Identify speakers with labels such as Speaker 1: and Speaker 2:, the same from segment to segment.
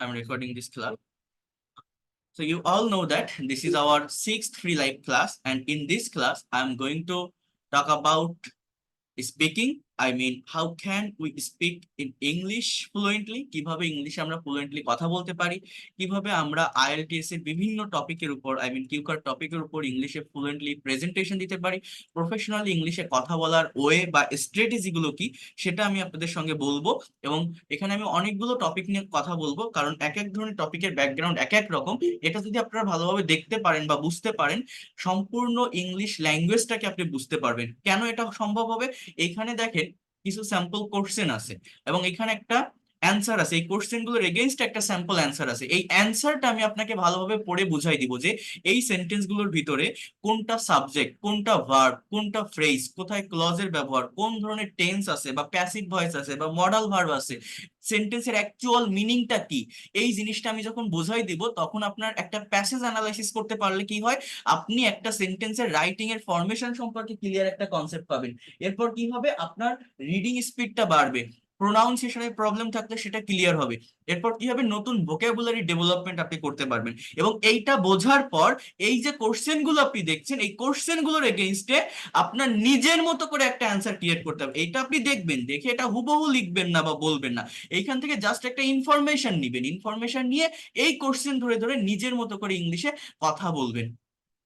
Speaker 1: I'm recording this class. So you all know that this is our sixth free live class, and in this class, I'm going to talk about speaking. I mean, how can we speak in English fluently? কিভাবে ইংলিশে আমরা fluently কথা বলতে পারি, কিভাবে আমরা IELTS এর বিভিন্ন টপিকের উপর কিউকার টপিকের উপর ইংলিশে ফ্লুয়েন্টলি প্রেজেন্টেশন দিতে পারি, প্রফেশনালি ইংলিশে কথা বলার ওয়ে বা স্ট্র্যাটেজি গুলো কি সেটা আমি আপনাদের সঙ্গে বলবো। এবং এখানে আমি অনেকগুলো টপিক নিয়ে কথা বলবো, কারণ এক এক ধরনের টপিকের ব্যাকগ্রাউন্ড এক এক রকম। এটা যদি আপনারা ভালোভাবে দেখতে পারেন বা বুঝতে পারেন, সম্পূর্ণ ইংলিশ ল্যাঙ্গুয়েজটাকে আপনি বুঝতে পারবেন। কেন এটা সম্ভব হবে? এখানে দেখেন কিছু স্যাম্পল কোশ্চেন আছে এবং এখানে একটা অ্যান্সার আছে। এই কোশ্চেন গুলোর এগেইনস্ট একটা স্যাম্পল অ্যান্সার আছে। এই অ্যান্সারটা আমি আপনাকে ভালোভাবে পড়ে বুঝাই দিব যে এই সেন্টেন্স গুলোর ভিতরে কোনটা সাবজেক্ট, কোনটা ভার্ব, কোনটা ফ্রেজ, কোথায় ক্লজের ব্যবহার, কোন ধরনের টেন্স আছে বা প্যাসিভ ভয়েস আছে বা মডাল ভার্ব আছে, সেন্টেন্সের অ্যাকচুয়াল মিনিংটা কি, এই জিনিসটা আমি যখন বোঝাই দিব তখন আপনার একটা প্যাসেজ অ্যানালাইসিস করতে পারলে কি হয়, আপনি একটা সেন্টেন্সের রাইটিং এর ফরমেশন সম্পর্কে ক্লিয়ার একটা কনসেপ্ট পাবেন। এরপর কি হবে, আপনার রিডিং স্পিডটা বাড়বে, প্রোনাউন্সিয়েশনের প্রবলেম থাকলে সেটা ক্লিয়ার হবে। এরপর কি হবে, নতুন ভোকাবুলারি ডেভেলপমেন্ট আপনি করতে পারবেন। এবং এইটা বোঝার পর এই যে কোশ্চেন গুলো আপনি দেখছেন, এই কোশ্চেন গুলোর এগেইনস্টে আপনার নিজের মতো করে একটা অ্যান্সার ক্রিয়েট করতে হবে। এইটা আপনি দেখবেন, দেখে এটা হুবহু লিখবেন না বা বলবেন না, এইখান থেকে জাস্ট একটা ইনফরমেশন নিবেন, ইনফরমেশন নিয়ে এই কোশ্চেন ধরে ধরে নিজের মতো করে ইংলিশে কথা বলবেন।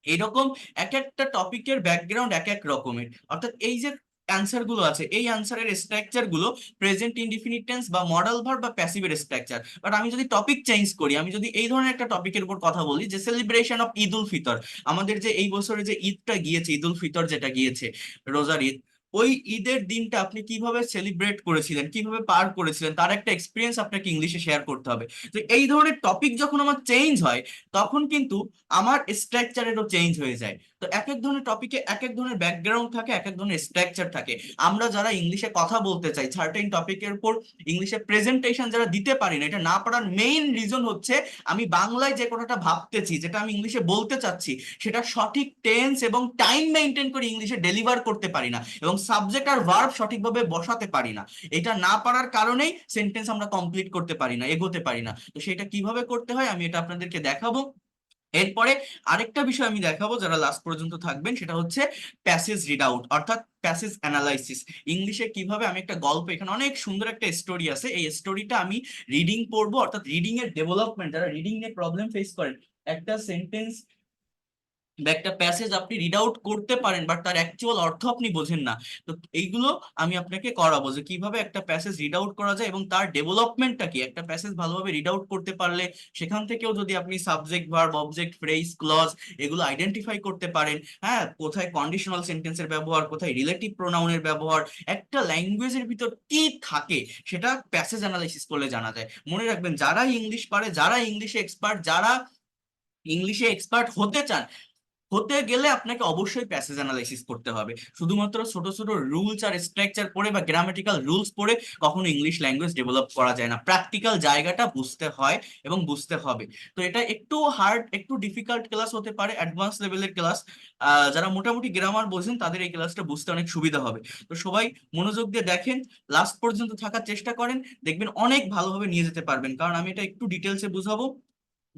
Speaker 1: এরকম এক একটা টপিকের ব্যাকগ্রাউন্ড এক এক রকমের, অর্থাৎ এই যে অ্যান্সার গুলো আছে, এই অ্যান্সারের স্ট্রাকচার গুলো প্রেজেন্ট ইনডিফিনিট টেন্স বা মডাল ভার্ব বা প্যাসিভের স্ট্রাকচার। বাট আমি যদি টপিক চেঞ্জ করি, আমি যদি এই ধরনের একটা টপিকের উপর কথা বলি যে সেলিব্রেশন অফ ঈদ উল ফিতর, আমাদের যে এই বছরে যে ঈদটা গিয়েছে, ঈদ উল ফিতর যেটা গিয়েছে, রোজার ঈদ, ওই ঈদের দিনটা আপনি কিভাবে সেলিব্রেট করেছিলেন, কিভাবে পার করেছিলেন, তার একটা এক্সপিরিয়েন্স আপনাকে ইংলিশে শেয়ার করতে হবে। তো এই ধরনের টপিক যখন আমার চেঞ্জ হয়, তখন কিন্তু আমার স্ট্রাকচারেরও চেঞ্জ হয়ে যায়। তো এক এক ধরনের টপিকে এক এক ধরনের ব্যাকগ্রাউন্ড থাকে, এক এক ধরনের স্ট্রাকচার থাকে। আমরা যারা ইংলিশে কথা বলতে চাই, সার্টেন টপিকের উপর ইংলিশে প্রেজেন্টেশন যারা দিতে পারি না, এটা না পারার মেইন রিজন হচ্ছে আমি বাংলায় যে কথাটা ভাবতেছি, যেটা আমি ইংলিশে বলতে চাচ্ছি, সেটা সঠিক টেন্স এবং টাইম মেনটেন করে ইংলিশে ডেলিভার করতে পারি না, এবং সাবজেক্ট আর ভার্ব সঠিকভাবে বসাতে পারি না। এটা না পারার কারণেই সেন্টেন্স আমরা কমপ্লিট করতে পারি না, এগোতে পারি না। তো সেটা কিভাবে করতে হয় আমি এটা আপনাদেরকে দেখাবো। এরপরে আরেকটা বিষয় আমি দেখাবো, যারা লাস্ট পর্যন্ত থাকবেন, সেটা হচ্ছে প্যাসেজ রিড আউট অর্থাৎ প্যাসেজ অ্যানালাইসিস। ইংলিশে কিভাবে আমি একটা গল্প, এখানে অনেক সুন্দর একটা স্টোরি আছে, এই স্টোরিটা আমি রিডিং পড়বো, অর্থাৎ রিডিং এর ডেভেলপমেন্ট, যারা রিডিং নিয়ে প্রবলেম ফেস করেন, একটা সেন্টেন্স বা একটা প্যাসেজ আপনি রিড আউট করতে পারেন বাট তার অ্যাকচুয়াল অর্থ আপনি বোঝেন না, তো এইগুলো আমি আপনাকে করাবো যে কিভাবে একটা প্যাসেজ রিড আউট করা যায় এবং তার ডেভেলপমেন্টটা কি। একটা প্যাসেজ ভালোভাবে রিড আউট করতে পারলে সেখান থেকেও যদি আপনি subject, verb, object, phrase, clause এগুলো আইডেন্টিফাই করতে পারেন, হ্যাঁ, কোথায় কন্ডিশনাল সেন্টেন্সের ব্যবহার, কোথায় রিলেটিভ প্রোনাউনের ব্যবহার, একটা ল্যাঙ্গুয়েজের ভিতর কি থাকে, সেটা প্যাসেজ অ্যানালাইসিস করলে জানা যায়। মনে রাখবেন, যারা ইংলিশ পারে, যারা ইংলিশে এক্সপার্ট, যারা ইংলিশে এক্সপার্ট হতে চান, হতে গেলে আপনাকে অবশ্যই প্যাসেজ অ্যানালাইসিস করতে হবে। শুধুমাত্র ছোট ছোট রুলস আর স্ট্রাকচার পড়ে বা গ্রামাটিক্যাল রুলস পড়ে কখনো ইংলিশ ল্যাঙ্গুয়েজ ডেভেলপ করা যায় না। প্র্যাকটিক্যাল জায়গাটা বুঝতে হয় এবং বুঝতে হবে। তো এটা একটু হার্ড, একটু ডিফিকাল্ট ক্লাস হতে পারে, অ্যাডভান্স লেভেলের ক্লাস। যারা মোটামুটি গ্রামার বোঝেন তাদের এই ক্লাসটা বুঝতে অনেক সুবিধা হবে। তো সবাই মনোযোগ দিয়ে দেখেন, লাস্ট পর্যন্ত থাকার চেষ্টা করেন, দেখবেন অনেক ভালোভাবে নিয়ে যেতে পারবেন। কারণ আমি এটা একটু ডিটেলসে বুঝাবো,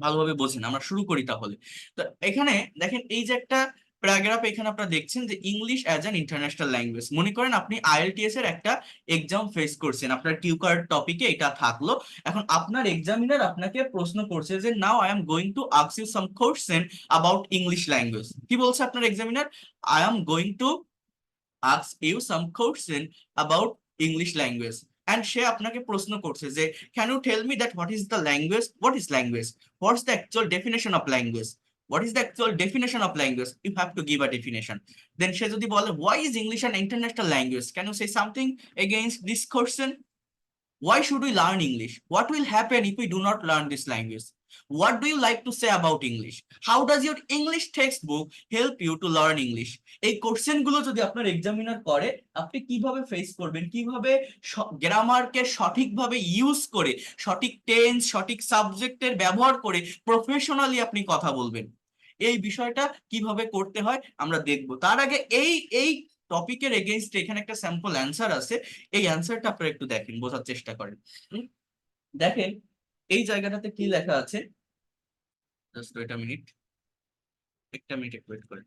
Speaker 1: ভালোভাবে বোঝেন। আমরা শুরু করি তাহলে। তো এখানে দেখেন, এই যে একটা প্যারাগ্রাফ এখানে আপনারা দেখছেন যে English as an international language. মনে করেন আপনি আইএলটিএস এর একটা এক্সাম ফেস করছেন, আপনার কিউ কার্ড টপিকে এটা থাকলো। এখন আপনার এক্সামিনার আপনাকে প্রশ্ন করছে যে now I am going to ask you some question about English language. কি বলছে আপনার examiner? I am going to ask you some question about English language. And সে আপনাকে প্রশ্ন করছে যে can you tell me that what is the language, what is language, what's the actual definition of language, what is the actual definition of language, you have to give a definition. Then সে যদি বলে why is English an international language, can you say something against this question? Why should we learn English? What will happen if we do not learn this language? What do you like to say about English? How does your English textbook help you to learn English? এই question গুলো যদি আপনার examiner করে, আপনি কিভাবে face করবেন, কিভাবে গ্রামারকে সঠিকভাবে ইউজ করে, সঠিক টেন্স, সঠিক সাবজেক্টের ব্যবহার করে প্রফেশনালি আপনি কথা বলবেন, এই বিষয়টা কিভাবে করতে হয় আমরা দেখব। তার আগে এই এই টপিকের এগেইনস্ট এখানে একটা স্যাম্পল অ্যান্সার আছে, এই অ্যান্সারটা আপনারা একটু দেখেন, বোঝার চেষ্টা করেন। দেখেন, এই জায়গাটাতে কি লেখা আছে, জাস্ট ওয়েট আ মিনিট, একটা মিনিট একটু ওয়েট করে।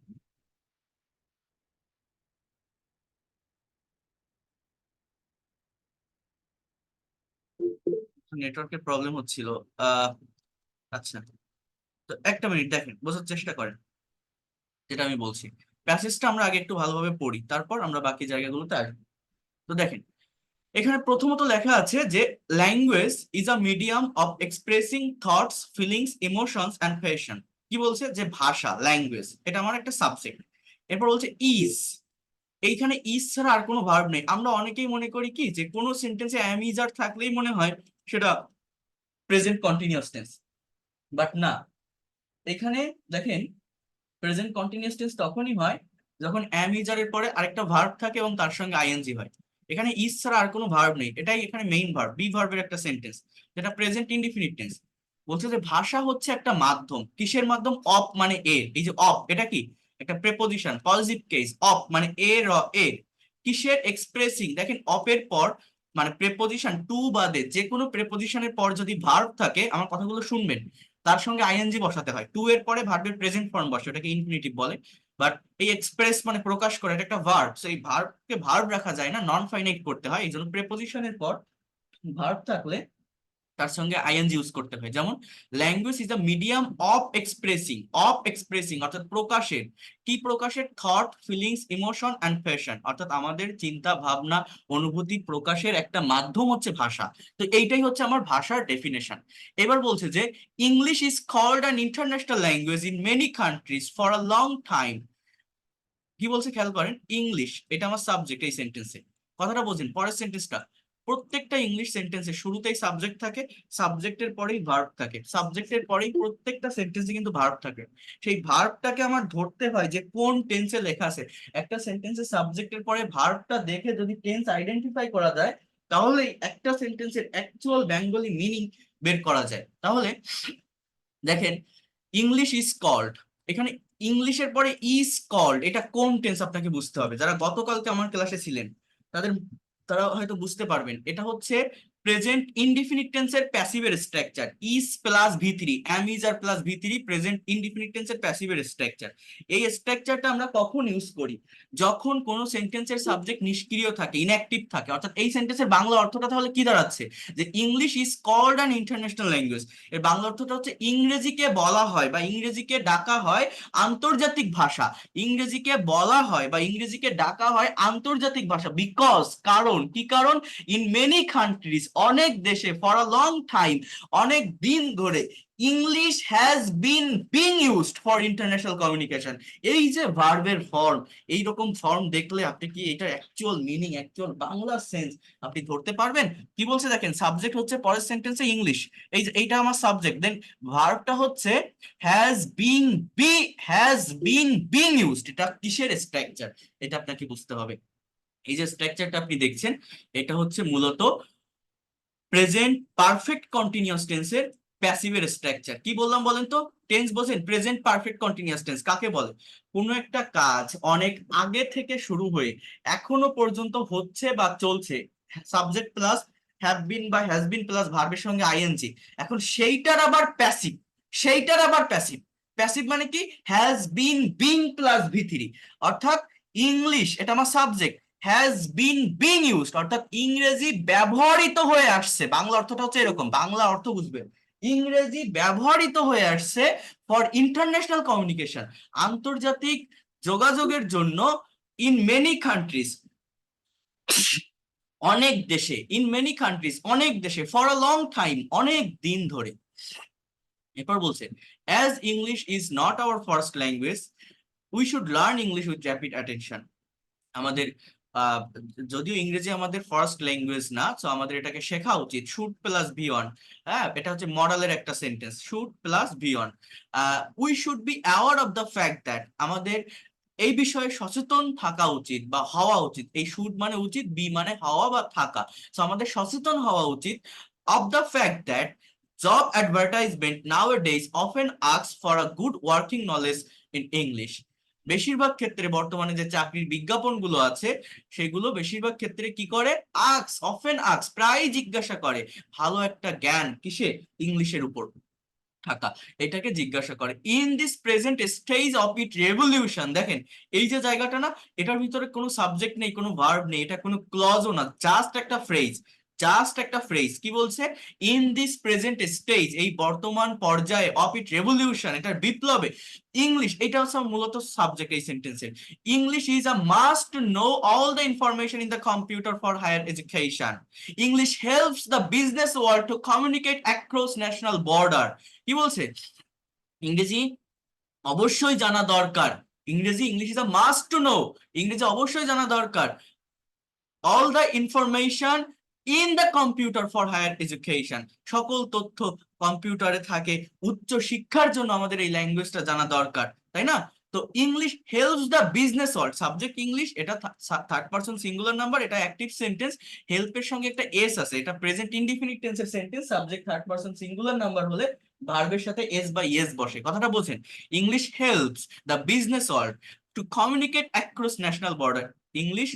Speaker 1: নেটওয়ার্কের প্রবলেম হচ্ছিল। আহ আচ্ছা, তো একটা মিনিট দেখেন, বোঝার চেষ্টা করেন যেটা আমি বলছি। প্যাসেজটা আমরা আগে একটু ভালোভাবে পড়ি, তারপর আমরা বাকি জায়গাগুলোতে আসবো। তো দেখেন, এখানে প্রথমত লেখা আছে যে language is a medium of expressing thoughts, feelings, emotions and passion. কি বলছে, যে ভাষা, ল্যাঙ্গুয়েজ, এটা আমার একটা সাবজেক্ট। এরপর বলছে ইজ, এইখানে ইজ ছাড়া আর কোনো ভার্ব নেই। আমরা অনেকেই মনে করি কি, যে কোনো সেন্টেন্সে অ্যাম ইজ আর থাকলেই মনে হয় সেটা প্রেজেন্ট কন্টিনিউয়াস টেন্স, বাট না। এখানে দেখেন, প্রেজেন্ট কন্টিনিউয়াস টেন্স তখনই হয় যখন অ্যাম ইজ আর এর পরে আরেকটা ভার্ব থাকে এবং তার সঙ্গে আইএনজি হয়। এখানে ইজ ছাড়া আর কোনো ভার্ব নেই, এটাই এখানে মেইন ভার্ব, বি ভার্বের একটা সেন্টেন্স, যেটা প্রেজেন্ট ইনডিফিনিট টেন্স। বলছে যে ভাষা হচ্ছে একটা মাধ্যম। কিসের মাধ্যম? অফ মানে এ, এই যে অফ, এটা কি একটা প্রেপোজিশন, পজিটিভ কেস, অফ মানে এ র এ। কিসের? এক্সপ্রেসিং। দেখেন অফের পর মানে প্রেপোজিশন টু বাদে যে কোনো প্রেপোজিশনের পর যদি ভার্ব থাকে, আমার কথাগুলো শুনবেন, তার সঙ্গে আইএনজি বসাতে হয়। টু এর পরে ভার্বের প্রেজেন্ট ফর্ম বসে, ওটাকে ইনফিনিটিভ বলে। বাট এই এক্সপ্রেস মানে প্রকাশ করে, এটা একটা ভার্ব, সো এই ভার্বকে ভার্ব রাখা যায় না, নন ফাইনাইট করতে হয়। এই জন্য প্রেপোজিশনের পর ভার্ব থাকলে তার সঙ্গে আইএনজি ইউজ করতে হয়। যেমন language is the medium of expressing অর্থাৎ প্রকাশের। কি প্রকাশের? Thought, feelings, emotion and passion, অর্থাৎ আমাদের চিন্তা, ভাবনা, অনুভূতি প্রকাশের একটা মাধ্যম হচ্ছে ভাষা। তো এইটাই হচ্ছে আমার ভাষার ডেফিনেশন। এবার বলছে যে English is called an international language in many countries for a long time. কি বলছে খেয়াল করেন, ইংলিশ এটা আমার সাবজেক্ট এই সেন্টেন্সে। কথাটা বোঝেন, পরের সেন্টেন্সটা, প্রত্যেকটা ইংলিশ সেন্টেন্সে শুরুতেই সাবজেক্ট থাকে, সাবজেক্টের পরেই ভার্ব থাকে, সাবজেক্টের পরেই প্রত্যেকটা সেন্টেন্সে কিন্তু ভার্ব থাকে। সেই ভার্বটাকে আমার ধরতে হয় যে কোন টেন্সে লেখা আছে। একটা সেন্টেন্সে সাবজেক্টের পরে ভার্বটা দেখে যদি টেন্স আইডেন্টিফাই করা যায়, তাহলে একটা সেন্টেন্সের অ্যাকচুয়াল বেঙ্গলি মিনিং বের করা যায়। তাহলে দেখেন, ইংলিশ ইজ কল্ড, এখানে ইংলিশের পরে ইজ কল্ড, এটা কোন টেন্স আপনাকে বুঝতে হবে। যারা গতকালকে আমার ক্লাসে ছিলেন তাদের, তারা হয়তো বুঝতে পারবেন, এটা হচ্ছে প্রেজেন্ট ইনডিফিনিট টেন্সের প্যাসিভের structure. Is plus V three, am is are plus V three, present indefinite টেন্সের প্যাসিভের স্ট্রাকচার। এই স্ট্রাকচারটা আমরা কখন ইউজ করি? যখন কোন সেন্টেন্সের সাবজেক্ট নিষ্ক্রিয় থাকে, ইনঅ্যাক্টিভ থাকে। অর্থাৎ এই সেন্টেন্সের বাংলা অর্থটা তাহলে কি দাঁড়াচ্ছে, যে English is called an international language. এর বাংলা অর্থটা হচ্ছে ইংরেজিকে বলা হয় বা ইংরেজিকে ডাকা হয় আন্তর্জাতিক ভাষা। ইংরেজিকে বলা হয় বা ইংরেজিকে ডাকা হয় আন্তর্জাতিক ভাষা। বিকজ, কারণ, কি কারণ? ইন মেনি কান্ট্রিজ, অনেক দেশে, ফর আ লং টাইম, অনেক দিন ধরে, English has being used for international communication. এই যে ভার্বের ফর্ম, এইরকম ফর্ম দেখলে আপনি কি এটার actual meaning, actual Bangla sense আপনি ধরতে পারবেন। কি বলছে দেখেন, সাবজেক্ট হচ্ছে পরের সেন্টেন্সে ইংলিশ, এই যে এইটা আমার সাবজেক্ট, দেন ভার্বটা হচ্ছে হ্যাজ বিন বিং ইউজড। এটা কিসের স্ট্রাকচার, এটা আপনাকে বুঝতে হবে। এই যে স্ট্রাকচারটা আপনি দেখছেন, এটা হচ্ছে মূলত প্রেজেন্ট পারফেক্ট কন্টিনিউয়াস টেন্সের প্যাসিভের স্ট্রাকচার। কি বললাম বলেন তো? টেন্স বোঝেন, প্রেজেন্ট পারফেক্ট কন্টিনিউয়াস টেন্স কাকে বলে? কোনো একটা কাজ অনেক আগে থেকে শুরু হয়ে এখনো পর্যন্ত হচ্ছে বা চলছে, সাবজেক্ট প্লাস হ্যাভ বিন বা হ্যাজ বিন প্লাস ভার্বের সঙ্গে আইএনজি। এখন সেইটার আবার প্যাসিভ, সেইটার আবার প্যাসিভ। প্যাসিভ মানে কি? Has being plus V three, অর্থাৎ ইংলিশ, এটা আমার সাবজেক্ট, হ্যাজ বিং ইউজড, অর্থাৎ ইংরেজি ব্যবহৃত হয়ে আসছে। বাংলা অর্থটা হচ্ছে এরকম, বাংলা অর্থ বুঝবেন, ইংরেজি ব্যবহৃত হয়ে আসছে ফর ইন্টারন্যাশনাল কমিউনিকেশন, আন্তর্জাতিক যোগাযোগের জন্য, ইন মেনি কান্ট্রিজ, অনেক দেশে, ইন মেনি কান্ট্রিজ অনেক দেশে, ফর আ লং টাইম অনেক দিন ধরে। এরপর বলছে as English is not our first language we should learn English with rapid attention. আমাদের আহ, যদিও ইংরেজি আমাদের ফার্স্ট ল্যাঙ্গুয়েজ না, তো আমাদের এটাকে শেখা উচিত। শুড প্লাস বি অন, হ্যাঁ, এটা হচ্ছে মডেলের একটা sentence, should plus V one. We should be aware of the fact that, আমাদের এই বিষয়ে সচেতন থাকা উচিত বা হওয়া উচিত। এই শুড মানে উচিত, বি মানে হওয়া বা থাকা, তো আমাদের সচেতন হওয়া উচিত of the fact that job advertisement nowadays often asks for a good working knowledge in English. বেশিরভাগ ক্ষেত্রে বর্তমানে যে চাকরির বিজ্ঞাপনগুলো আছে সেগুলো বেশিরভাগ ক্ষেত্রে কি করে, প্রায় জিজ্ঞাসা করে ভালো একটা জ্ঞান কিসে, ইংলিশের উপর থাকা, এটাকে জিজ্ঞাসা করে। In this present stage of it revolution, দেখেন এই যে জায়গাটা না, এটার ভিতরে কোনো সাবজেক্ট নেই, কোনো ভার্ব নেই, এটা কোনো ক্লজও না, জাস্ট একটা ফ্রেজ কি বলছে, ইন দিস প্রেজেন্ট স্টেজ, এই বর্তমান পর্যায়ে, অফ ইট রেভলিউশন, এটার বিপ্লবে, ইংলিশ, এটা হচ্ছে মূলত সাবজেক্ট এই সেন্টেন্সের, English is a must to know all the information in the computer for higher education, English helps the business world to communicate across national border. কি বলছে, ইংরেজি অবশ্যই জানা দরকার, English is a must to know, ইংরেজি অবশ্যই জানা দরকার, all the information in the computer for higher education, সকল তথ্য কম্পিউটারে থাকে, উচ্চ শিক্ষার জন্য আমাদের এই ল্যাঙ্গুয়েজটা জানা দরকার, তাই না? তো English helps the business world, subject English, এটা থার্ড পারসন সিঙ্গুলার নাম্বার, এটা অ্যাক্টিভ সেন্টেন্স, হেল্পের সঙ্গে একটা এস আছে, এটা প্রেজেন্ট ইনডিফিনিট টেন্সের sentence, subject third person singular number হলে ভার্বের সাথে এস বা ইয়েস বসে, কথাটা বোঝেন। English helps the business world to communicate across national border, English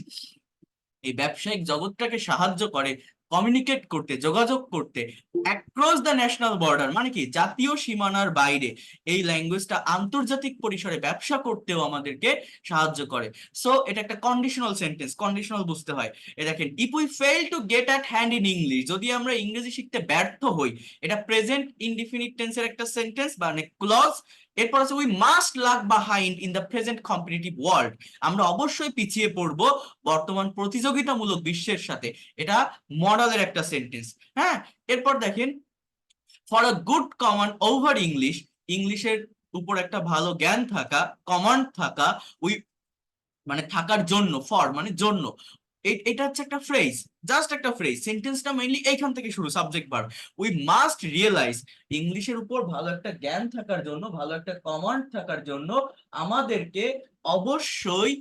Speaker 1: এই ব্যবসায়িক জগৎটাকে সাহায্য করে কমিউনিকেট করতে, যোগাযোগ করতে, অ্যাক্রস দ্য ন্যাশনাল বর্ডার, মানে কি জাতীয় সীমানার বাইরে, এই ল্যাঙ্গুয়েজটা আন্তর্জাতিক পরিসরে ব্যবসা করতেও আমাদেরকে সাহায্য করে। সো এটা একটা কন্ডিশনাল সেন্টেন্স, কন্ডিশনাল বুঝতে হয়। এ দেখেন, if we fail to get at hand in English, যদি আমরা ইংরেজি শিখতে ব্যর্থ হই, এটা প্রেজেন্ট ইনডিফিনিট টেন্সের একটা সেন্টেন্স মানে ক্লজ। এরপর আছে we must lag behind in the present competitive world, আমরা অবশ্যই পিছিয়ে পড়বো বর্তমান প্রতিযোগিতামূলক বিশ্বের সাথে, এটা মডালের একটা সেন্টেন্স। হ্যাঁ, এরপর দেখেন, for a good command over English, ইংলিশের উপর একটা ভালো জ্ঞান থাকা, কমান্ড থাকা, উই মানে থাকার জন্য, ফর মানে জন্য, এটা হচ্ছে একটা ফ্রেজ, জাস্ট একটা ফ্রেজ, সেন্টেন্সটা মেইনলি এইখান থেকে শুরু, subject verb, we must realise, ইংলিশের উপর ভালো একটা জ্ঞান থাকার জন্য, ভালো একটা কমান্ড থাকার জন্য আমাদেরকে অবশ্যই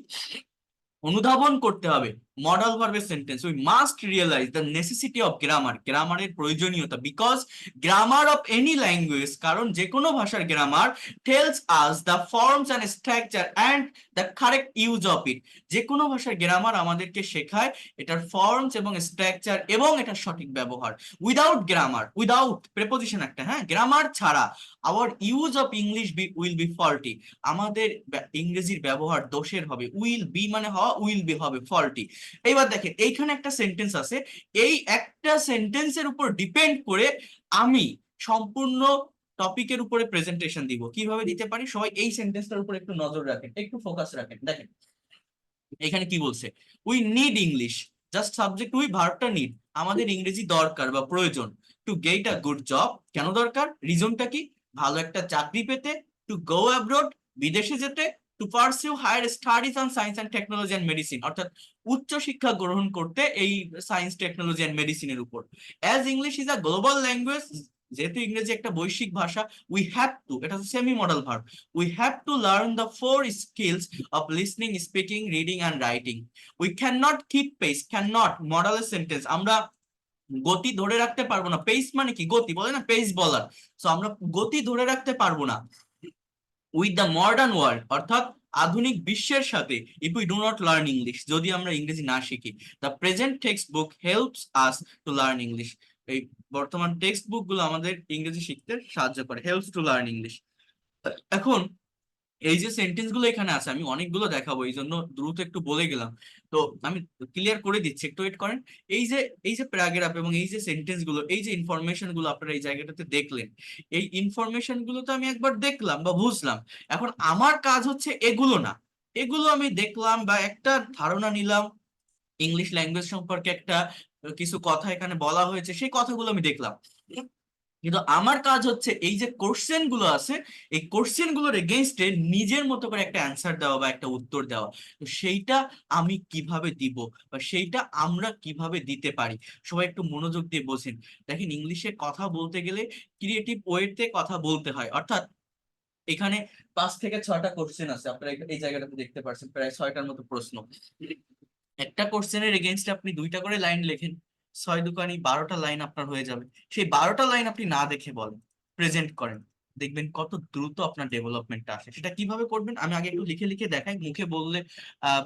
Speaker 1: অনুধাবন করতে হবে, মডাল ভার্বের sentence, we must realise the necessity of grammar, গ্রামারের প্রয়োজনীয়তা, because grammar of any language, কারণ যে কোনো ভাষার grammar tells us the forms and structure and the correct use of it, যে কোনো ভাষার গ্রামার আমাদেরকে শেখায় এটার ফর্মস এবং স্ট্রাকচার এবং এটার সঠিক ব্যবহার। উইদাউট গ্রামার, উইদাউট প্রেপোজিশন একটা, হ্যাঁ, গ্রামার ছাড়া our use of English will be faulty, আমাদের ইংরেজির ব্যবহার দোষের হবে, উইল বি মানে হওয়া, উইল বি হবে ফল্টি। এইবার দেখেন এইখানে একটা সেন্টেন্স আছে, এই একটা সেন্টেন্সের উপর ডিপেন্ড করে আমি সম্পূর্ণ টপিকের উপরে প্রেজেন্টেশন দিব, কিভাবে দিতে পারি, সবাই এই সেন্টেন্সটার উপর একটু নজর রাখেন, একটু ফোকাস রাখেন। দেখেন এখানে কি বলছে, we need English, just subject, we ভার্বটা নিড, আমাদের ইংরেজি দরকার বা প্রয়োজন, to get a good job, কেন দরকার, রিজনটা কি, ভালো একটা চাকরি পেতে, টু গো অ্যাব্রোড, বিদেশে যেতে, to pursue higher studies on science and technology and medicine, অর্থাৎ উচ্চ শিক্ষা গ্রহণ করতে এই সায়েন্স টেকনোলজি অ্যান্ড মেডিসিনের উপর। As English is a global language, যেহেতু ইংরেজি একটা বৈশ্বিক ভাষা, উই হ্যাভ টু, এটা হচ্ছে semi modal verb, we have to learn the four skills of listening, speaking, reading and writing. We cannot keep pace, cannot modal sentence, আমরা গতি ধরে রাখতে পারবো না, পেস মানে কি, গতি বলে না, পেস বলার, সো আমরা গতি ধরে রাখতে পারবো না উইথ দ্য মডার্ন ওয়ার্ল্ড, অর্থাৎ আধুনিক বিশ্বের সাথে, if we do not learn English, যদি আমরা ইংরেজি না শিখি। The present text book helps us to learn English, এই বর্তমান টেক্সট বুক গুলো আমাদের ইংরেজি শিখতে সাহায্য করে, হেল্পস টু লার্ন ইংলিশ। এখন এই যে সেন্টেন্স গুলো এখানে আছে, আমি অনেকগুলো দেখাবো, এই জন্য দ্রুত একটু বলে গেলাম, তো আমি ক্লিয়ার করে দিচ্ছি, একটু ওয়েট করেন। এই যে প্যারাগ্রাফ এবং এই যে সেন্টেন্স গুলো, এই যে ইনফরমেশন গুলো আপনারা এই জায়গাটাতে দেখলেন, এই ইনফরমেশন গুলো তো আমি একবার দেখলাম বা বুঝলাম, এখন আমার কাজ হচ্ছে এগুলো না, এগুলো আমি দেখলাম বা একটা ধারণা নিলাম ইংলিশ ল্যাঙ্গুয়েজ সম্পর্কে, একটা কিছু কথা এখানে বলা হয়েছে, সেই কথাগুলো আমি দেখলাম, কিন্তু আমার কাজ হচ্ছে এই যে কোশ্চেন গুলো আছে, এই কোশ্চেন গুলোর এগেইনস্টে নিজের মতো করে একটা অ্যান্সার দেওয়া বা একটা উত্তর দেওয়া, তো সেইটা আমি কিভাবে দিব বা সেইটা আমরা কিভাবে দিতে পারি, সবাই একটু মনোযোগ দিয়ে বোঝেন। দেখেন, ইংলিশে কথা বলতে গেলে ক্রিয়েটিভ ওয়েতে কথা বলতে হয়, অর্থাৎ এখানে 5 থেকে 6টা কোশ্চেন আছে, আপনারা এই জায়গাটাতে দেখতে পাচ্ছেন প্রায় 6টার মতো প্রশ্ন, একটা কোশ্চেনের এগেইনস্টে আপনি 2টা করে লাইন লেখেন, 6 দুগুণে 12টা লাইন আপনার হয়ে যাবে, সেই 12টা লাইন আপনি না দেখে বলেন, প্রেজেন্ট করেন, দেখবেন কত দ্রুত আপনার ডেভেলপমেন্টটা আসে। সেটা কিভাবে করবেন আমি আগে একটু লিখে লিখে দেখাই, মুখে বললে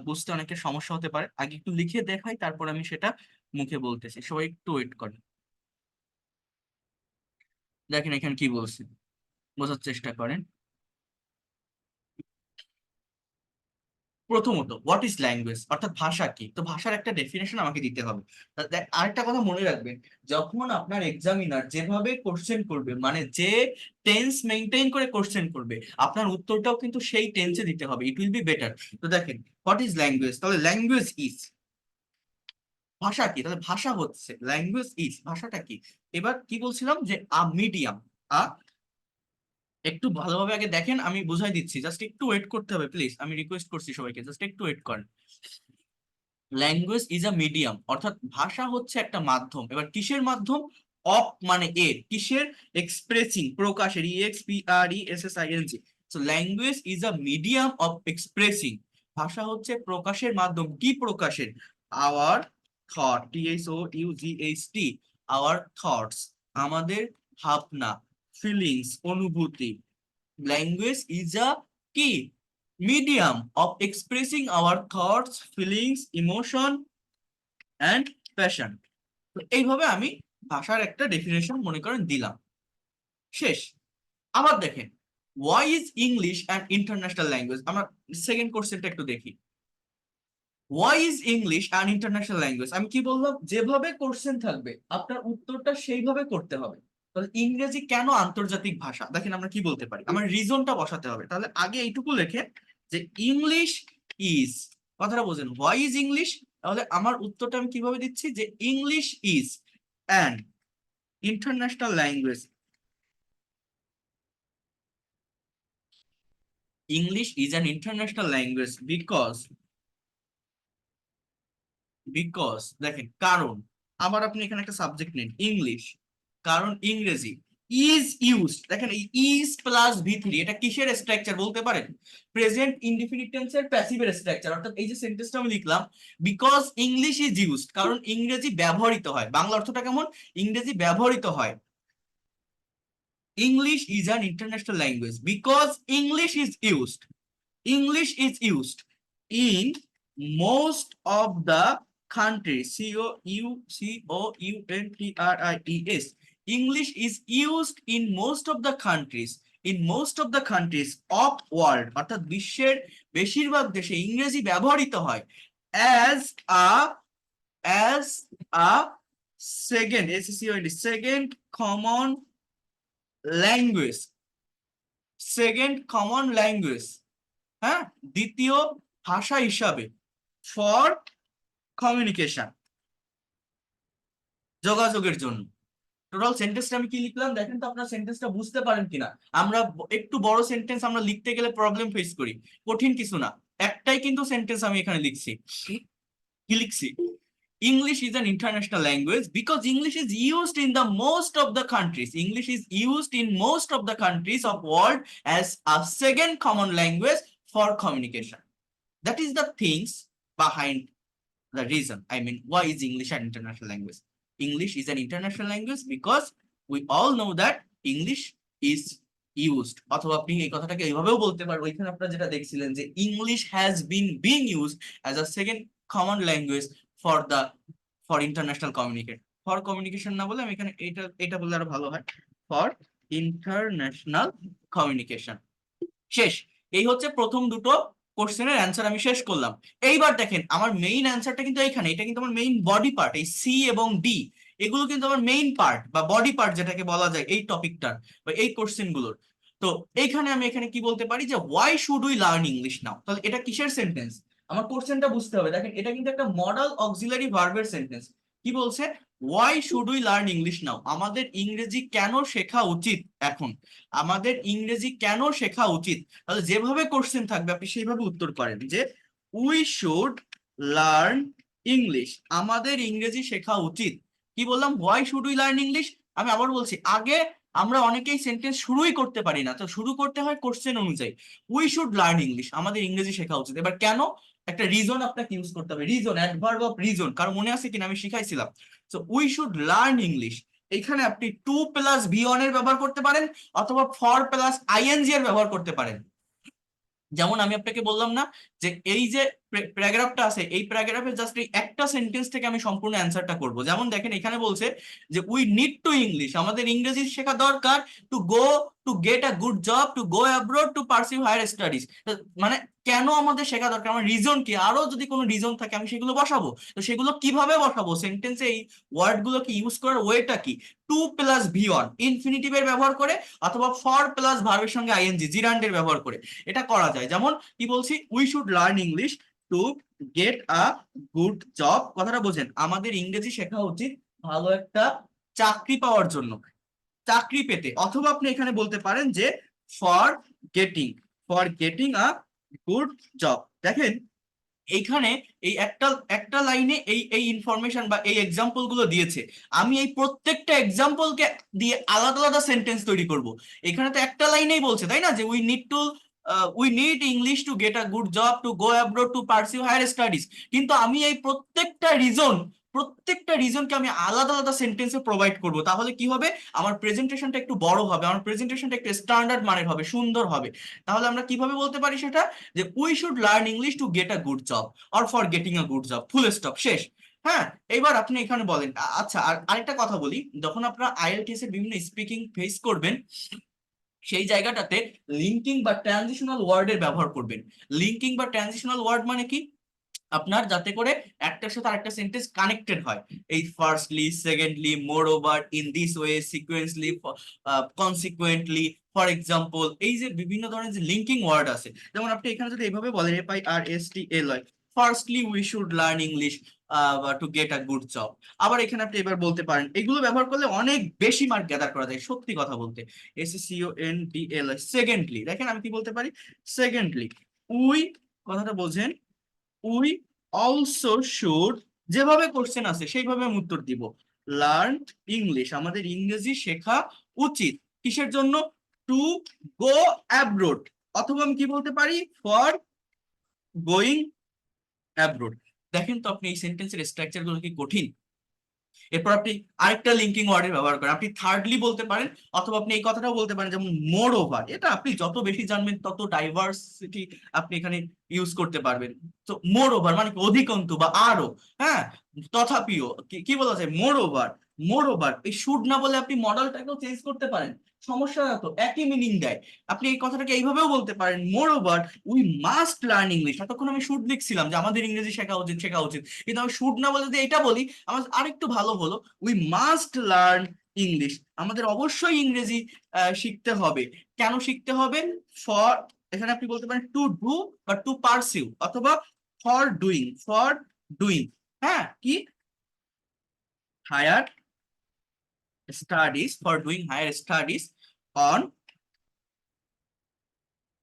Speaker 1: বুঝতে অনেকের সমস্যা হতে পারে, আগে একটু লিখে দেখাই তারপর আমি সেটা মুখে বলতেছি, সবাই একটু ওয়েট করেন। দেখেন এখানে কি বলছি, বোঝার চেষ্টা করেন। প্রথমত হোয়াট ইজ ল্যাঙ্গুয়েজ, অর্থাৎ ভাষা কি, তো ভাষার একটা ডেফিনেশন আমাকে দিতে হবে। আরেকটা কথা মনে রাখবেন, যখন আপনার এক্সামিনার যেভাবে কোশ্চেন করবে, মানে যে টেন্স মেনটেন করে কোশ্চেন করবে, আপনার উত্তরটাও কিন্তু সেই টেন্সে দিতে হবে, ইট উইল বি বেটার। তো দেখেন হোয়াট ইজ ল্যাঙ্গুয়েজ, তাহলে ল্যাঙ্গুয়েজ ইজ, ভাষা কি, তাহলে ভাষা হচ্ছে, ল্যাঙ্গুয়েজ ইজ ভাষাটা কি। এবার কি বলছিলাম যে মিডিয়াম, আ একটু ভালোভাবে আগে দেখেন, আমি বুঝাই দিচ্ছি, জাস্ট একটু ওয়েট করতে হবে প্লিজ, আমি রিকোয়েস্ট করছি সবাইকে, জাস্ট একটু ওয়েট করেন। ল্যাঙ্গুয়েজ ইজ আ মিডিয়াম, অর্থাৎ ভাষা হচ্ছে একটা মাধ্যম। এবার কিসের মাধ্যম, অফ মানে এর, কিসের, এক্সপ্রেসিং, প্রকাশের, EXPRESSING। So language is a medium of expressing, ভাষা হচ্ছে প্রকাশের মাধ্যম, কি প্রকাশের, our thought, THOUGHT, our thoughts, আমাদের ভাবনা, ফিলিংস, অনুভূতি। ল্যাঙ্গুয়েজ ইজ আ কি, medium of expressing our thoughts, feelings, emotion and passion. তো এইভাবে আমি ভাষার একটা ডেফিনেশন মনে করেন দিলাম, শেষ। আবার দেখেন, why is English and international language, আমরা সেকেন্ড কোশ্চেনটা একটু দেখি। Why is English and international language, আমি কি বললাম, যেভাবে কোশ্চেন থাকবে আপনার উত্তরটা সেইভাবে করতে হবে। তাহলে ইংরেজি কেন আন্তর্জাতিক ভাষা, দেখেন আমরা কি বলতে পারি, আমার রিজনটা বসাতে হবে। তাহলে আগে এইটুকু লেখে যে ইংলিশ ইজ, কথাটা বোঝেন, হোয়াই ইজ ইংলিশ, তাহলে আমার উত্তরটা আমি কিভাবে দিচ্ছি, যে English is and international language, English is an international language because দেখেন কারণ, আবার আপনি এখানে একটা সাবজেক্ট নেন ইংলিশ, কারণ ইংরেজি, ইজ ইউজড, দেখেন এই ইজ প্লাস V3 এটা কিসের স্ট্রাকচার বলতে পারেন, প্রেজেন্ট ইনডিফিনিট টেন্সের প্যাসিভের স্ট্রাকচার। অর্থাৎ এই যে সেন্টেন্সটা আমি লিখলাম, বিকজ ইংলিশ ইজ ইউজড, কারণ ইংরেজি ব্যবহৃত হয়, বাংলা অর্থটা কেমন, ইংরেজি ব্যবহৃত হয়। English is an international language because English is used, English is used in most of the countries. COUNTRIES. English is used in most of the countries. In most of the countries of world. অর্থাৎ বিশ্বের বেশিরভাগ দেশে ইংরেজি ব্যবহৃত হয় as a as a second common language. Second common language. হ্যাঁ, দ্বিতীয় ভাষা হিসাবে, ফর কমিউনিকেশন, যোগাযোগের জন্য। টোটাল সেন্টেন্সটা আমি কি লিখলাম দেখেন তো, আপনার সেন্টেন্সটা বুঝতে পারেন কিনা। আমরা একটু বড় সেন্টেন্স আমরা লিখতে গেলে প্রবলেম ফেস করি, কঠিন কিছু না, একটাই কিন্তু সেন্টেন্স আমি এখানে লিখছি, কি লিখছি, English is an international language because English is used in the most of the countries. English is used in most of the countries of world as a second common language for communication. That is the things behind the reason. I mean, why is English an international language? English is an international language because we all know that English is used. অথবা আপনি এই কথাটাকে এইভাবেও বলতে পারবেন, ওইখানে আপনারা যেটা দেখছিলেন যে English has been being used as a second common language for the for international communication. For communication না বলে আমি এখানে এটা এটা বললে আরো ভালো হয়, for international communication। শেষ, এই হচ্ছে প্রথম দুটো কোশ্চেনের অ্যান্সার আমি শেষ করলাম। এইবার দেখেন আমার মেইন অ্যান্সারটা কিন্তু এইখানে, এটা কিন্তু আমার মেইন বডি পার্ট, এই সি এবং ডি এগুলো কিন্তু আমার মেইন পার্ট বা বডি পার্ট যেটাকে বলা যায় এই টপিকটার বা এই কোশ্চেন গুলোর। তো এইখানে আমি এখানে কি বলতে পারি যে why should we learn English নাও, তাহলে এটা কিসের সেন্টেন্স, আমার কোশ্চেনটা বুঝতে হবে। দেখেন এটা কিন্তু একটা মডাল অক্সিলারি ভার্বের সেন্টেন্স। কি বলছে, why should we learn English নাও, আমাদের ইংরেজি কেন শেখা উচিত এখন, আমাদের ইংরেজি কেন শেখা উচিত। তাহলে যেভাবে কোশ্চেন থাকবে আপনি সেইভাবে উত্তর করেন যে উই শুড লার্ন ইংলিশ, আমাদের ইংরেজি শেখা উচিত। কি বললাম, why should we learn English. আমি আবার বলছি, আগে আমরা অনেকেই সেন্টেন্স শুরুই করতে পারি না, তো শুরু করতে হয় কোশ্চেন অনুযায়ী। উই শুড লার্ন ইংলিশ, আমাদের ইংরেজি শেখা উচিত। এবার কেন, একটা রিজন আপনাকে ইউজ করতে হবে, রিজন, অ্যাডভার্ব অফ রিজন, কারণ মনে আছে কিনা আমি শিখাইছিলাম। So we should learn English, এখানে আপনি টু প্লাস ভি ওয়ান এর ব্যবহার করতে পারেন অথবা ফর প্লাস আইএনজি এর ব্যবহার করতে পারেন। যেমন আমি আপনাকে বললাম না যে এই যে প্যারাগ্রাফটা আছে, এই প্যারাগ্রাফের জাস্ট এই একটা সেন্টেন্স থেকে আমি সম্পূর্ণ অ্যান্সারটা করব। যেমন দেখেন এখানে বলছে যে উই নিড টু ইংলিশ, আমাদের ইংরেজি শেখা দরকার, to go, to get a good job, to go abroad, to pursue higher studies. মানে কেন আমাদের শেখা দরকার, আমার রিজন কি, আরো যদি কোনো রিজন থাকে আমি সেগুলো বসাবো। তো সেগুলো কিভাবে বসাবো, সেন্টেন্সে এই ওয়ার্ড গুলোকে ইউজ করার ওয়েটা কি, টু প্লাস ভি ওয়ান ইনফিনিটিভের ব্যবহার করে অথবা ফর প্লাস ভার্বের সঙ্গে আইএনজি জিরান্ডের ব্যবহার করে এটা করা যায়। যেমন কি বলছি, we should learn English to get a good job, কথাটা বোঝেন, আমাদের ইংরেজি শেখা উচিত ভালো একটা চাকরি পাওয়ার জন্য, চাকরি পেতে। অথবা আপনি এখানে বলতে পারেন যে for getting, for getting a good job. দেখেন এইখানে এই একটা একটা লাইনে এই এই ইনফরমেশন বা এই এক্সাম্পল গুলো দিয়েছে, আমি এই প্রত্যেকটা এক্সাম্পলকে দিয়ে আলাদা আলাদা সেন্টেন্স তৈরি করব। এখানে তো একটা লাইনেই বলছে তাই না, যে we need English to get a good job, to go abroad, to pursue higher studies. কিন্তু আমি এই প্রত্যেকটা রিজনকে আমি আলাদা আলাদা সেন্টেন্সে প্রোভাইড করব। তাহলে কি হবে, আমার প্রেজেন্টেশনটা একটু বড় হবে, আমার প্রেজেন্টেশনটা একটু স্ট্যান্ডার্ড মানের হবে, সুন্দর হবে। তাহলে আমরা কিভাবে বলতে পারি সেটা, যে we should learn English to get a good job or for getting a good job, full stop, শেষ। হ্যাঁ, এবার আপনি এখানে বলেন আচ্ছা, আর আরেকটা কথা বলি, যখন আপনারা আইএলটিএস এর বিভিন্ন স্পিকিং ফেস করবেন সেই জায়গাটাতে লিঙ্কিং বা ট্রানজিশনাল ওয়ার্ডের ব্যবহার করবেন। লিঙ্কিং বা ট্রানজিশনাল ওয়ার্ড মানে কি, আপনার যাতে করে একটার সাথে আরেকটা সেন্টেন্স কানেক্টেড হয়, এই firstly, secondly, moreover, in this way, sequentially, consequently, for example, এই যে বিভিন্ন ধরনের যে লিঙ্কিং ওয়ার্ড আছে, যেমন আপনি এখানে যদি এইভাবে বলেন FIRSTLY, firstly we should learn English to get a good job. আবার এখানে আপনি এবার বলতে পারেন, এগুলো ব্যবহার করলে অনেক বেশি মার্ক গ্যাদার করা যায়, সত্যি কথা বলতে। SECONDLY, সেকেন্ডলি, দেখেন আমি কি বলতে পারি, সেকেন্ডলি উই, কথাটা বোঝেন, উই অলসো শুড, যেভাবে কোশ্চেন আছে সেইভাবে আমি উত্তর দিব, লার্ন ইংলিশ, আমাদের ইংরেজি শেখা উচিত, কিসের জন্য, টু গো অ্যাব্রোড, অথবা আমি কি বলতে পারি, ফর গোয়িং অ্যাব্রোড। দেখেন তো আপনি এই সেন্টেন্সের স্ট্রাকচার গুলো কি কঠিন। এরপর আপনি আরেকটা লিঙ্কিং ওয়ার্ডের ব্যবহার করেন, আপনি থার্ডলি বলতে পারেন, অথবা আপনি এই কথাটাও বলতে পারেন, যেমন মোর ওভার, এটা আপনি যত বেশি জানবেন তত ডাইভার্সিটি আপনি এখানে ইউজ করতে পারবেন। তো মোর ওভার মানে কি, অধিকন্তু বা আরো, হ্যাঁ, তথাপিও, কি বলা যায়, মোর ওভার। মোর ওভার এই শুড না বলে আপনি মডেলটাকেও চেঞ্জ করতে পারেন, সমস্যা না তো, একই মিনিং দেয়। আপনি এই কথাটাকে এইভাবেও বলতে পারেন, মোর over we must learn English, এতক্ষণ আমি শুড লিখছিলাম যে আমাদের ইংরেজি শেখা উচিত, কিন্তু আমি শুড না বলে যদি এটা বলি আমার আরেকটু ভালো হলো, উই মাস্ট লার্ন ইংলিশ, আমাদের অবশ্যই ইংরেজি শিখতে হবে। কেন শিখতে হবে, ফর, এখানে আপনি বলতে পারেন টু ডু বা টু পারসিউ, অথবা ফর ডুইং, হ্যাঁ, কি, higher studies, for doing higher studies on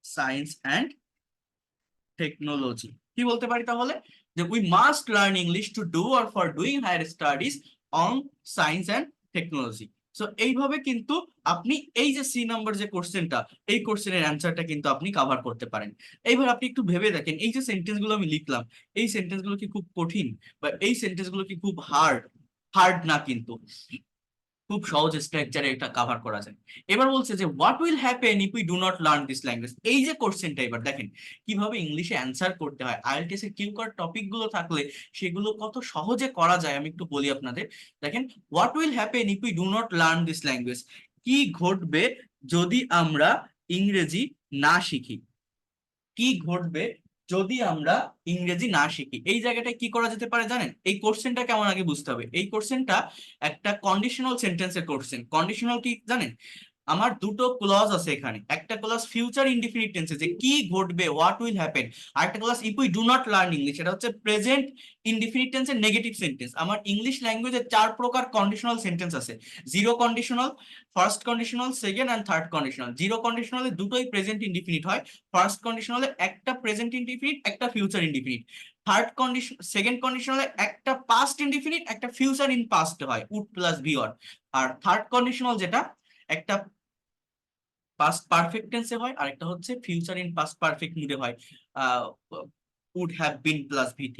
Speaker 1: science and technology. কি বলতে পারি তাহলে, যে we must learn English to do or for doing higher studies on science and technology. So এইভাবে কিন্তু আপনি এই যে সি নাম্বার যে কোশ্চেনটা, এই কোশ্চেনের অ্যান্সারটা কিন্তু আপনি কাভার করতে পারেন। এইবার আপনি একটু ভেবে দেখেন, এই যে সেন্টেন্স গুলো আমি লিখলাম, এই সেন্টেন্স গুলো কি খুব কঠিন, বা এই সেন্টেন্স গুলো কি খুব হার্ড? হার্ড না কিন্তু, খুব সহজ স্ট্রাকচারে এটা কভার করা যায়। এবার বলছে যে what will happen if we do not learn this language, এই যে কোশ্চেনটা, এবার দেখেন কিভাবে ইংলিশে অ্যান্সার করতে হয়। আইএলটিএস এর কিউ কার্ড টপিক গুলো থাকলে সেগুলো কত সহজে করা যায় আমি একটু বলি আপনাদের। দেখেন, what will happen if we do not learn this language, কি ঘটবে যদি আমরা ইংরেজি না শিখি, কি ঘটবে যদি আমরা ইংরেজি না শিখি। এই জায়গাটায় কি করা যেতে পারে জানেন, এই কোশ্চেনটা কেমন আগে বুঝতে হবে। এই কোশ্চেনটা একটা কন্ডিশনাল সেন্টেন্সের কোশ্চেন। কন্ডিশনাল কি জানেন, আমার দুটো ক্লজ আছে এখানে, একটা ক্লজ ফিউচার ইনডিফিনিট টেন্সে যে কি ঘটবে, হোয়াট উইল হ্যাপেন, আর একটা clause if we do not learn English, এটা হচ্ছে প্রেজেন্ট ইনডিফিনিট টেন্সের নেগেটিভ সেন্টেন্স। আমার ইংলিশ ল্যাঙ্গুয়েজে চার প্রকার কন্ডিশনাল সেন্টেন্স আছে, zero conditional, first conditional, second and third conditional. Zero কন্ডিশনালে দুটোই প্রেজেন্ট ইনডিফিনিট হয়, ফার্স্ট কন্ডিশনালে একটা প্রেজেন্ট ইনডিফিনিট, একটা future indefinite. Third condition, second কন্ডিশনালে একটা পাস্ট ইনডিফিনিট, একটা ফিউচার ইন পাস্ট হয়, উড প্লাস বি অর। আর থার্ড কন্ডিশনাল যেটা, একটা পাস্ট পারফেক্ট টেন্সে হয়, আর একটা হচ্ছে ফিউচার ইন পাস্ট পারফেক্ট মুডে হয়, would have been plus V3।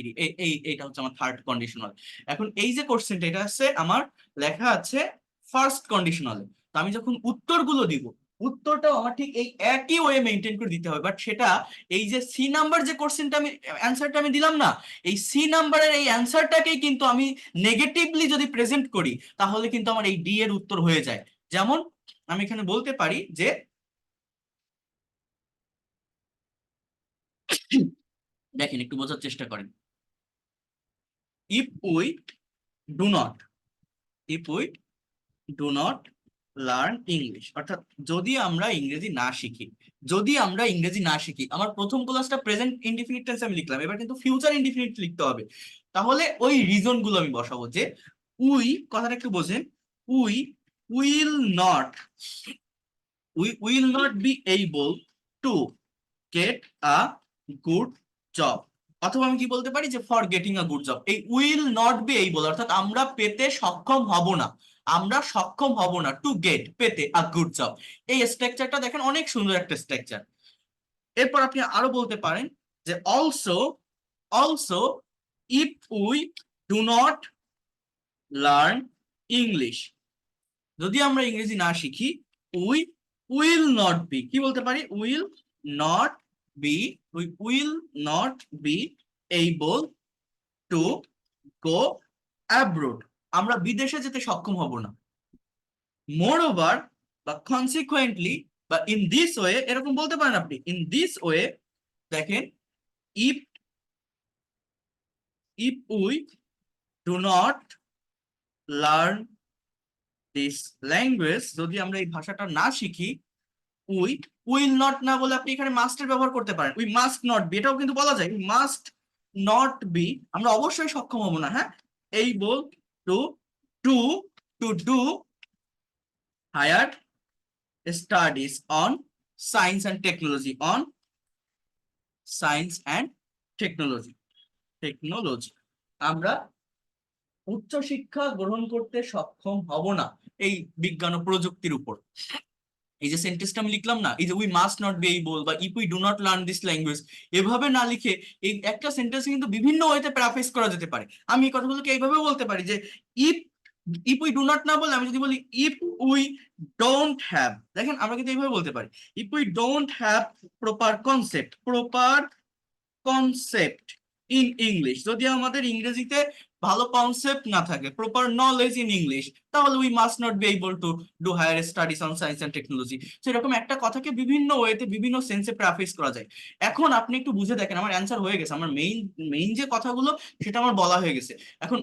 Speaker 1: এইটা হচ্ছে আমার থার্ড কন্ডিশনাল। এখন এই যে কোশ্চেনটা, এটা আছে আমার লেখা আছে ফার্স্ট কন্ডিশনালে। তো আমি যখন উত্তরগুলো দিব, উত্তরটাও আমার ঠিক এই একই ওয়ে মেনটেন করে দিতে হবে, বাট সেটা এই যে সি নাম্বার যে কোশ্চেনটা আমি অ্যান্সারটা আমি দিলাম না, এই সি নাম্বারের এই অ্যান্সারটাকেই কিন্তু আমি নেগেটিভলি যদি প্রেজেন্ট করি, তাহলে কিন্তু আমার এই ডি এর উত্তর হয়ে যায়। যেমন আমি এখানে বলতে পারি যে দেখেন, একটু বোঝার চেষ্টা করেন। If we do not, if we do not learn English, অর্থাৎ যদি আমরা ইংরেজি না শিখি, যদি আমরা ইংরেজি না শিখি, আমার প্রথম ক্লাসটা প্রেজেন্ট ইনডিফিনিট টেন্স আমি লিখলাম, এবার কিন্তু ফিউচার ইনডিফিনিট লিখতে হবে। তাহলে ওই রিজন গুলো আমি বসাবো যে উই, কথাটা একটু বোঝেন, we will not, we will not be able to get a good job. অথবা আমি কি বলতে পারি যে for getting a good job, এই উইল নট বি এবল অর্থাৎ আমরা পেতে সক্ষম হব না, আমরা সক্ষম হব না টু গেট, পেতে আ গুড জব। এই স্ট্রাকচারটা দেখেন অনেক সুন্দর একটা স্ট্রাকচার। এরপর আপনি আরো বলতে পারেন যে also, also if we do not learn English, যদি আমরা ইংরেজি না শিখি, উই উইল নট বি, কি বলতে পারি, will not be, we will not be able to go abroad, আমরা বিদেশে যেতে সক্ষম হব না। মোর ওভার বা কনসিকুয়েন্টলি বা ইন দিস ওয়ে, এরকম বলতে পারেন আপনি, ইন দিস ওয়ে। দেখেন, if if we do not learn this language, যদি আমরা এই ভাষাটা না শিখি, উই উইল নট না বলে আপনি এখানে মাস্টের ব্যবহার করতে পারেন, উই মাস্ট নট বি, এটাও কিন্তু বলা যায়, উই মাস্ট নট বি, আমরা অবশ্যই সক্ষম হব না, হ্যাঁ, able to to to do higher studies on science and technology, on science and technology, technology, আমরা উচ্চশিক্ষা গ্রহণ করতে সক্ষম হব না এই বিজ্ঞান ও প্রযুক্তির উপর। এই যে সেন্টেন্সটা আমি লিখলাম না, এই যে we must not be able বা if we do not learn this language, এভাবে না লিখে এই একটা সেন্টেন্স কিন্তু বিভিন্ন ওয়েতে প্যারাফ্রেজ করা যেতে পারে। আমি এই কথাগুলোকে এইভাবে বলতে পারি যে if if we do not না বলে আমি যদি বলি ইফ উই ডোন্ট হ্যাভ, দেখেন আমরা কিন্তু এইভাবে বলতে পারি, if we don't have proper concept, proper concept in English, যদি আমাদের ইংরেজিতে ভালো কনসেপ্ট না থাকে, প্রপার নলেজ ইন ইংলিশ, তাহলে we must not be able to do higher studies on science and technology. সেরকম একটা কথাকে বিভিন্ন ওয়েতে বিভিন্ন সেন্সে প্রাফেস করা যায়। এখন আপনি একটু বুঝে দেখেন, আমার অ্যান্সার হয়ে গেছে, আমার মেইন মেইন যে কথাগুলো সেটা আমার বলা হয়ে গেছে। এখন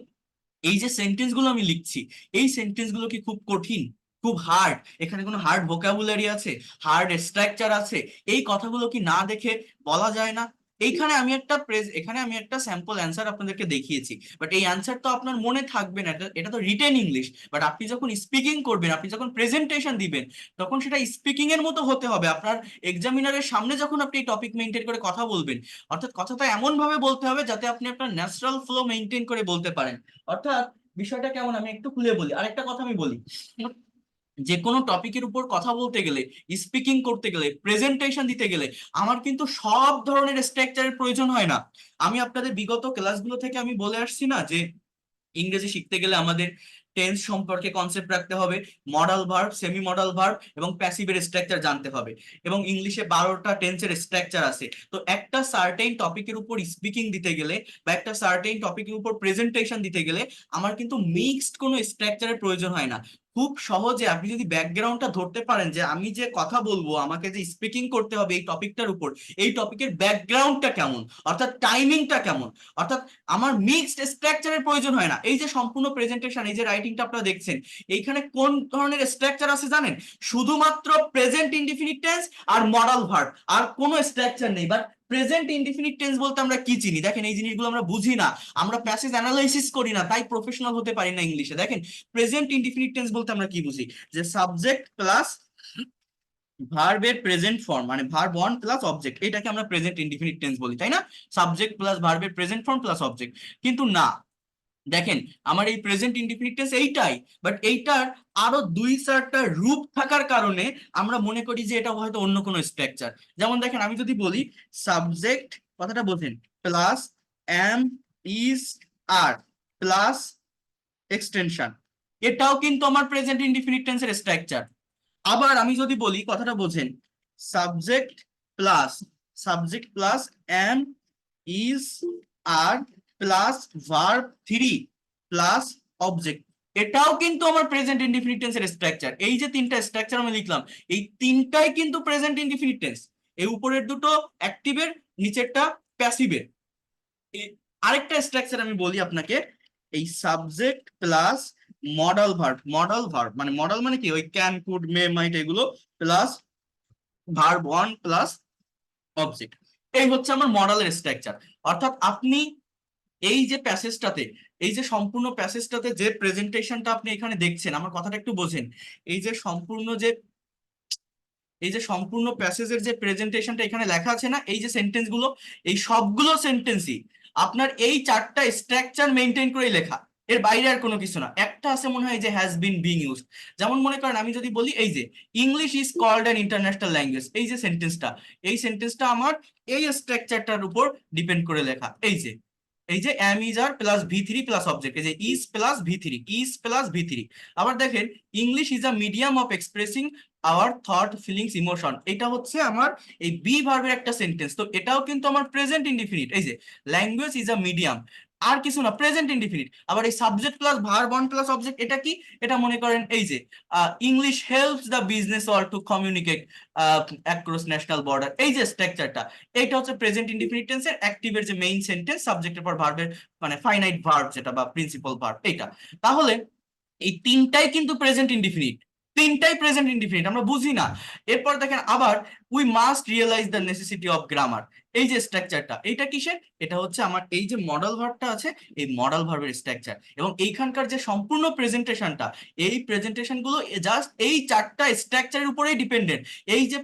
Speaker 1: এই যে সেন্টেন্স গুলো আমি লিখছি, এই সেন্টেন্স গুলো কি খুব কঠিন, খুব হার্ড, এখানে কোনো হার্ড ভোকাবুলারি আছে, হার্ড স্ট্রাকচার আছে, এই কথাগুলো কি না দেখে বলা যায় না? এইখানে আমি একটা এখানে আমি একটা স্যাম্পল অ্যান্সার আপনাদেরকে দেখিয়েছি, বাট এই অ্যান্সার তো আপনার মনে থাকবে না, এটা এটা তো রিটেন ইংলিশ, বাট আপনি যখন স্পিকিং করবেন, আপনি যখন প্রেজেন্টেশন দিবেন, তখন সেটা স্পিকিং এর মতো হতে হবে। আপনার এক্সামিনারের সামনে যখন আপনি এই টপিক মেনটেন করে কথা বলবেন, অর্থাৎ কথাটা এমন ভাবে বলতে হবে যাতে আপনি আপনার ন্যাচারাল ফ্লো মেনটেন করে বলতে পারেন। অর্থাৎ বিষয়টা কেমন, আমি একটু খুলে বলি, আরেকটা কথা আমি বলি, যে কোনো টপিকের উপর কথা বলতে গেলে, স্পিকিং করতে গেলে, প্রেজেন্টেশন দিতে গেলে আমার কিন্তু সব ধরনের স্ট্রাকচারের প্রয়োজন হয় না। আমি আপনাদের বিগত ক্লাসগুলো থেকে আমি বলে আসছি না যে ইংরেজি শিখতে গেলে আমাদের টেন্স সম্পর্কে কনসেপ্ট রাখতে হবে, modal verb, semi modal verb এবং প্যাসিভের স্ট্রাকচার জানতে হবে, এবং ইংলিশে 12টা টেন্সের স্ট্রাকচার আছে। তো একটা সার্টেইন টপিকের উপর স্পিকিং দিতে গেলে বা একটা সার্টেইন টপিকের উপর প্রেজেন্টেশন দিতে গেলে আমার কিন্তু মিক্সড কোনো স্ট্রাকচারের প্রয়োজন হয় না। খুব সহজে আপনি যদি ব্যাকগ্রাউন্ডটা ধরতে পারেন যে আমি যে কথা বলবো, আমাকে যে স্পিকিং করতে হবে এই টপিকটার উপর, এই টপিকের ব্যাকগ্রাউন্ডটা কেমন, অর্থাৎ টাইমিংটা কেমন, অর্থাৎ আমার মিক্সড স্ট্রাকচারের প্রয়োজন হয় না। এই যে সম্পূর্ণ প্রেজেন্টেশন, এই যে রাইটিংটা আপনারা দেখছেন, এইখানে কোন ধরনের স্ট্রাকচার আছে জানেন? শুধুমাত্র প্রেজেন্ট ইনডিফিনিট টেন্স আর মডাল ভার্ব, আর কোনো স্ট্রাকচার নেই। বাট প্রেজেন্ট ইনডিফিনিট টেন্স বলতে আমরা কি চিনি? দেখেন, এই জিনিসগুলো আমরা বুঝি না, আমরা প্যাসেজ অ্যানালাইসিস করি না, তাই প্রফেশনাল হতে পারি না ইংলিশে। দেখেন, প্রেজেন্ট ইনডিফিনিট টেন্স বলতে আমরা কি বুঝি, যে সাবজেক্ট প্লাস ভার্বের প্রেজেন্ট ফর্ম, মানে ভার্ব ওয়ান প্লাস অবজেক্ট, এটাকে আমরা প্রেজেন্ট ইনডিফিনিট টেন্স বলি, তাই না? সাবজেক্ট প্লাস ভার্বের প্রেজেন্ট ফর্ম প্লাস অবজেক্ট। কিন্তু না, দেখেন আমার এই প্রেজেন্ট ইনডিফিনিট টেন্স এইটাই, বাট এইটার আরো 2-4টা রূপ থাকার কারণে আমরা মনে করি যে এটা হয়তো অন্য কোনো স্ট্রাকচার। যেমন দেখেন, আমি যদি বলি সাবজেক্ট, কথাটা বোঝেন, plus am is are plus extension, এটাও কিন্তু আমার প্রেজেন্ট ইনডিফিনিট টেন্সের স্ট্রাকচার। আবার আমি যদি বলি, কথাটা বোঝেন, subject plus am, is, are plus verb three plus object, এটাও কিন্তু আমার প্রেজেন্ট ইনডিফিনিট টেন্সের স্ট্রাকচার। এই যে তিনটা স্ট্রাকচার আমি লিখলাম, এই তিনটাই কিন্তু প্রেজেন্ট ইনডিফিনিট টেন্স। এই উপরের দুটো অ্যাক্টিভের, নিচেরটা প্যাসিভের। আরেকটা স্ট্রাকচার আমি বলি আপনাকে, এই সাবজেক্ট প্লাস মডাল ভার্ব মানে মডাল মানে কি, ওই ক্যান, কুড, মে, মাইট, এগুলো plus verb one plus object, এই হচ্ছে আমার মডালের স্ট্রাকচার। অর্থাৎ আপনি এই যে প্যাসেজটাতে, এই যে সম্পূর্ণ প্যাসেজটাতে যে প্রেজেন্টেশনটা আপনি এখানে দেখছেন, আমার কথাটা একটু বোঝেন, এই যে সম্পূর্ণ যে প্যাসেজের যে প্রেজেন্টেশনটা এখানে লেখা আছে না, এই যে সেন্টেন্স গুলো, এই সবগুলো সেন্টেন্সই আপনার এই চারটা স্ট্রাকচার মেনটেন করে লেখা, এর বাইরে আর কোনো কিছু না। একটা আছে মনে হয় যে হ্যাজ বিন বিং ইউজ, যেমন মনে করেন আমি যদি বলি এই যে English is called an international language, এই সেন্টেন্সটা আমার এই স্ট্রাকচারটার উপর ডিপেন্ড করে লেখা। এই যে am is are plus V three plus object, এই যে ইজ প্লাস ভি থ্রি। আবার দেখেন, English is a medium of expressing our thought, feelings, emotion, এটা হচ্ছে আমার এই বি ভার্বের একটা সেন্টেন্স। তো এটাও কিন্তু আমার প্রেজেন্ট ইনডিফিনিট। এই যে ল্যাঙ্গুয়েজ ইজ আ মিডিয়াম, আর কিছু না, প্রেজেন্ট ইনডিফিনিট। আবার এই subject plus verb one plus object, এটা কি, এটা মনে করেন এই যে English helps the business world to communicate across national border, এই যে স্ট্রাকচারটা, এটা হচ্ছে প্রেজেন্ট ইনডিফিনিট টেন্সের অ্যাক্টিভের যে মেইন সেন্টেন্স, সাবজেক্টের পর ভার্বের মানে ফাইনাইট ভার্ব যেটা বা প্রিন্সিপাল ভার্ব, এইটা। তাহলে এই তিনটাই কিন্তু প্রেজেন্ট ইনডিফিনিট, তিনটাই প্রেজেন্ট ইনডিফিনিট, আমরা বুঝি না। এরপর দেখেন আবার, we must realise the necessity of grammar, এই যে স্ট্রাকচারটা, এটা কিসের, এটা হচ্ছে আমার এই যে মডাল ভার্বটা আছে, এই মডাল ভার্বের স্ট্রাকচার। এবং এইখানকার যে সম্পূর্ণ প্রেজেন্টেশনটা, এই প্রেজেন্টেশন গুলো জাস্ট এই চারটা স্ট্রাকচারের উপরেই ডিপেন্ডেন্ট। এই যে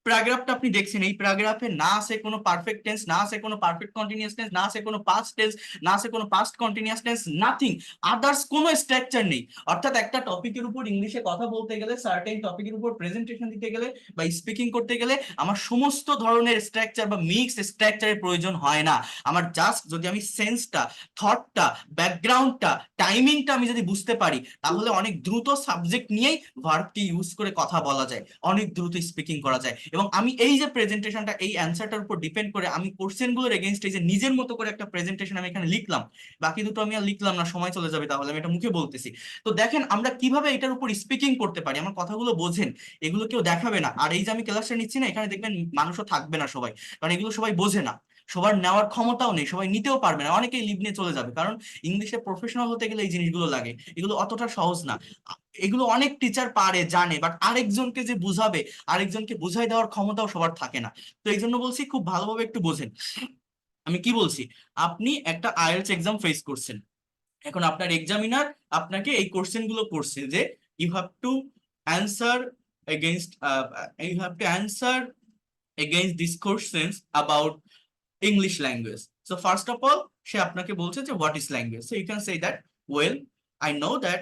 Speaker 1: প্যারাগ্রাফটা আপনি দেখছেন, এই প্যারাগ্রাফে না আছে কোনো পারফেক্ট টেন্স, না আছে কোনো পারফেক্ট কন্টিনিউয়াস টেন্স, না আছে কোনো পাস্ট টেন্স, না আছে কোনো past continuous tense, nothing, others কোনো স্ট্রাকচার নেই। অর্থাৎ একটা টপিকের উপর ইংলিশে কথা বলতে গেলে, সার্টেন টপিকের উপর প্রেজেন্টেশন দিতে গেলে বা স্পিকিং করতে গেলে আমার সমস্ত ধরনের স্ট্রাকচার বা মিক্স স্ট্রাকচারের প্রয়োজন হয় না। আমার জাস্ট যদি আমি সেন্সটা, থটটা, ব্যাকগ্রাউন্ডটা, টাইমিংটা আমি যদি বুঝতে পারি, তাহলে অনেক দ্রুত সাবজেক্ট নিয়েই ভার্বটি ইউজ করে কথা বলা যায়, অনেক দ্রুত স্পিকিং করা যায়। এবং আমি এই যে প্রেজেন্টেশনটা, এই অ্যান্সারটার উপর ডিপেন্ড করে আমি কোশ্চেনগুলোর এগেইনস্ট এই যে নিজের মতো করে একটা প্রেজেন্টেশন আমি এখানে লিখলাম, বাকি দুটো আমি আর লিখলাম না, সময় চলে যাবে, তাহলে আমি এটা মুখে বলতেছি। তো দেখেন আমরা কিভাবে এটার উপর স্পিকিং করতে পারি, আমার কথাগুলো বোঝেন, এগুলো কেউ দেখাবে না। আর এই যে আমি ক্লাসটা নিচ্ছি না, এখানে দেখবেন মানুষও থাকবে না সবাই, কারণ এগুলো সবাই বোঝে না, সবার নেওয়ার ক্ষমতাও নেই, সবাই নিতেও পারবে না, অনেকেই লিভ নিয়ে চলে যাবে। কারণ ইংলিশে প্রফেশনাল হতে গেলে এই জিনিসগুলো লাগে, এগুলো অতটা সহজ না। এগুলো অনেক টিচার পারে, জানে, বাট আরেকজনকে যে বুঝাবে, আরেকজনকে বুঝাই দেওয়ার ক্ষমতাও সবার থাকে না। তো এই জন্য বলছি খুব ভালোভাবে একটু বোঝেন আমি কি বলছি। আপনি একটা আইএলটিএস এক্সাম ফেস করছেন, এখন আপনার এক্সামিনার আপনাকে এই কোশ্চেন গুলো করছে যে you have to answer against you have to answer against this questions about English language. So first of all, সে আপনাকে বলছে যে what is language? So you can say that, well, I know that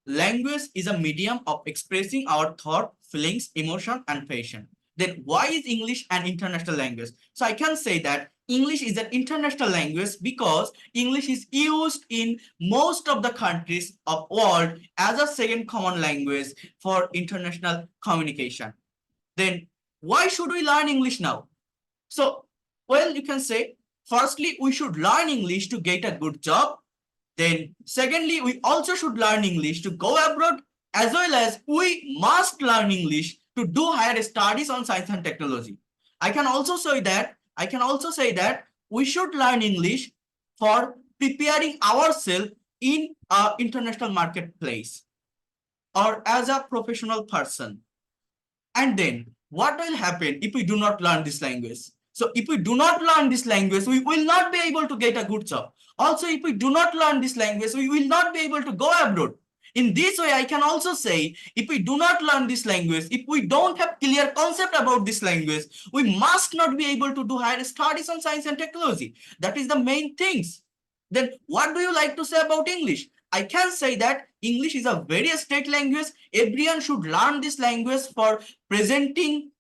Speaker 1: language is a medium of expressing our thought, feelings, emotion, and passion. Then why is English an international language? So I can say that English is an international language because English is used in most of the countries of world as a second common language for international communication. Then why should we learn English now? So, well, you can say, firstly, we should learn English to get a good job. Then, secondly, we also should learn English to go abroad, as well as we must learn English to do higher studies on science and technology. I can also say that we should learn English for preparing ourselves in a international marketplace or as a professional person. And then what will happen if we do not learn this language? So if we do not learn this language, we will not be able to get a good job. Also, if we do not learn this language, we will not be able to go abroad. In this way, I can also say, if we do not learn this language, if we don't have clear concept about this language, we must not be able to do higher studies on science and technology. That is the main things. Then what do you like to say about English? I can say that English is a very straight language. Everyone should learn this language for presenting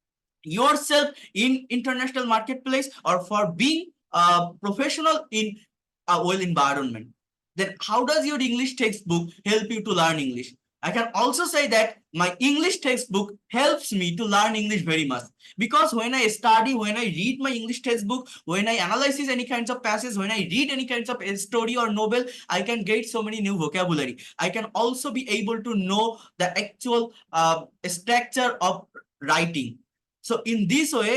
Speaker 1: yourself in international marketplace or for being a professional in a well environment. then how does your English textbook help you to learn English? I can also say that my English textbook helps me to learn English very much, because when I study, when I read my English textbook, when I analyze any kinds of passage, when I read any kinds of story or novel, I can get so many new vocabulary. I can also be able to know the actual structure of writing. So in this way,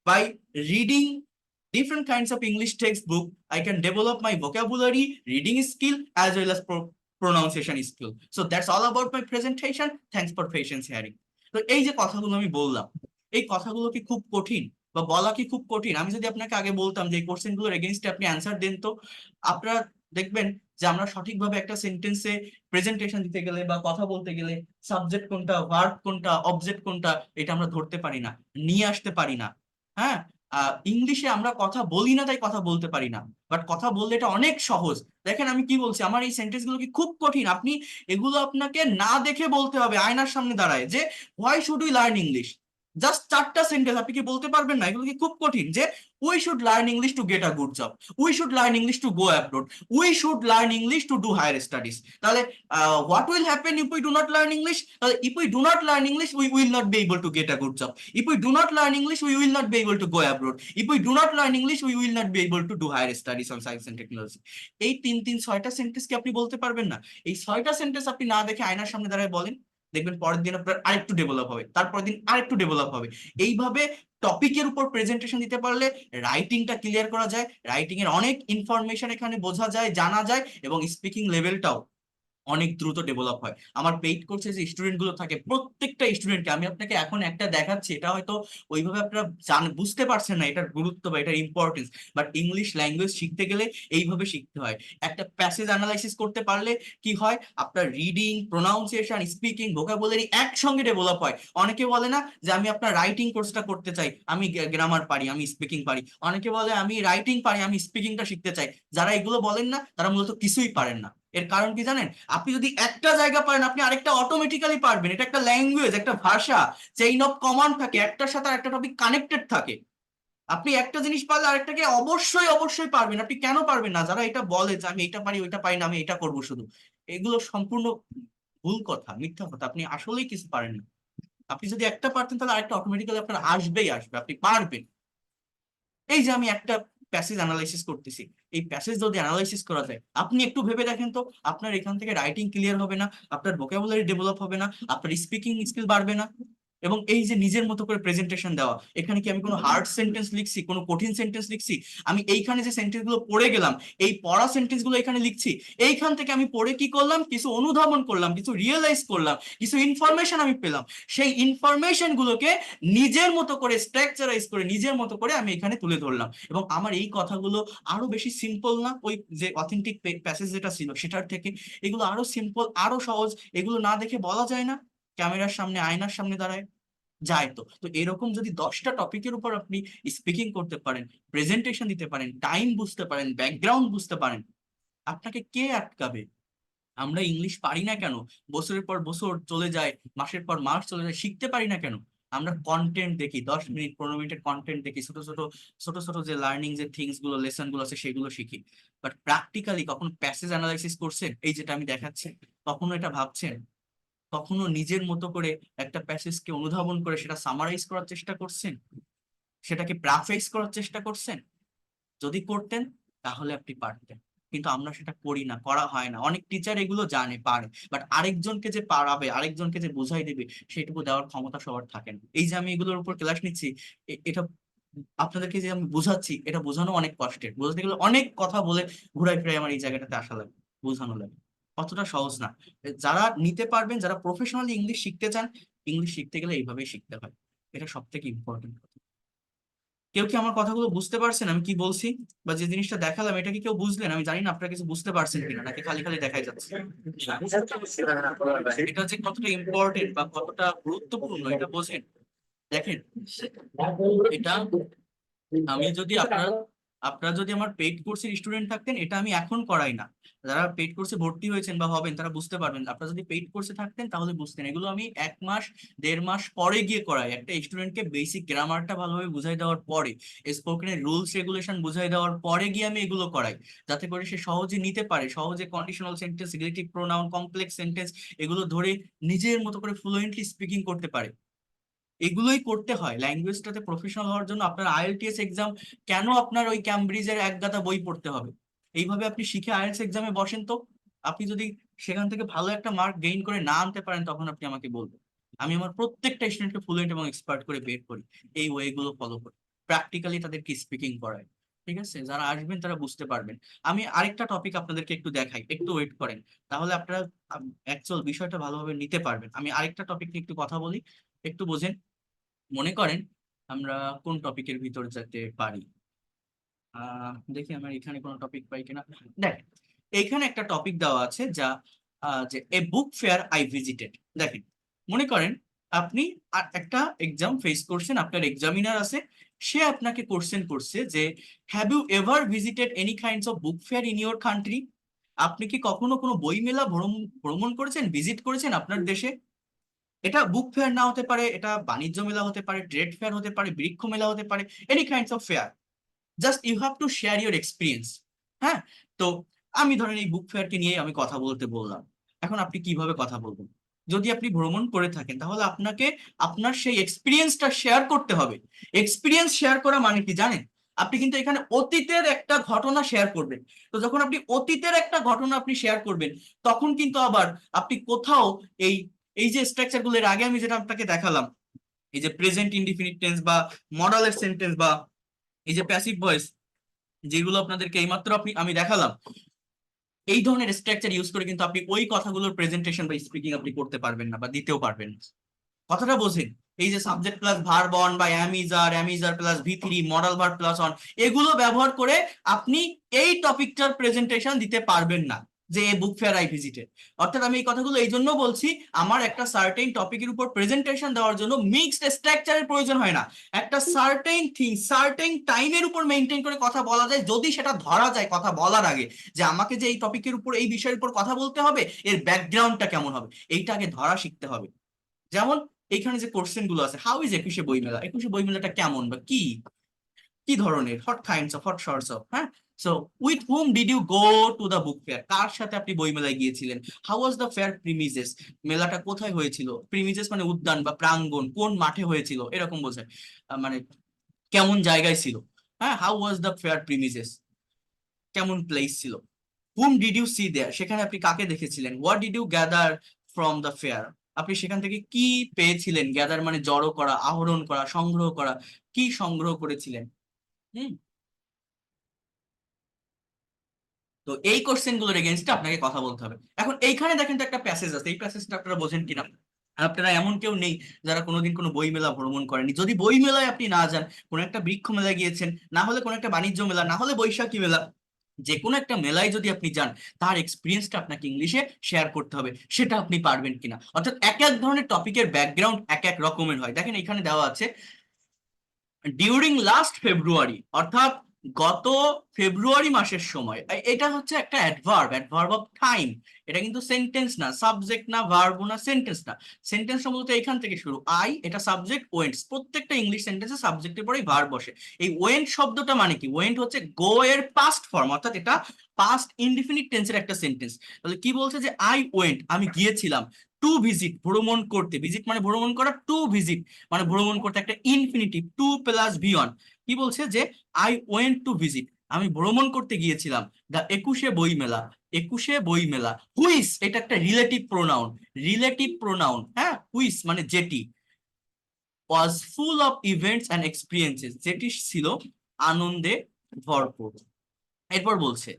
Speaker 1: by reading different kinds of English textbook, I can develop my vocabulary, reading skill, as well as pronunciation skill. So that's all about my presentation. Thanks for patience hearing. তো এই যে কথাগুলো আমি বললাম, এই কথাগুলো কি খুব কঠিন বা বলা কি খুব কঠিন? আমি যদি আপনাকে আগে বলতাম যে এই কোশ্চেন গুলোর এগেইনস্টে আপনি অ্যান্সার দেন, তো আপনারা দেখবেন যে আমরা সঠিকভাবে একটা সেন্টেন্সে প্রেজেন্টেশন দিতে গেলে বা কথা বলতে গেলে সাবজেক্ট কোনটা, ভার্ব কোনটা, অবজেক্ট কোনটা, এটা আমরা ধরতে পারি না, নিয়ে আসতে পারি না। হ্যাঁ, ইংলিশে আমরা কথা বলি না তাই কথা বলতে পারি না, বাট কথা বললে এটা অনেক সহজ। দেখেন আমি কি বলছি, আমার এই সেন্টেন্স গুলো কি খুব কঠিন? আপনি এগুলো আপনাকে না দেখে বলতে হবে, আয়নার সামনে দাঁড়ায়, যে why should we learn English. Just 4টা সেন্টেন্স, আপনি কি বলতে পারবেন না? এগুলো কি খুব কঠিন? যে we should learn English to get a good job, we should learn English to go abroad, we should learn English to do higher studies. তাহলে what will happen if we do not learn English? তাহলে if we do not learn English, we will not be able to get a good job. If we do not learn English, we will not be able to go abroad. If we do not learn English, we will not be able to do higher studies on science and technology. এই 6টা sentence কি আপনি বলতে পারবেন না? এই 6টা sentence আপনি না দেখে আয়নার সামনে দাঁড়ায় বলেন, দেখবেন পরের দিন আপনার আরেকটু ডেভেলপ হবে, তারপরের দিন আরেকটু ডেভেলপ হবে। এইভাবে টপিকের উপর প্রেজেন্টেশন দিতে পারলে রাইটিংটা ক্লিয়ার করা যায়, রাইটিং এর অনেক ইনফরমেশন এখানে বোঝা যায়, জানা যায়, এবং স্পিকিং লেভেলটাও অনেক দ্রুত ডেভেলপ হয়। আমার পেইড কোর্সে যে স্টুডেন্ট গুলো থাকে, প্রত্যেকটা স্টুডেন্টকে আমি আপনাকে এখন একটা দেখাচ্ছি, এটা হয়তো ওইভাবে আপনারা বুঝতে পারছেন না এটার গুরুত্ব বা এটার ইম্পর্টেন্স, বাট ইংলিশ ল্যাঙ্গুয়েজ শিখতে গেলে এইভাবে শিখতে হয়। একটা প্যাসেজ অ্যানালাইসিস করতে পারলে কি হয়, আপনার রিডিং, প্রোনাউন্সিয়েশন, স্পিকিং, ভোকাবুলারি একসঙ্গে ডেভেলপ হয়। অনেকে বলে না যে আমি আপনার রাইটিং কোর্সটা করতে চাই, আমি গ্রামার পারি, আমি স্পিকিং পারি। অনেকে বলে আমি রাইটিং পারি, আমি স্পিকিংটা শিখতে চাই। যারা এগুলো বলেন না তারা মূলত কিছুই পারেন না। এর কারণ কি জানেন? আপনি যদি একটা জায়গা পারেন, আপনি আরেকটা অটোমেটিক্যালি পারবেন। এটা একটা ল্যাঙ্গুয়েজ, একটা ভাষা, চেইন অফ কমান্ড থাকে, একটার সাথে আরেকটা টপিক কানেক্টেড থাকে। আপনি একটা জিনিস পারলে আরেকটাকে অবশ্যই অবশ্যই পারবেন। আপনি কেন পারবেন না? যারা এটা বলে যে আমি এটা পারি ওইটা পারি না, আমি এটা করবো শুধু, এগুলো সম্পূর্ণ ভুল কথা, মিথ্যা কথা। আপনি আসলেই কিছু পারেন না। আপনি যদি একটা পারতেন তাহলে আরেকটা অটোমেটিক্যালি আপনার আসবেই আসবে, আপনি পারবেন। এই যে আমি একটা প্যাসেজ অ্যানালাইসিস করতেছি, এই প্যাসেজ যদি অ্যানালাইসিস করা যায়, আপনি একটু ভেবে দেখেন তো, আপনার এখান থেকে রাইটিং ক্লিয়ার হবে না, আপনার ভোকাবুলারি ডেভেলপ হবে না, আপনার স্পিকিং স্কিল বাড়বে না। এবং এই যে নিজের মতো করে প্রেজেন্টেশন দেওয়া, এখানে কি আমি কোনো হার্ড সেন্টেন্স লিখছি, কোনো কঠিন সেন্টেন্স লিখছি? আমি এইখানে যে সেন্টেন্স গুলো পড়ে গেলাম, এই পড়া সেন্টেন্স গুলো এখানে লিখছি, এইখান থেকে আমি পড়ে কি করলাম, কিছু অনুধাবন করলাম, কিছু রিয়েলাইজ করলাম, কিছু ইনফরমেশন আমি পেলাম। সেই ইনফরমেশন গুলোকে নিজের মতো করে স্ট্রাকচারাইজ করে নিজের মতো করে আমি এখানে তুলে ধরলাম, এবং আমার এই কথাগুলো আরো বেশি সিম্পল না ওই যে অথেন্টিক প্যাসেজ যেটা ছিল সেটার থেকে? এগুলো আরো সিম্পল, আরো সহজ। এগুলো না দেখে বলা যায় না? ক্যামেরার সামনে, আয়নার সামনে দাঁড়ায় যায়। তো তো এরকম যদি 10টা টপিকের উপর আপনি স্পিকিং করতে পারেন, প্রেজেন্টেশন দিতে পারেন, টাইম বুঝতে পারেন, ব্যাকগ্রাউন্ড বুঝতে পারেন, আপনাকে কে আটকাবে? আমরা ইংলিশ পারি না কেন? বছরের পর বছর চলে যায়, মাসের পর মাস চলে যায়, শিখতে পারি না কেন? আমরা কন্টেন্ট দেখি, 10 মিনিট 15 মিনিটের কন্টেন্ট দেখি, ছোট ছোট ছোট ছোট যে লার্নিং যে থিংস গুলো, লেসন গুলো আছে সেগুলো শিখি, বাট প্র্যাকটিক্যালি কখন প্যাসেজ অ্যানালাইসিস করছেন? এই যেটা আমি দেখাচ্ছি, কখনো এটা ভাবছেন? কখনো নিজের মতো করে একটা প্যাসেজকে অনুধাবন করে সেটা সামারাইজ করার চেষ্টা করছেন? সেটাকে প্রাফেস করার চেষ্টা করছেন? যদি করতেন তাহলে আপনি পারতেন, কিন্তু আমরা সেটা করি না, করা হয় না। অনেক টিচার এগুলো জানে, পারে, বাট আরেকজনকে যে পারাবে, আরেকজনকে যে বোঝাই দেবে, সেটুকু দেওয়ার ক্ষমতা সবার থাকে না। এই যে আমি এগুলোর উপর ক্লাস নিচ্ছি, এটা আপনাদেরকে যে আমি বোঝাচ্ছি, এটা বোঝানো অনেক কষ্টের। বোঝাতে গেলে অনেক কথা বলে ঘুরাই ফিরাই আমার এই জায়গাটাতে আসা লাগে, বোঝানো লাগে। অতটা সহজ না। যারা নিতে পারবেন, যারা প্রফেশনালি ইংলিশ শিখতে চান, ইংলিশ শিখতে গেলে এইভাবেই শিখতে হয়। এটা সব থেকে ইম্পর্টেন্ট। কেউ কি আমার কথাগুলো বুঝতে পারছেন আমি কি বলছি? বা যে জিনিসটা দেখালাম এটা কি কেউ বুঝলেন? আমি জানি না আপনারা কিছু বুঝতে পারছেন কিনা, নাকি খালি খালি দেখাই যাচ্ছে। এটা যে কতটা ইম্পর্টেন্ট বা কতটা গুরুত্বপূর্ণ এটা বোঝেন? দেখেন, এটা আমি যদি আপনার আপনারা যদি আমার পেইড কোর্সের স্টুডেন্ট থাকতেন, এটা আমি এখন করাই না। যারা পেইড কোর্সে ভর্তি হয়েছেন বা হবেন তারা বুঝতে পারবেন। আপনারা যদি পেইড কোর্সে থাকতেন তাহলে বুঝতেন, এগুলো আমি 1 মাস 1.5 মাস পরে গিয়ে করাই। একটা স্টুডেন্টকে বেসিক গ্রামারটা ভালোভাবে বুঝাই দেওয়ার পরে, স্পোকেনের রুলস রেগুলেশন বুঝাই দেওয়ার পরে গিয়ে আমি এগুলো করাই, যাতে করে সে সহজে নিতে পারে, সহজে conditional sentence, relative pronoun, complex sentence এগুলো ধরে নিজের মতো করে ফ্লুয়েন্টলি স্পিকিং করতে পারে। এগুলোই করতে হয় ল্যাঙ্গুয়েজটাতে প্রফেশনাল হওয়ার জন্য। আপনার আইএলটিএস এক্সাম কেন আপনার ওই ক্যামব্রিজের এক গাদা বই পড়তে হবে? এইভাবে আপনি শিখে আইএলটিএস এক্সামে বসেন তো। আপনি যদি সেখান থেকে ভালো একটা মার্ক গেইন করে না আনতে পারেন, তখন আপনি আমাকে বলবেন। আমি আমার প্রত্যেকটা স্টুডেন্টকে ফ্লুয়েন্ট এবং এক্সপার্ট করে বের করি, এই ওয়েগুলো ফলো করে প্র্যাকটিক্যালি তাদেরকে স্পিকিং করায়। ঠিক আছে, যারা আসবেন তারা বুঝতে পারবেন। আমি আরেকটা টপিক আপনাদেরকে একটু দেখাই, একটু ওয়েট করেন, তাহলে আপনারা অ্যাকচুয়াল বিষয়টা ভালোভাবে নিতে পারবেন। আমি আরেকটা টপিক নিয়ে একটু কথা বলি, একটু বোঝেন। মনে করেন আমরা কোন টপিকের ভিতর যেতে পারি, দেখি আমার এখানে কোনো টপিক পাই কিনা। দেখ, এইখানে একটা টপিক দেওয়া আছে যা যে এ বুক ফেয়ার আই ভিজিটেড। দেখেন, মনে করেন আপনি আর একটা এক্সাম ফেস করছেন, আপনার এক্সামিনার আছে, সে আপনাকে কোশ্চেন করছে যে have you ever visited any kinds of book fair in your country? আপনি কি কখনো কোনো বই মেলা ভ্রমণ করেছেন, ভিজিট করেছেন আপনার দেশে? এটা বুক ফেয়ার না হতে পারে, এটা বাণিজ্য মেলা হতে পারে, ট্রেড ফেয়ার হতে পারে, বৃক্ষ মেলা হতে পারে, any kinds of fair. Just you have to share your experience. হ্যাঁ, তো আমি ধরেন এই বুক ফেয়ারকে নিয়ে আমি কথা বলতে বললাম। এখন আপনি কিভাবে কথা বলবেন? যদি আপনি ভ্রমণ করে থাকেন তাহলে আপনাকে আপনার সেই এক্সপিরিয়েন্সটা শেয়ার করতে হবে। এক্সপিরিয়েন্স শেয়ার করা মানে কি জানেন? আপনি কিন্তু এখানে অতীতের একটা ঘটনা শেয়ার করবেন। তো যখন আপনি অতীতের একটা ঘটনা আপনি শেয়ার করবেন, তখন কিন্তু আবার আপনি কোথাও এই এই যে স্ট্রাকচার গুলো, এর আগে আমি যেটা আপনাকে দেখালাম, এই যে প্রেজেন্ট ইনডিফিনিট টেন্স বা মডালের সেন্টেন্স বা এই যে প্যাসিভ ভয়েস, যেগুলো আপনাদেরকে এইমাত্র আমি দেখালাম, এই ধরনের স্ট্রাকচার ইউজ করে কিন্তু আপনি ওই কথাগুলোর প্রেজেন্টেশন বা স্পিকিং আপনি করতে পারবেন না বা দিতেও পারবেন না। কথাটা বোঝেন? এই যে সাবজেক্ট প্লাস ভার্ব অন বা অ্যামিজার প্লাস ভি3, মডাল ভার্ব প্লাস অন, এগুলো ব্যবহার করে আপনি এই টপিকটার প্রেজেন্টেশন দিতে পারবেন না, যে এ বুক ফেয়ার আই ভিজিটেড। অর্থাৎ আমি এই কথাগুলো এই জন্য বলছি, আমার একটা সার্টেন টপিকের উপর প্রেজেন্টেশন দেওয়ার জন্য মিক্সড স্ট্রাকচারের প্রয়োজন হয় না। একটা সার্টেন থিং সার্টেন টাইমের উপর মেনটেন করে কথা বলা যায়, যদি সেটা ধরা যায় কথা বলার আগে, যে আমাকে যে এই টপিকের উপর, এই বিষয়ের উপর কথা বলতে হবে, এর ব্যাকগ্রাউন্ডটা কেমন হবে, এইটা আগে ধরা শিখতে হবে। যেমন এইখানে যে কোশ্চেন গুলো আছে, হাউ ইজ একুশে বইমেলা, একুশে বইমেলাটা কেমন বা কি কি ধরনের, what kinds of, what sorts of, হ্যাঁ। So with whom did you go to the book fair, কার সাথে আপনি বইমেলায় গিয়েছিলেন? How was the fair premises, মেলাটা কোথায় হয়েছিল? প্রিমিজেস মানে উদ্যান বা প্রাঙ্গণ, কোন মাঠে হয়েছিল এরকম বোঝায়। মানে কেমন জায়গায় ছিল। হ্যাঁ, how was the fair premises, কেমন প্লেস ছিল। Hmm did you see there, সেখানে আপনি কাকে দেখেছিলেন। What did you gather from the fair, আপনি সেখান থেকে কি পেয়েছিলেন। গ্যাদার মানে জড়ো করা, আহরণ করা, সংগ্রহ করা, কি সংগ্রহ করেছিলেন। হুম, তো এই কোশ্চেন গুলোর এগেনস্টে আপনাকে কথা বলতে হবে। এখন এইখানে দেখেন তো একটা প্যাসেজ আছে, এই প্যাসেজটা আপনারা বোঝেন কিনা। আপনারা এমন কেউ নেই যারা কোনোদিন কোনো বই মেলা ভ্রমণ করেনি। যদি বই মেলায় আপনি না যান, কোনো একটা বৃক্ষ মেলায় গিয়েছেন, না হলে কোনো একটা বাণিজ্য মেলা, না হলে বৈশাখী মেলা, যে কোনো একটা মেলায় যদি আপনি যান, তার এক্সপিরিয়েন্সটা আপনাকে ইংলিশে শেয়ার করতে হবে, সেটা আপনি পারবেন কিনা। অর্থাৎ এক এক ধরনের টপিকের ব্যাকগ্রাউন্ড এক এক রকমের হয়। দেখেন এখানে দেওয়া আছে ডিউরিং লাস্ট ফেব্রুয়ারি, অর্থাৎ গত ফেব্রুয়ারি মাসের সময়। এটা হচ্ছে একটা অ্যাডভার্ব, অ্যাডভার্ব অফ টাইম। এটা কিন্তু সেন্টেন্স না, সাবজেক্ট না, ভার্ব না, সেন্টেন্স না। সেন্টেন্স সম্ভবত এখান থেকে শুরু, আই, এটা সাবজেক্ট, ওয়েন্টস, প্রত্যেকটা ইংলিশ সেন্টেন্সে সাবজেক্টের পরেই ভার্ব বসে। এই ওয়েন্ট শব্দটা মানে কি? ওয়েন্ট হচ্ছে গো এর পাস্ট ফর্ম, অর্থাৎ এটা পাস্ট ইনডিফিনিট টেন্সের একটা সেন্টেন্স। তাহলে কি বলছে যে আই ওয়েন্ট, আমি গিয়েছিলাম, টু ভিজিট, ভ্রমণ করতে, ভিজিট মানে ভ্রমণ করা, টু ভিজিট মানে ভ্রমণ করতে, একটা infinitive, to plus V one. কি বলছে যে আই ওয়েন্ট টু ভিজিট, আমি ভ্রমণ করতে গিয়েছিলাম দা একুশে বই মেলা, একুশে বই মেলা। হুইস, এটা একটা রিলেটিভ প্রোনাউন, রিলেটিভ প্রোনাউন, হ্যাঁ। হুইস মানে যেটি, was full of events and experiences, যেটি ছিল আনন্দে ভরপুর। এরপর বলছে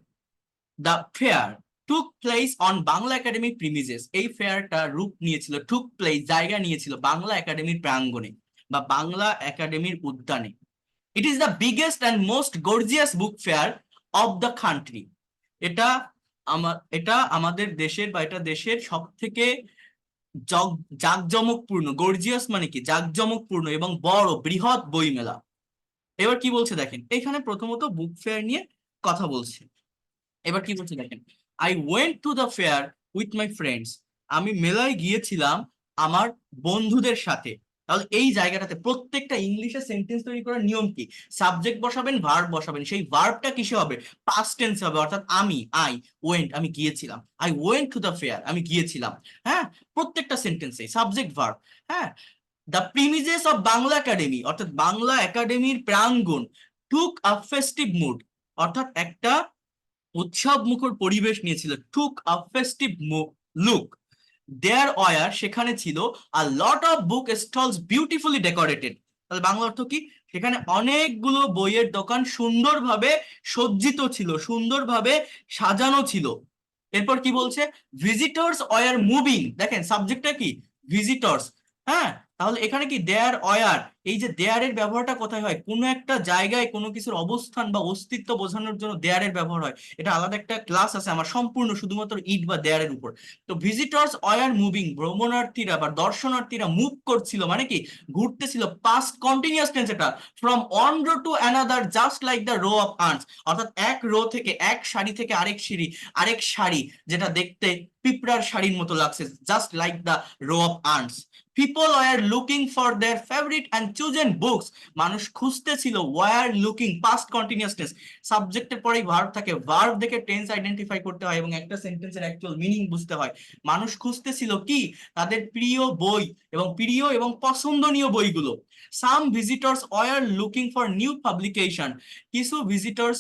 Speaker 1: the fair took place on Bangla Academy premises, এই ফেয়ারটা রূপ নিয়েছিল, টুক প্লেস জায়গা নিয়েছিল বাংলা একাডেমির প্রাঙ্গণে বা বাংলা একাডেমির উদ্যানে। It is the biggest and most gorgeous book fair of the country, এটা এটা আমাদের দেশের বা এটা দেশের সব থেকে জাঁকজমকপূর্ণ, গর্জিয়াস মানে কি, জাঁকজমকপূর্ণ এবং বড় বৃহৎ বই মেলা। এবার কি বলছে দেখেন, এখানে প্রথমত বুক ফেয়ার নিয়ে কথা বলছে। এবার কি বলছে দেখেন, I went to the fair with my friends. আমি মেলায় গিয়েছিলাম আমার বন্ধুদের সাথে। তাহলে এই জায়গাটাতে প্রত্যেকটা ইংলিশে সেন্টেন্স তৈরি করার নিয়ম কি, সাবজেক্ট বসাবেন, ভার্ব বসাবেন, সেই ভার্বটা কিসে হবে, পাস্ট টেন্স হবে, অর্থাৎ আমি, আই ওয়েন্ট, আমি গিয়েছিলাম, I went to the fair, আমি গিয়েছিলাম। হ্যাঁ, প্রত্যেকটা সেন্টেন্সে সাবজেক্ট ভার্ব। হ্যাঁ, দ্য প্রিমিজেস অফ বাংলা একাডেমি, অর্থাৎ বাংলা একাডেমির প্রাঙ্গণ, টুক আ ফেস্টিভ মুড, অর্থাৎ একটা উৎসব মুখর পরিবেশ নিয়েছিল, took a festive look. There were, সেখানে ছিল, a lot of book stalls beautifully decorated. তাহলে বাংলা অর্থ কি, সেখানে অনেকগুলো বইয়ের দোকান সুন্দরভাবে সজ্জিত ছিল, সুন্দরভাবে সাজানো ছিল। এরপর কি বলছে, ভিজিটর্স ওয়ার মুভিং, দেখেন সাবজেক্টটা কি, ভিজিটর্স। হ্যাঁ, তাহলে এখানে কি দেয়ার ওয়ার, এই যে দেয়ারের ব্যবহারটা কোথায় হয়, কোনো একটা জায়গায় কোনো কিছুর অবস্থান বা অস্তিত্ব বোঝানোর জন্য দেয়ারের ব্যবহার হয়। এটা আলাদা একটা ক্লাস আছে আমার সম্পূর্ণ শুধুমাত্র ইট বা দেয়ারের উপর। তো ভিজিটর্স ওয়ার মুভিং, ভ্রমণার্থীরা বা দর্শনার্থীরা মুভ করছিল, মানে কি ঘুরতেছিল, পাস্ট কন্টিনিউয়াস টেন্স এটা, from one row to another just like the row of arts, অর্থাৎ এক রো থেকে, এক সারি থেকে আরেক সারি, যেটা দেখতে পিঁপড়ার শাড়ির মতো লাগছে, just like the row of ants. People were looking for their favourite and chosen books, মানুষ খুঁজতেছিল, were looking past continuous tense, সাবজেক্টের পরেই ভার্ব থাকে, ভার্ব দেখে টেন্স আইডেন্টিফাই করতে হয় এবং একটা সেন্টেন্সের অ্যাকচুয়াল মিনিং বুঝতে হয়। মানুষ খুঁজতেছিল কি, তাদের প্রিয় বই এবং প্রিয় এবং পছন্দনীয় বইগুলো। Some visitors were looking for new publication, কিছু ভিজিটর্স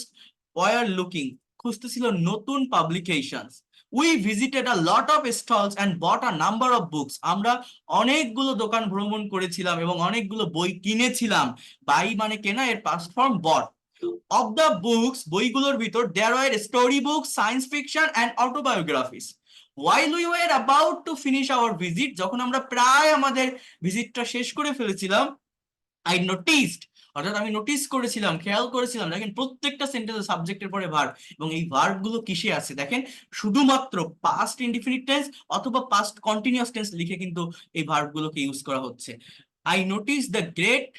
Speaker 1: ওয়ার লুকিং, খুঁজতেছিল নতুন publications. We visited a lot of stalls and bought a number of books, আমরা অনেকগুলো দোকান ভ্রমণ করেছিলাম এবং অনেকগুলো বই কিনেছিলাম। বাই মানে কেনা, এর past form bought. Of the books, বইগুলোর ভিতর, there were story book, science fiction and autobiographies. While we were about to finish our visit, যখন আমরা প্রায় আমাদের ভিজিটটা শেষ করে ফেলেছিলাম, আই নোটিসড, অর্থাৎ আমি নোটিস করেছিলাম, খেয়াল করেছিলাম, দেখেন প্রত্যেকটা সেন্টেন্সে সাবজেক্টের পরে ভার্ব, এবং এই ভার্ব গুলো কিসে আছে দেখেন, শুধুমাত্র পাস্ট ইনডিফিনিট টেন্স অথবা পাস্ট কন্টিনিউয়াস টেন্স লিখে কিন্তু এই ভার্ব গুলোকে ইউজ করা হচ্ছে। I notice the great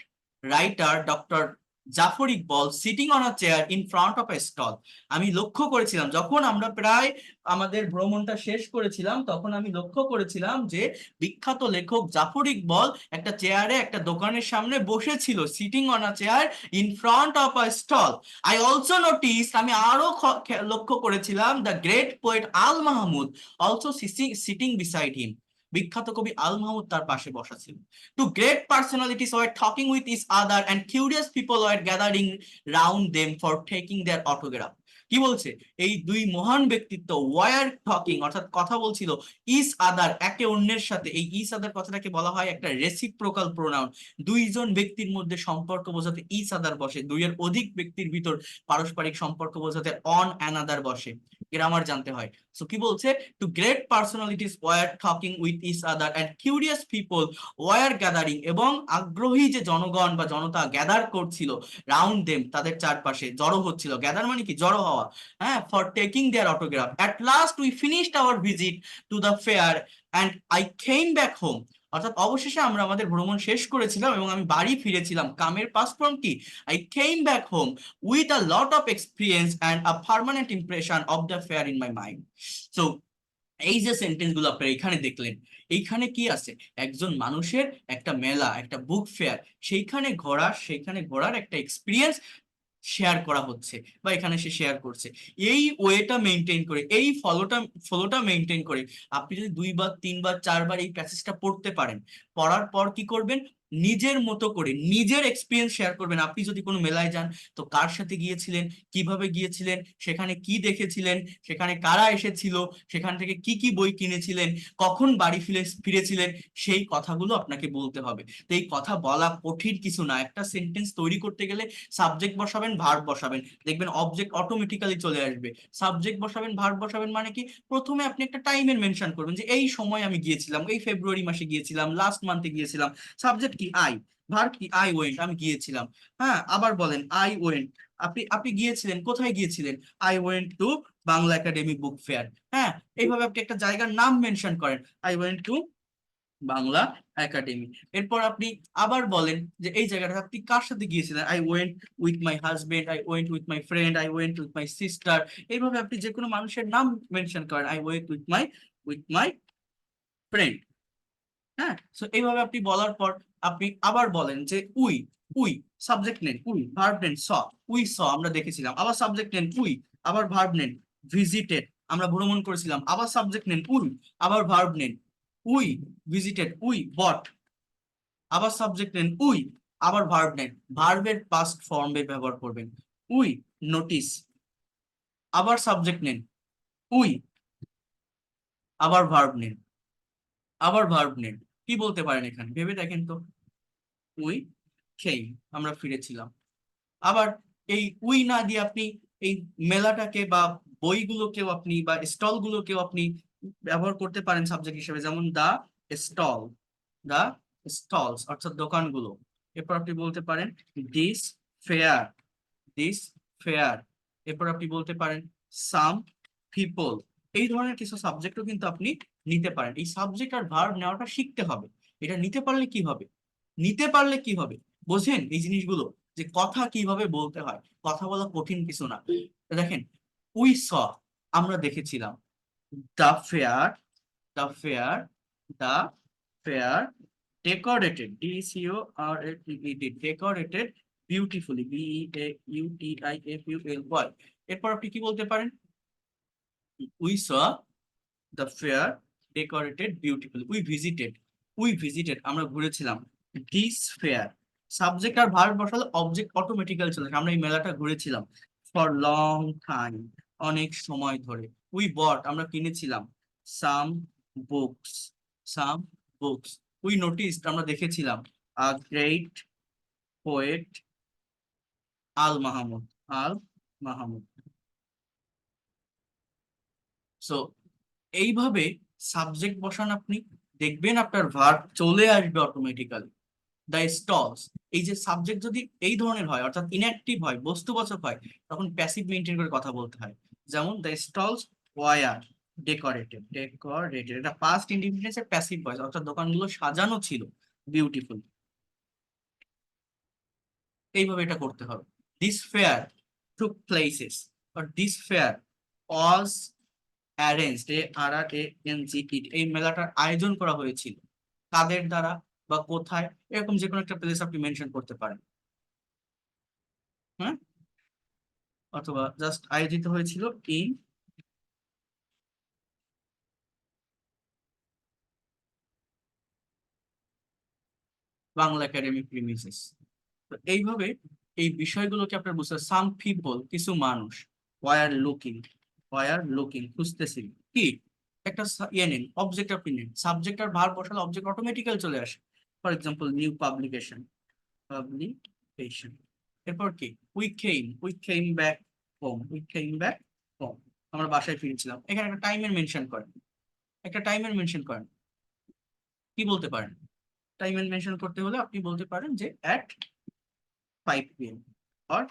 Speaker 1: writer doctor Zafar Iqbal sitting on a chair in front of a stall, আমি লক্ষ্য করেছিলাম, যখন আমরা প্রায় আমাদের ভ্রমণটা শেষ করেছিলাম, তখন আমি লক্ষ্য করেছিলাম যে বিখ্যাত লেখক জাফর ইকবল একটা চেয়ারে, একটা দোকানের সামনে বসেছিল, sitting on a chair in front of a stall. I also notice, আমি আরো লক্ষ্য করেছিলাম, the great poet Al Mahmud also sitting beside him, বিখ্যাত কবি আল মাহমুদ তার পাশে বসা ছিল। Two great personalities were talking with each other and curious people were gathering round them for taking their autograph. কি বলছে, এই দুই মহান ব্যক্তিত্ব ওয়ার টকিং, অর্থাৎ কথা বলছিল, ইস আদার, একে অন্যের সাথে। এই ইস আদার কথাটাকে বলা হয় একটা রেসিপ্রোকাল প্রোনাউন, দুইজন ব্যক্তির মধ্যে সম্পর্ক বোঝাতে ইস আদার বসে, দুইয়ের অধিক ব্যক্তির ভিতর পারস্পরিক সম্পর্ক বোঝাতে অন অ্যানাদার বসে, গ্রামার জানতে হয়। সো কি বলছে, two great personalities were talking with each other and curious people were gathering, এবং আগ্রহী যে জনগণ বা জনতা গ্যাদার করছিল, রাউন্ড দেম, তাদের চারপাশে জড়ো হচ্ছিল, গ্যাদার মানে কি জড়ো হওয়া, হ্যাঁ, for taking their autograph. At last we finished our visit to the fair and I came back home, অর্থাৎ অবশেষে আমরা আমাদের ভ্রমণ শেষ করেছিলাম এবং আমি বাড়ি ফিরেছিলাম। কামের পাস্ট ফর্ম কি, I came back home with a lot of experience and a permanent impression of the fair in my mind. So এই যে সেন্টেন্স গুলো আপনারা এখানে দেখলেন, এইখানে কি আছে, একজন মানুষের একটা মেলা, একটা বুক ফেয়ার, সেইখানে ঘোরার একটা এক্সপিরিয়েন্স শেয়ার করা হচ্ছে, বা এখানে সে শেয়ার করছে। এই ওয়েটা মেনটেন করে, এই ফলোটা মেনটেন করে আপনি যদি দুইবার তিনবার চারবার এই প্যাসেজটা পড়তে পারেন, পড়ার পর কি করবেন, নিজের মতো করে নিজের এক্সপিরিয়েন্স শেয়ার করবেন। আপনি যদি কোনো মেলায় যান, তো কার সাথে গিয়েছিলেন, কিভাবে গিয়েছিলেন, সেখানে কি দেখেছিলেন, সেখানে কারা এসেছিল, সেখান থেকে কি কি বই কিনেছিলেন, কখন বাড়ি ফিরেছিলেন, সেই কথাগুলো আপনাকে বলতে হবে। তো এই কথা বলা কঠিন কিছু না, একটা সেন্টেন্স তৈরি করতে গেলে সাবজেক্ট বসাবেন, ভার্ব বসাবেন, দেখবেন অবজেক্ট অটোমেটিক্যালি চলে আসবে। সাবজেক্ট বসাবেন, ভার্ব বসাবেন, মানে কি, প্রথমে আপনি একটা টাইমের মেনশন করবেন, যে এই সময় আমি গিয়েছিলাম, এই ফেব্রুয়ারি মাসে গিয়েছিলাম, লাস্ট মান্থে গিয়েছিলাম। সাবজেক্ট কি, আই, ভার্ব কি, আই ওয়েন্ট, আমি গিয়েছিলাম। হ্যাঁ, আবার বলেন, আই ওয়েন্ট, আপনি আপনি গিয়েছিলেন, কোথায় গিয়েছিলেন, I went to Bangla academy book fair. হ্যাঁ, এইভাবে আপনি একটা জায়গার নাম মেনশন করেন, I went to Bangla academy. এরপর আপনি আবার বলেন যে এই জায়গাটা আপনি কার সাথে গিয়েছিলেন, I went with my husband, I went with my friend, I went with my sister. এইভাবে আপনি যে কোনো মানুষের নাম মেনশন করেন, I went with my friend. হ্যাঁ, সো এইভাবে আপনি বলার পর আপনি আবার বলেন যে উই, উই সাবজেক্ট নেন, উই ভার্ব নেন স, উই স আমরা দেখেছিলাম, আবার সাবজেক্ট নেন উই, আবার ভার্ব নেন ভিজিটেড আমরা ভ্রমণ করেছিলাম, আবার সাবজেক্ট নেন উই, আবার ভার্ব নেন উই ভিজিটেড, উই বট, আবার সাবজেক্ট নেন উই, আবার ভার্ব নেন, ভার্বের পাস্ট ফর্মে ব্যবহার করবেন উই নোটিস, আবার সাবজেক্ট নেন উই, আবার ভার্ব নেন, আবার ভার্ব নেন। কি বলতে পারেন এখানে ভেবে দেখেন তো? উই খেই আমরা ফিরেছিলাম। আবার এই উই না দিয়ে আপনি এই মেলাটাকে বা বইগুলোকেও আপনি বা স্টল গুলোকেও আপনি ব্যবহার করতে পারেন সাবজেক্ট হিসেবে, যেমন দা স্টল, দা স্টলস অর্থাৎ দোকানগুলো। এরপর আপনি বলতে পারেন দিস ফেয়ার, দিস ফেয়ার। এরপর আপনি বলতে পারেন সাম পিপল। এই ধরনের কিছু সাবজেক্টও কিন্তু আপনি নিতে পারেন। এই সাবজেক্ট আর ভার্ব নেওয়াটা শিখতে হবে। এটা নিতে পারলে কি হবে, নিতে পারলে কি হবে, বোঝেন এই জিনিসগুলো, যে কথা কিভাবে বলতে হয়। কথা বলা কঠিন কিছু না। দেখেন উই স আমরা দেখেছিলাম, the fair, the fair, the fair decorated, DECORATED decorated beautifully, BEAUTIFULY। এরপর আপনি কি বলতে পারেন, we saw the fair decorated beautifully, we visited আমরা ঘুরেছিলাম দিস ফেয়ার। সাবজেক্ট আর ভার্ব বসালে অবজেক্ট অটোমেটিক্যালি চলে আসে। আমরা এই মেলাটা ঘুরেছিলাম ফর লং টাইম, অনেক সময় ধরে। উই বট আমরা কিনেছিলাম some books, some books. We noticed আমরা দেখেছিলাম a great poet Al Mahmud, Al Mahmud. So এইভাবে সাবজেক্ট বসান আপনি, দেখবেন আপনার ভার্ব চলে আসবে অটোমেটিক্যালি। দ্য স্টলস, এই যে সাবজেক্ট যদি এই ধরনের হয় অর্থাৎ ইনঅ্যাক্টিভ হয়, বস্তুবাচক হয়, তখন প্যাসিভ মেনটেন করে কথা বলতে হয়। যেমন the stalls were decorated, decorated এটা পাস্ট ইন্ডিফিনিট এর প্যাসিভ ভয়েস, অর্থাৎ দোকানগুলো সাজানো ছিল বিউটিফুল। এইভাবে এটা করতে হবে। This fair took places, or this fair was arranged, ARRANGED এই মেলাটার আয়োজন করা হয়েছিল কাদের দ্বারা বা কোথায়, এরকম যে কোনো একটা প্লেস আপনি মেনশন করতে পারেন। হ্যাঁ, অথবা জাস্ট আয়োজিত হয়েছিল ইন বাংলা একাডেমি প্রিমিসেস। তো এইভাবে এই বিষয়গুলোকে আপনার বুঝতে, সাম পিপল কিছু মানুষ, ওয়ার লুকিং, ওয়ার লুকিং খুঁজতেছিল কি, একটা ইয়ে নিন অবজেক্ট আপনি নিন, সাবজেক্ট আর ভার্ব বসালে অবজেক্ট অটোমেটিক্যাল চলে আসে। For example new publication, publication. এরপর কি we came back home, we came back home আমরা বাসায় ফিরেছিলাম। এখানে একটা টাইমের মেনশন করেন, একটা টাইমের মেনশন করেন। কি বলতে পারেন? টাইমের মেনশন করতে হলে আপনি বলতে পারেন যে at 5 PM or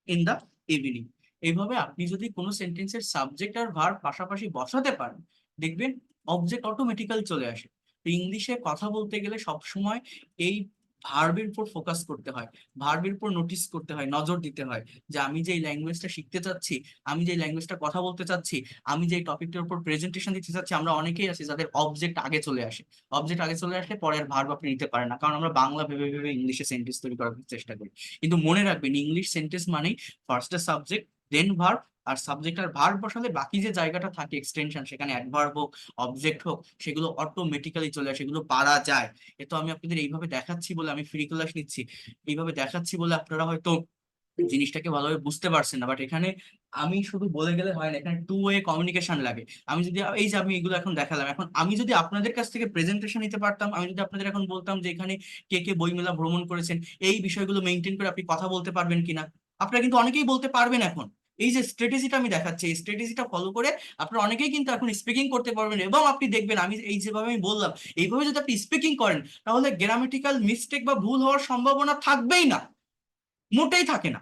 Speaker 1: in the evening. এইভাবে আপনি যদি কোনো সেন্টেন্সের সাবজেক্ট আর ভার্ব পাশাপাশি বসাতে পারেন, দেখবেন অবজেক্ট অটোমেটিক্যাল চলে আসে। তো ইংলিশে কথা বলতে গেলে সবসময় এই ভার্বের উপর ফোকাস করতে হয়, ভার্বের উপর নোটিস করতে হয়, নজর দিতে হয়, যে আমি যে ল্যাঙ্গুয়েজটা শিখতে চাচ্ছি, আমি যে ল্যাঙ্গুয়েজটা কথা বলতে চাচ্ছি, আমি যে টপিকটার উপর প্রেজেন্টেশন দিতে চাচ্ছি। আমরা অনেকেই আছি যাদের অবজেক্ট আগে চলে আসে, অবজেক্ট আগে চলে আসলে পরের ভার্ব আপনি নিতে পারেন না, কারণ আমরা বাংলা ভেবে ভেবে ইংলিশে সেন্টেন্স তৈরি করার চেষ্টা করি। কিন্তু মনে রাখবেন ইংলিশ সেন্টেন্স মানেই ফার্স্টে সাবজেক্ট দেন ভার্ব, আর সাবজেক্ট আর ভার্ব বসালে বাকি যে জায়গাটা থাকে এক্সটেনশন, সেখানে অ্যাডভার্ব হোক অবজেক্ট হোক, সেগুলো অটোমেটিক্যালি চলে আসে, সেগুলো পারা যায়। এ তো আমি আপনাদের এইভাবে দেখাচ্ছি বলে, আমি ফ্রি ক্লাস নিচ্ছি, এইভাবে দেখাচ্ছি বলে আপনারা হয়তো জিনিসটাকে ভালোভাবে বুঝতে পারছেন না, বাট এখানে আমি শুধু বলে গেলে হয় না, এখানে টু ওয়ে কমিউনিকেশন লাগে। আমি যদি এই যে আমি এগুলো এখন দেখালাম, এখন আমি যদি আপনাদের কাছ থেকে প্রেজেন্টেশন নিতে পারতাম, আমি যদি আপনাদের এখন বলতাম যে এখানে কে কে বইমেলা ভ্রমণ করেছেন, এই বিষয়গুলো মেনটেন করে আপনি কথা বলতে পারবেন কিনা, আপনারা কিন্তু অনেকেই বলতে পারবেন এখন। এই যে স্ট্র্যাটেজিটা আমি দেখাচ্ছি, এই স্ট্র্যাটেজিটা ফলো করে আপনারা অনেকেই কিন্তু এখন স্পিকিং করতে পারবেন, এবং আপনি দেখবেন আমি এই যেভাবে আমি বললাম, এইভাবে যদি আপনি স্পিকিং করেন, তাহলে গ্রামেটিক্যাল মিস্টেক বা ভুল হওয়ার সম্ভাবনা থাকবেই না, মোটেই থাকে না,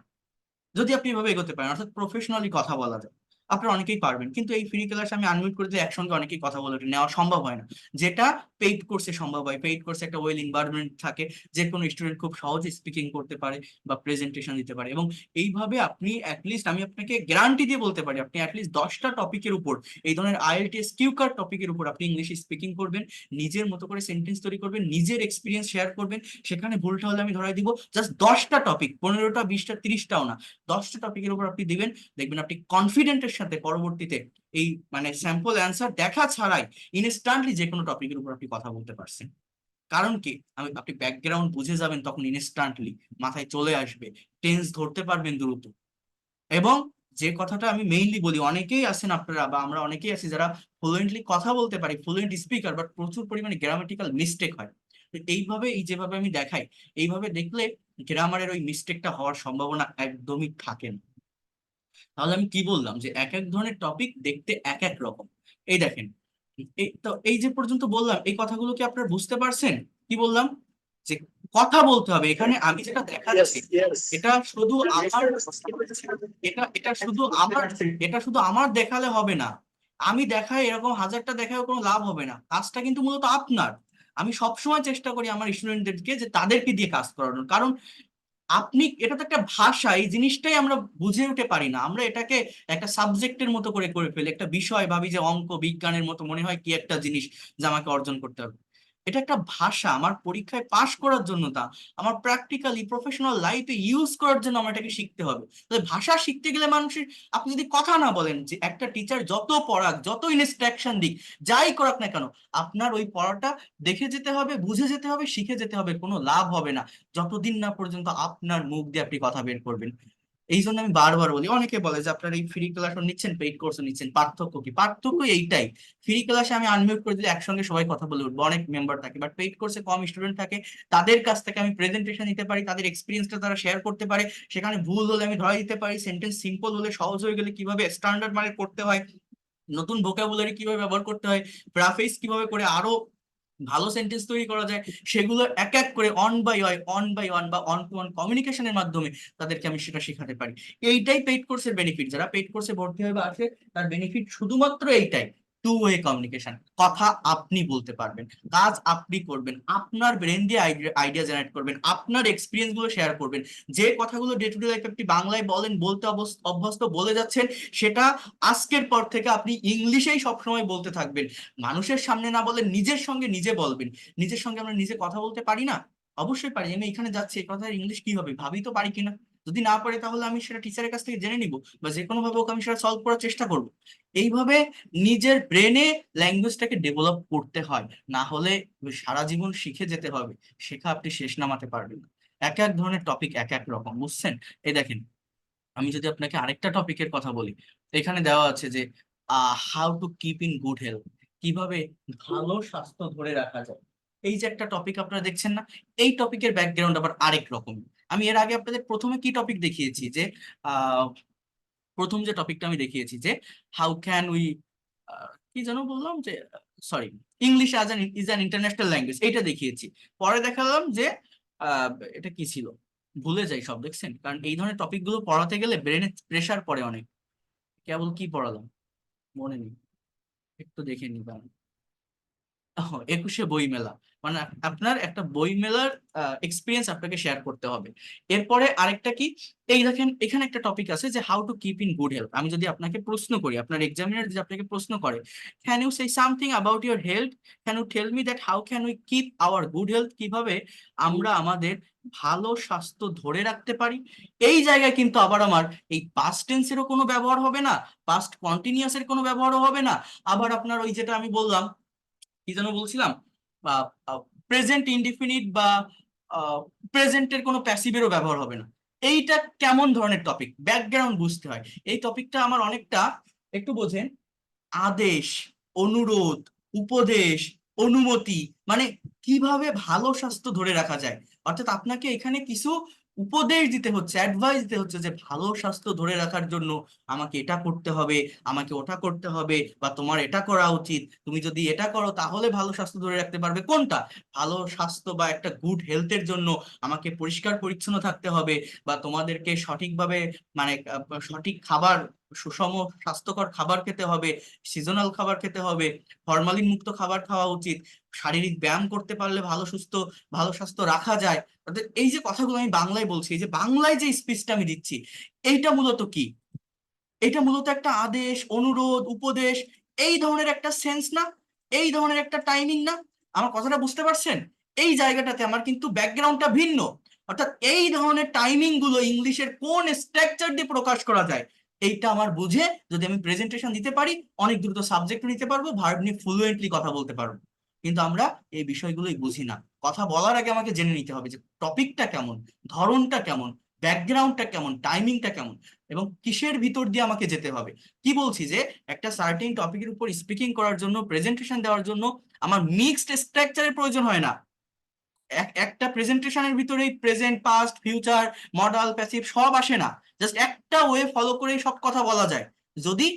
Speaker 1: যদি আপনি এভাবে এগোতে পারেন, অর্থাৎ প্রফেশনালি কথা বলা যায়। আপনারা অনেকেই পারবেন, কিন্তু এই ফ্রি ক্লাস আমি আনমিউট করে দিলে একসঙ্গে অনেকেই কথা বলে নেওয়া সম্ভব হয় না, যেটা পেইড কোর্সে সম্ভব হয়। পেইড কোর্সে একটা ওয়েল এনভায়রনমেন্ট থাকে, যে কোনো স্টুডেন্ট খুব সহজে স্পিকিং করতে পারে বা প্রেজেন্টেশন দিতে পারে, এবং এইভাবে আপনি অ্যাটলিস্ট, আমি আপনাকে গ্যারান্টি দিয়ে বলতে পারি, আপনি অ্যাটলিস্ট 10টা টপিকের উপর, এই ধরনের আইএলটিএস কিউকার টপিকের উপর আপনি ইংলিশে স্পিকিং করবেন, নিজের মতো করে সেন্টেন্স তৈরি করবেন, নিজের এক্সপিরিয়েন্স শেয়ার করবেন, সেখানে ভুলটা হলে আমি ধরাই দিব। জাস্ট 10টা টপিক, 15টা 20টা 30টাও না, 10টা টপিকের উপর আপনি দিবেন, দেখবেন আপনি কনফিডেন্টের সাথে পরবর্তীতে এই মানে স্যাম্পল অ্যান্সার দেখা ছাড়াই ইনস্ট্যান্টলি যে কোনো টপিকের উপর আপনি কথা বলতে পারছেন। কারণ কি, আপনি ব্যাকগ্রাউন্ড বুঝে যাবেন, তখন ইনস্ট্যান্টলি মাথায় চলে আসবে, টেন্স ধরতে পারবেন দ্রুত। এবং যে কথাটা আমি মেইনলি বলি, অনেকেই আছেন আপনারা বা আমরা অনেকেই আছি যারা ফ্লুয়েন্টলি কথা বলতে পারি, ফ্লুয়েন্ট স্পিকার, বাট প্রচুর পরিমাণে গ্রামাটিক্যাল মিস্টেক হয়। তো এইভাবে, এই যেভাবে আমি দেখাই, এইভাবে দেখলে গ্রামারের ওই মিস্টেকটা হওয়ার সম্ভাবনা একদমই থাকে না। তাহলে আমি কি বললাম, যে এক এক ধরনের টপিক দেখতে এক এক রকম। এই দেখেন, এই যে পর্যন্ত বললাম, এই কথাগুলো কি আপনারা বুঝতে পারছেন? কি বললাম, যে কথা বলতে হবে। এখানে আমি যেটা দেখাচ্ছি, এটা শুধু আমার, এটা শুধু আমার, এটা শুধু আমার দেখালে হবে না। আমি দেখাই, এরকম হাজারটা দেখায় কোনো লাভ হবে না, কাজটা কিন্তু মূলত আপনার। আমি সবসময় চেষ্টা করি আমার স্টুডেন্টদেরকে যে তাদেরকে দিয়ে কাজ করানোর, কারণ আপনি, এটা তো একটা ভাষা, এই জিনিসটাই আমরা বুঝে উঠে পারি না। আমরা এটাকে একটা সাবজেক্টের মতো করে করে ফেলি, একটা বিষয় ভাবি যে অঙ্ক বিজ্ঞানের মতো মনে হয় কি একটা জিনিস যা আমাকে অর্জন করতে হবে। এটা একটা ভাষা, আমার পরীক্ষায় পাশ করার জন্য, তা আমার প্র্যাকটিক্যালি প্রফেশনাল লাইফে ইউজ করার জন্য আমার এটাকে শিখতে হবে। তো ভাষা শিখতে গেলে মানুষের, আপনি যদি কথা না বলেন, যে একটা টিচার যত পড়াক, যত ইনস্ট্রাকশন দিক, যাই করাক না কেন, আপনার ওই পড়াটা দেখে যেতে হবে, বুঝে যেতে হবে, শিখে যেতে হবে, কোনো লাভ হবে না যতদিন না পর্যন্ত আপনার মুখ দিয়ে আপনি কথা বের করবেন। এই জন্য আমি বারবার বলি, অনেকে বলে যে আপনারা এই ফ্রি ক্লাস নিচ্ছেন, পেইড কোর্স নিচ্ছেন, পার্থক্য কি? পার্থক্য এইটাই, ফ্রি ক্লাসে আমি আনমিউট করে দিলে একসঙ্গে সবাই কথা বলে উঠবো, অনেক মেম্বার থাকে, বাট পেইড কোর্সে কম স্টুডেন্ট থাকে, তাদের কাছ থেকে আমি প্রেজেন্টেশন দিতে পারি, তাদের এক্সপিরিয়েন্সটা তারা শেয়ার করতে পারে, সেখানে ভুল হলে আমি ধরাই দিতে পারি, সেন্টেন্স সিম্পল হলে, সহজ হয়ে গেলে কিভাবে স্ট্যান্ডার্ড মানে করতে হয়, নতুন ভোকাবুলারি কিভাবে ব্যবহার করতে হয়, প্রাফেস কিভাবে করে আরো ভালো সেন্টেন্স তৈরি করা যায়, সেগুলো এক এক করে অন বাই ওয়ান বা অন টু ওয়ান কমিউনিকেশনের মাধ্যমে তাদেরকে আমি সেটা শেখাতে পারি। এইটাই পেইড কোর্সের বেনিফিট। যারা পেইড কোর্সে ভর্তি হয়ে বা আসে, তার বেনিফিট শুধুমাত্র এইটাই, টু ওয়ে কমিউনিকেশন। কথা আপনি বলতে পারবেন, কাজ আপনি করবেন, আপনার ব্রেন দিয়ে আইডিয়া জেনারেট করবেন, আপনার এক্সপিরিয়েন্স গুলো শেয়ার করবেন। যে কথাগুলো ডে টু ডে লাইফে আপনি বাংলায় বলেন, বলতে অভ্যস্ত, বলে যাচ্ছেন, সেটা আজকের পর থেকে আপনি ইংলিশেই সবসময় বলতে থাকবেন। মানুষের সামনে না বলে নিজের সঙ্গে নিজে বলবেন। নিজের সঙ্গে আমরা নিজে কথা বলতে পারি না? অবশ্যই পারি। আমি এখানে যাচ্ছি, এই কথার ইংলিশ কি হবে, ভাবি তো পারি কিনা। যদি না পারি, তাহলে আমি সেটা টিচারের কাছ থেকে জেনে নিব, বা যে কোনো ভাবে ওকে আমি সেটা সলভ করার চেষ্টা করব। এইভাবে নিজের ব্রেনে ল্যাঙ্গুয়েজটাকে ডেভেলপ করতে হয়, না হলে সারা জীবন শিখে যেতে হবে, শেখা আপনি শেষ নামাতে পারবেন না। এক এক ধরনের টপিক এক এক রকম, বুঝছেন? এই দেখেন, আমি যদি আপনাকে আরেকটা টপিকের কথা বলি, এখানে দেওয়া আছে যে how to keep in good health, কিভাবে ভালো স্বাস্থ্য ধরে রাখা যায়। এই যে একটা টপিক আপনারা দেখছেন না, এই টপিকের ব্যাকগ্রাউন্ড আবার আরেক রকম। আমি এর আগে আপনাদের প্রথমে কি টপিক দেখিয়েছি, যে আহ প্রথম যে টপিকটা আমি দেখিয়েছি, যে হাউ ক্যান উই, কি যেন বললাম, যে sorry, English is an international language, এইটা দেখিয়েছি। পরে দেখালাম যে আহ, এটা কি ছিল, ভুলে যাই সব, দেখছেন? কারণ এই ধরনের টপিক গুলো পড়াতে গেলে ব্রেনে প্রেসার পড়ে অনেক। কেবল কি পড়ালাম মনে নেই, একটু দেখে নিলাম। 21শে বই মেলা, মানে আপনার একটা বই মেলার এক্সপিরিয়েন্স আপনাকে শেয়ার করতে হবে। এরপরে আরেকটা কি, এই দেখেন এখানে একটা টপিক আছে যে how to keep in good health. আমি যদি আপনাকে প্রশ্ন করি, আপনার এক্সামিনার যদি আপনাকে প্রশ্ন করে, can you say something about your health, can you tell me that how can we keep our good health, কিভাবে আমরা আমাদের ভালো স্বাস্থ্য ধরে রাখতে পারি। এই জায়গায় কিন্তু আবার আমার এই পাস্ট টেন্সেরও কোনো ব্যবহার হবে না, পাস্ট কন্টিনিউয়াস এর কোনো ব্যবহারও হবে না। আবার আপনার ওই যেটা আমি বললাম, কি যেন বলছিলাম, প্রেজেন্ট ইনডিফিনিট বা প্রেজেন্টের কোনো প্যাসিভেরও ব্যবহার হবে না। এইটা কেমন ধরনের টপিক, ব্যাকগ্রাউন্ড বুঝতে হয়। এই টপিকটা আমার অনেকটা, একটু বোঝেন, আদেশ, অনুরোধ, উপদেশ, অনুমতি, মানে কিভাবে ভালো স্বাস্থ্য ধরে রাখা যায়। অর্থাৎ আপনাকে এখানে কিছু উপদেশ দিতে হচ্ছে, অ্যাডভাইস দিতে হচ্ছে, যে ভালো স্বাস্থ্য ধরে রাখার জন্য আমাকে এটা করতে হবে, আমাকে ওটা করতে হবে, বা তোমার এটা করা উচিত, তুমি যদি এটা করো তাহলে ভালো স্বাস্থ্য ধরে রাখতে পারবে। কোনটা ভালো স্বাস্থ্য বা একটা গুড হেলথের জন্য আমাকে পরিষ্কার পরিচ্ছন্ন থাকতে হবে, বা তোমাদেরকে সঠিকভাবে, মানে সঠিক খাবার সুষম স্বাস্থ্যকর খাবার খেতে হবে, সিজনাল খাবার খেতে হবে, ফরমালিন মুক্ত খাবার খাওয়া উচিত, শারীরিক ব্যায়াম করতে পারলে ভালো স্বাস্থ্য রাখা যায়। অর্থাৎ এই যে কথাগুলো আমি বাংলায় বলছি, এই যে বাংলায় যে স্পিচটা আমি দিচ্ছি, এইটা মূলত কি? এটা মূলত একটা আদেশ, অনুরোধ, উপদেশ, এই ধরনের একটা সেন্স না, এই ধরনের একটা টাইমিং না। আমার কথাটা বুঝতে পারছেন? এই জায়গাটাতে আমার কিন্তু ব্যাকগ্রাউন্ডটা ভিন্ন। অর্থাৎ এই ধরনের টাইমিং গুলো ইংলিশের কোন স্ট্রাকচার দিয়ে প্রকাশ করা যায়, এইটা আমার বুঝে যদি আমি প্রেজেন্টেশন দিতে পারি, অনেক দ্রুত সাবজেক্ট নিতে পারবো, ভার্ব নিয়ে ফ্লুয়েন্টলি কথা বলতে পারবো। কিন্তু আমরা এই বিষয়গুলোই বুঝি না। কথা বলার আগে আমাকে জেনে নিতে হবে যে টপিকটা কেমন, ধরনটা কেমন, ব্যাকগ্রাউন্ডটা কেমন, টাইমিংটা কেমন, এবং কিসের ভিতর দিয়ে আমাকে যেতে হবে। কি বলছি যে একটা সার্টেন টপিকের উপর স্পিকিং করার জন্য, প্রেজেন্টেশন দেওয়ার জন্য আমার মিক্সড স্ট্রাকচারের প্রয়োজন হয় না। একটা প্রেজেন্টেশনের ভিতরেই present, past, future, modal, passive সব আসে না। জাস্ট একটা ওয়ে ফলো করেই সব কথা বলা যায়, যদি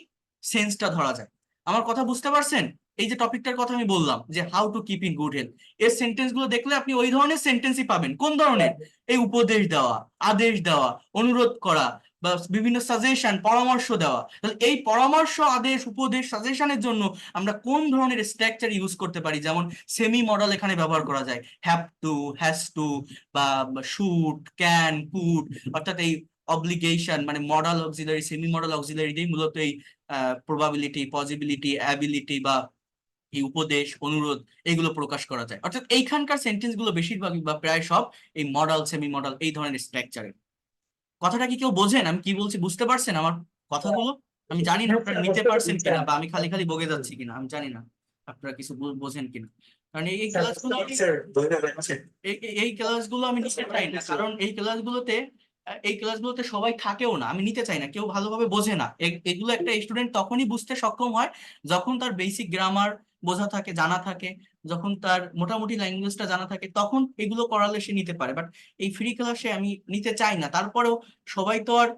Speaker 1: সেন্সটা ধরা যায়। আমার কথা বুঝতে পারছেন? এই যে টপিকটার কথা আমি বললাম যে how to keep in good health, এর সেন্টেন্স গুলো দেখলে আপনি ওই ধরনের সেন্টেন্সই পাবেন। কোন ধরনের? এই উপদেশ দেওয়া, আদেশ দেওয়া, অনুরোধ করা, বা বিভিন্ন সাজেশন, পরামর্শ দেওয়া। তাহলে এই পরামর্শ, আদেশ, উপদেশ, সাজেশনের জন্য আমরা কোন ধরনের স্ট্রাকচার ইউজ করতে পারি? যেমন সেমি মডেল এখানে ব্যবহার করা যায়, হ্যাভ টু, হ্যাজ টু, বা শুড, ক্যান, কুড। অর্থাৎ এই অব্লিগেশন মানে modal auxiliary, semi modal auxiliary দিয়ে মূলত এই প্রবাবিলিটি, পসিবিলিটি, অ্যাবিলিটি বা এই উপদেশ, অনুরোধ, এগুলো প্রকাশ করা যায়। অর্থাৎ এইখানকার সেন্টেন্স গুলো বেশিরভাগই বা প্রায় সব এই মডাল, সেমি মডাল, এই ধরনের স্ট্রাকচারের। কথাটা কি কেউ বোঝেন আমি কি বলছি? বুঝতে পারছেন আমার কথাগুলো? আমি জানি না আপনারা নিতে পারছেন কিনা, বা আমি খালি খালি বকে যাচ্ছি কিনা, আমি জানি না আপনারা কিছু বোঝেন কিনা। কারণ এই ক্লাসগুলো, এই ক্লাসগুলো আমি নিতে চাই না, কারণ এই ক্লাসগুলোতে সবাই থাকেও না, আমি নিতে চাই না, কেউ ভালোভাবে বোঝে না। এগুলো একটা স্টুডেন্ট তখনই বুঝতে সক্ষম হয় যখন তার বেসিক গ্রামার বোঝা থাকে, জানা থাকে, যখন তার মোটামুটি ল্যাঙ্গুয়েজটা জানা থাকে, তখন এগুলো করালে সে নিতে পারে। বাট এই ফ্রি ক্লাসে আমি নিতে চাই না। তারপরেও সবাই তো আর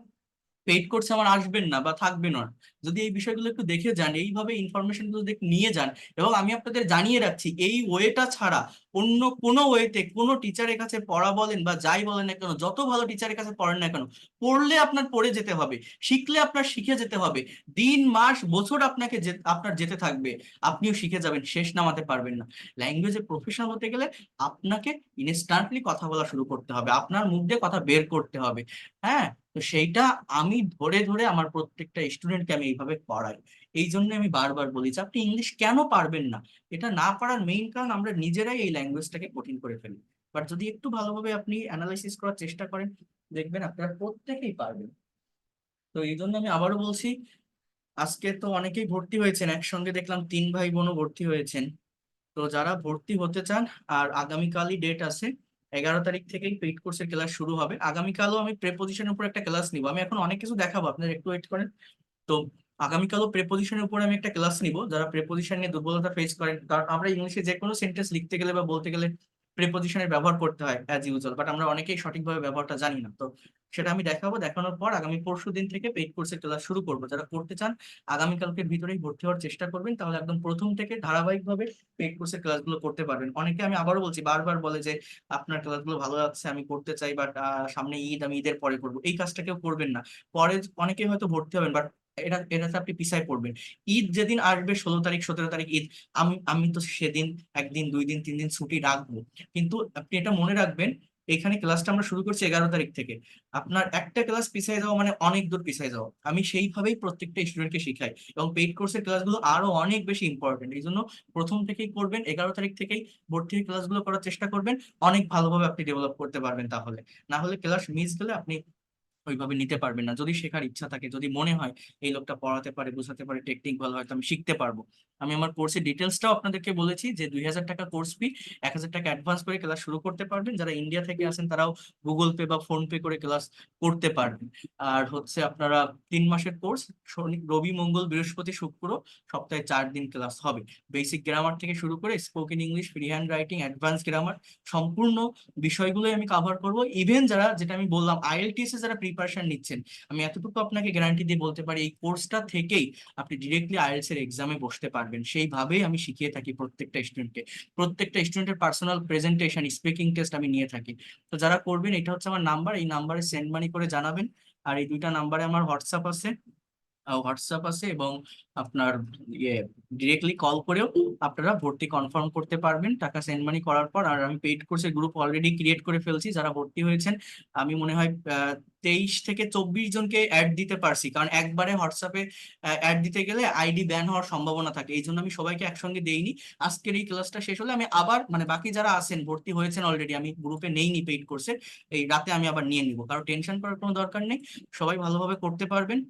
Speaker 1: পেইড কোর্সে আমার আসবেন না বা থাকবেন না। যদি এই বিষয়গুলো একটু দেখে যান, এইভাবে ইনফরমেশন গুলো নিয়ে যান, এবং আমি আপনাদের জানিয়ে রাখছি এই ওয়েটা ছাড়া অন্য কোনো ওয়েতে কোনো টিচারের কাছে পড়া বলেন বা যাই বলেন না কেন, যত ভালো টিচারের কাছে পড়েন না কেন, পড়লে আপনার পড়ে যেতে হবে, শিখলে আপনার শিখে যেতে হবে। দিন, মাস, বছর আপনার যেতে থাকবে, আপনিও শিখে যাবেন, শেষ নামাতে পারবেন না। ল্যাঙ্গুয়েজে প্রফেশনাল হতে গেলে আপনাকে ইনস্ট্যান্টলি কথা বলা শুরু করতে হবে, আপনার মুখ দিয়ে কথা বের করতে হবে। হ্যাঁ, তো সেইটা আমি ধরে ধরে আমার প্রত্যেকটা স্টুডেন্টকে আমি এইভাবে পড়াই। এই জন্য আমি বারবার বলি যে আপনি ইংলিশ কেন পারবেন না? এটা না পারার মেইন কারণ আমরা নিজেরাই এই ল্যাঙ্গুয়েজটাকে কঠিন করে ফেলি। বাট যদি একটু ভালোভাবে আপনি অ্যানালাইসিস করার চেষ্টা করেন, দেখবেন আপনারা প্রত্যেকেই পারবেন। তো এই জন্য আমি আবারও বলছি, আজকে তো অনেকেই ভর্তি হয়েছেন, একসঙ্গে দেখলাম 3 ভাই বোনও ভর্তি হয়েছেন। তো যারা ভর্তি হতে চান, আর আগামীকালই ডেট আছে, 11 তারিখ থেকেই পেইড কোর্সের ক্লাস শুরু হবে। আগামীকালও আমি প্রেপোজিশনের উপর একটা ক্লাস নিব, আমি এখন অনেক কিছু দেখাবো, আপনারা একটু ওয়েট করেন। তো আগামীকালও প্রেপোজিশনের উপর আমি একটা ক্লাস নিব। যারা প্রেপোজিশন নিয়ে দুর্বলতা ফেস করেন, কারণ আমরা ইংলিশে যে কোনো সেন্টেন্স লিখতে গেলে বা বলতে গেলে প্রেপোজিশনের ব্যবহার করতে হয় অ্যাজ ইউজুয়াল, বাট আমরা অনেকেই সঠিকভাবে ব্যবহারটা জানি না। তো সেটা আমি দেখাবো, দেখানোর পর আগামী পরশু দিন থেকে পেইড কোর্সের ক্লাস শুরু করবো। যারা করতে চান আগামীকালকের ভিতরেই ভর্তি হওয়ার চেষ্টা করবেন, তাহলে একদম প্রথম থেকে ধারাবাহিকভাবে পেইড কোর্সের ক্লাসগুলো করতে পারবেন। অনেকে, আমি আবারও বলছি, বারবার বলে যে আপনার ক্লাসগুলো ভালো লাগছে, আমি করতে চাই, বাট সামনে ঈদ, আমি ঈদের পরে করবো। এই কাজটা কেউ করবেন না। পরে অনেকেই হয়তো ভর্তি হবেন, বাট এটাতে আপনি পিছায় পড়বেন। ঈদ যেদিন আসবে, 16 তারিখ, 17 তারিখ ঈদ, আমি আমি তো সেদিন 1 দিন, 2 দিন, 3 দিন ছুটি রাখবো। কিন্তু আপনি এটা মনে রাখবেন, এখানে ক্লাসটা আমরা শুরু করছি 11 তারিখ থেকে। আপনার একটা ক্লাস পিছায় যাওয়া মানে অনেক দূর পিছায় যাওয়া। আমি সেইভাবেই প্রত্যেকটা স্টুডেন্টকে শিখাই, এবং পেইড কোর্সের ক্লাসগুলো আরো অনেক বেশি ইম্পর্টেন্ট। এই জন্য প্রথম থেকেই করবেন, 11 তারিখ থেকেই ভর্তি হয়ে ক্লাসগুলো করার চেষ্টা করবেন। অনেক ভালোভাবে আপনি ডেভেলপ করতে পারবেন। তাহলে না হলে ক্লাস মিস গেলে আপনি ওইভাবে নিতে পারবেন না। যদি শেখার ইচ্ছা থাকে, যদি মনে হয় এই লোকটা পড়াতে পারে, বোঝাতে পারে, টেকনিক ভালো, হয়তো আমি শিখতে পারবো। আমি আমার কোর্সের ডিটেলসটাও আপনাদেরকে বলেছি যে 2000 টাকা কোর্স ফি, 1000 টাকা অ্যাডভান্স করে ক্লাস শুরু করতে পারবেন। যারা ইন্ডিয়া থেকে আছেন তারাও গুগল পে বা ফোন পে করে ক্লাস করতে পারবেন। আর হচ্ছে আপনারা 3 মাসের কোর্স, শনি, রবি, মঙ্গল, বৃহস্পতি, শুক্র, সপ্তাহে 4 দিন ক্লাস হবে। বেসিক গ্রামার থেকে শুরু করে spoken English, free hand writing, advance grammar, সম্পূর্ণ বিষয়গুলোই আমি কভার করব। ইভেন যারা, যেটা আমি বললাম, আইএলটিএস এ যারা প্রিপারেশন নিচ্ছেন, আমি এতটুকু আপনাকে গ্যারান্টি দিয়ে বলতে পারি এই কোর্সটা থেকেই আপনি ডিরেক্টলি আইএলটিএস এর এক্সামে বসতে পারবেন। সেইভাবেই আমি শিখিয়ে থাকি প্রত্যেকটা স্টুডেন্টকে। প্রত্যেকটা স্টুডেন্টের পার্সোনাল প্রেজেন্টেশন, স্পিকিং টেস্ট আমি নিয়ে থাকি। তো যারা করবেন, এটা হচ্ছে আমার নাম্বার, এই নাম্বারে সেন্ড মানি করে জানাবেন। আর এই 2টা নাম্বারে আমার হোয়াটসঅ্যাপ আছে, হোয়াটসঅ্যাপ আছে, এবং আপনার ইয়ে ডিরেক্টলি কল করেও আপনারা ভর্তি কনফার্ম করতে পারবেন টাকা সেন্ড মানি করার পর। আর আমি পেইড কোর্সের গ্রুপ অলরেডি ক্রিয়েট করে ফেলছি, যারা ভর্তি হয়েছেন আমি মনে হয় 23 থেকে 24 জনকে অ্যাড দিতে পারছি, কারণ একবারে হোয়াটসঅ্যাপে অ্যাড দিতে গেলে আইডি ব্যান হওয়ার সম্ভাবনা থাকে, এই জন্য আমি সবাইকে একসঙ্গে দেইনি। আজকের এই ক্লাসটা শেষ হলে আমি আবার মানে বাকি যারা আছেন ভর্তি হয়েছেন অলরেডি, আমি গ্রুপে নেইনি পেইড কোর্সে, এই রাতে আমি আবার নিয়ে নিবো, কারণ টেনশন করার কোনো দরকার নেই, সবাই ভালোভাবে করতে পারবেন।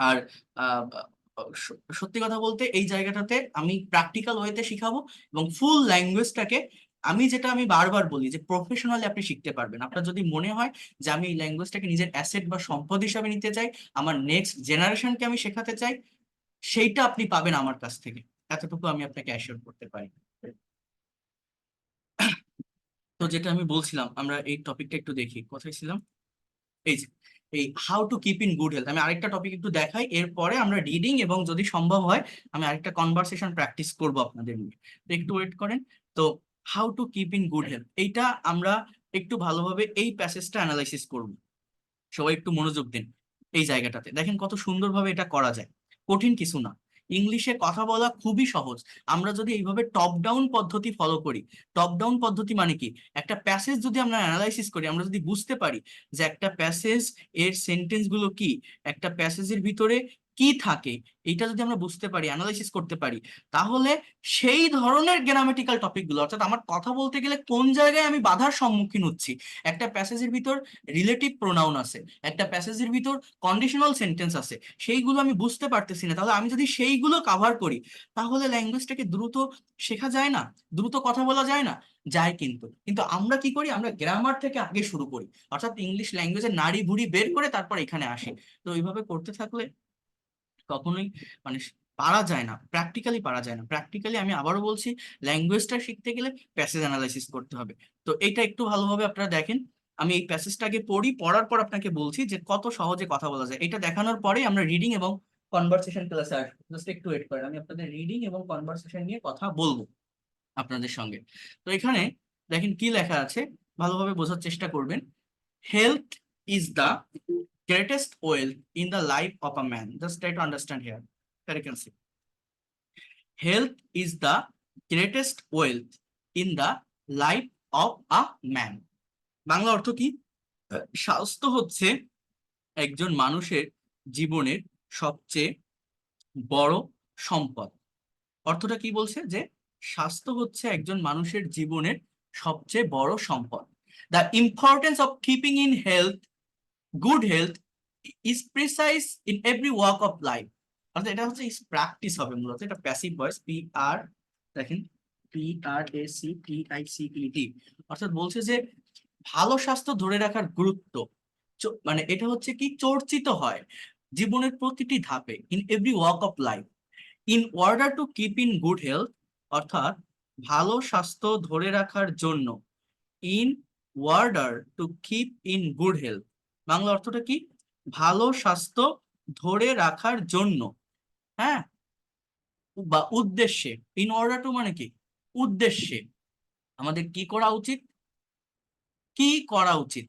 Speaker 1: আর আহ, সত্যি কথা বলতে এই জায়গাটাতে আমি প্র্যাকটিক্যাল ওয়েতে শিখাবো, এবং ফুল ল্যাঙ্গুয়েজটাকে আমি বারবার বলি যে প্রফেশনালি আপনি শিখতে পারবেন। আপনার যদি মনে হয় যে আমি এই ল্যাঙ্গুয়েজটাকে নিজের অ্যাসেট বা সম্পদ হিসাবে নিতে চাই, আমার নেক্সট জেনারেশনকে আমি শেখাতে চাই, সেইটা আপনি পাবেন আমার কাছ থেকে, এতটুকু আমি আপনাকে অ্যাসিওর করতে পারি। তো যেটা আমি বলছিলাম, আমরা এই টপিকটা একটু দেখি, কোথায় ছিলাম, এই যে এই how to keep in good health. আমি আরেকটা টপিক একটু দেখাই, এরপরে আমরা রিডিং এবং যদি সম্ভব হয় আমি আরেকটা কনভারসেশন প্র্যাকটিস করব আপনাদের নিয়ে, তো একটু ওয়েট করেন। তো how to keep in good health, এইটা আমরা একটু ভালোভাবে এই প্যাসেজটা অ্যানালাইসিস করব। সবাই একটু মনোযোগ দিন, এই জায়গাটাতে দেখেন কত সুন্দরভাবে এটা করা যায়, কঠিন কিছু না। ইংলিশে কথা বলা খুবই সহজ, আমরা যদি এইভাবে টপ ডাউন পদ্ধতি ফলো করি। টপ ডাউন পদ্ধতি মানে কি, একটা প্যাসেজ যদি আমরা অ্যানালাইসিস করি, আমরা যদি বুঝতে পারি যে একটা প্যাসেজ এর সেন্টেন্স গুলো কি, একটা প্যাসেজের ভিতরে কি থাকে, এটা যদি আমরা বুঝতে পারি, অ্যানালাইসিস করতে পারি, তাহলে সেই ধরনের গ্রামাটিক্যাল টপিক গুলো, অর্থাৎ আমার কথা বলতে গেলে কোন জায়গায় আমি বাধার সম্মুখীন হচ্ছি, একটা প্যাসেজের ভিতর রিলেটিভ প্রোনাউন আছে, একটা প্যাসেজের ভিতর কন্ডিশনাল সেন্টেন্স আছে, সেইগুলো আমি বুঝতে পারতেছি না, তাহলে আমি যদি সেইগুলো কাভার করি, তাহলে ল্যাঙ্গুয়েজটাকে দ্রুত শেখা যায় না, দ্রুত কথা বলা যায় না, যায়। কিন্তু কিন্তু আমরা কি করি, আমরা গ্রামার থেকে আগে শুরু করি, অর্থাৎ ইংলিশ ল্যাঙ্গুয়েজের নাড়ি ভুড়ি বের করে তারপর এখানে আসি। তো এইভাবে করতে থাকলে কখনোই মানে পারা যায় না, প্র্যাকটিক্যালি পারা যায় না। প্র্যাকটিক্যালি আমি আবারও বলছি, ল্যাঙ্গুয়েজটা শিখতে গেলে প্যাসেজ অ্যানালাইসিস করতে হবে। তো এইটা একটু ভালোভাবে আপনারা দেখেন, আমি এই প্যাসেজটাকে পড়ি, পড়ার পর আপনাকে বলছি যে কত সহজে কথা বলা যায়। এটা দেখানোর পরে আমরা রিডিং এবং কনভারসেশন ক্লাসে আসবো, জাস্ট একটু ওয়েট করেন, আমি আপনাদের রিডিং এবং কনভারসেশন নিয়ে কথা বলবো আপনাদের সঙ্গে। তো এখানে দেখেন কি লেখা আছে, ভালোভাবে বোঝার চেষ্টা করবেন। Health is the greatest wealth in the life of a man. Just try to understand here. Here you can see. Health is the greatest wealth in the life of a man. Bangla অর্থ কি? স্বাস্থ্য হচ্ছে একজন মানুষের জীবনের সবচেয়ে বড় সম্পদ। অর্থটা কি বলছে, যে স্বাস্থ্য হচ্ছে একজন মানুষের জীবনের সবচেয়ে বড় সম্পদ। The importance of keeping in health good health is precise in every walk of life. অর্থাৎ এটা হচ্ছে প্র্যাকটিস হবে মূলত, এটা প্যাসিভ ভয়েস, পি আর, দেখেন PRACTICET, অর্থাৎ বলছে যে ভালো স্বাস্থ্য ধরে রাখার গুরুত্ব, মানে এটা হচ্ছে কি চর্চিত হয় জীবনের প্রতিটি ধাপে, in every walk of life, in order to keep in good health, অর্থাৎ ভালো স্বাস্থ্য ধরে রাখার জন্য, in order to keep in good health, Bangla অর্থটা কি, ভালো স্বাস্থ্য ধরে রাখার জন্য, হ্যাঁ, বা উদ্দেশ্যে। ইন অর্ডার টু মানে কি, উদ্দেশ্যে আমাদের কি করা উচিত, কি করা উচিত।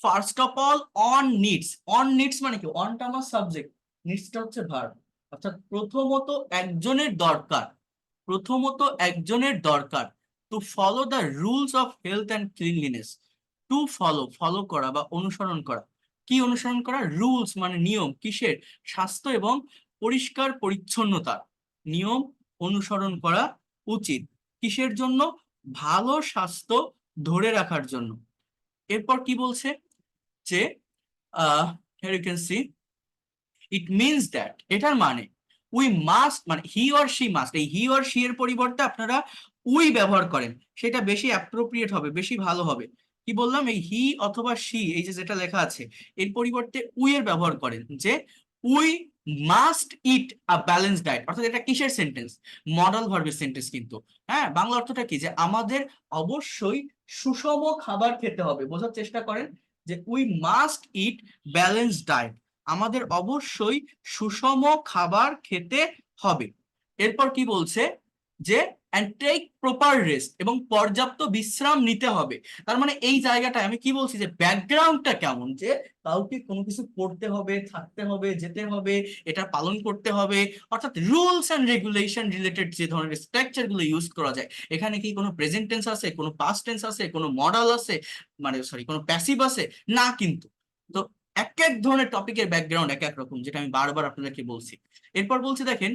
Speaker 1: First of all on needs, on needs মানে কি, অনটা আমার সাবজেক্ট, নিডসটা হচ্ছে ভার্ব, অর্থাৎ প্রথমত একজনের দরকার, প্রথমত একজনের দরকার, to follow the rules of health and cleanliness. To follow, follow করা বা অনুসরণ করা, কি অনুসরণ করা, রুলস মানে নিয়ম, কিসের, স্বাস্থ্য এবং পরিষ্কার পরিচ্ছন্নতা নিয়ম অনুসরণ করা উচিত, কিসের জন্য, ভালো স্বাস্থ্য ধরে রাখার জন্য। এরপর কি বলছে, যে here you can see it means that, এটার মানে উই মাস্ট, মানে হি অর শি মাস্ট, এই হি অর শি এর পরিবর্তে আপনারা উই ব্যবহার করেন, সেটা বেশি অ্যাপ্রোপ্রিয়েট হবে, বেশি ভালো হবে। কি বললাম, এই হি অথবা শি, এই যে যেটা লেখা আছে এর পরিবর্তে উই এর ব্যবহার করেন, যে we must it a balance diet. অর্থাৎ এটা কিসের সেন্টেন্স, মডাল ভার্বের সেন্টেন্স কিন্তু, হ্যাঁ। বাংলা অর্থটা কি, যে আমাদের অবশ্যই সুষম খাবার খেতে হবে, বোঝার চেষ্টা করেন, যে we must it balance diet, আমাদের অবশ্যই সুষম খাবার খেতে হবে। এরপর কি বলছে, যে অ্যান্ড টেক প্রপার রেস্ট, এবং পর্যাপ্ত বিশ্রাম নিতে হবে। তার মানে এই জায়গাটায় আমি কি বলছি, যে ব্যাকগ্রাউন্ডটা কেমন, যে কাউকে কোনো কিছু করতে হবে, থাকতে হবে, যেতে হবে, এটা পালন করতে হবে, অর্থাৎ রুলস অ্যান্ড রেগুলেশন রিলেটেড যে ধরনের স্ট্রাকচার গুলো ইউজ করা যায়। এখানে কি কোনো প্রেজেন্ট টেন্স আছে, কোনো পাস্ট টেন্স আছে, কোনো মডাল আছে, মানে সরি কোনো প্যাসিভ আছে না কিন্তু। তো এক এক ধরনের টপিকের ব্যাকগ্রাউন্ড এক এক রকম, যেটা আমি বারবার আপনাদেরকে বলছি। এরপর বলছি দেখেন,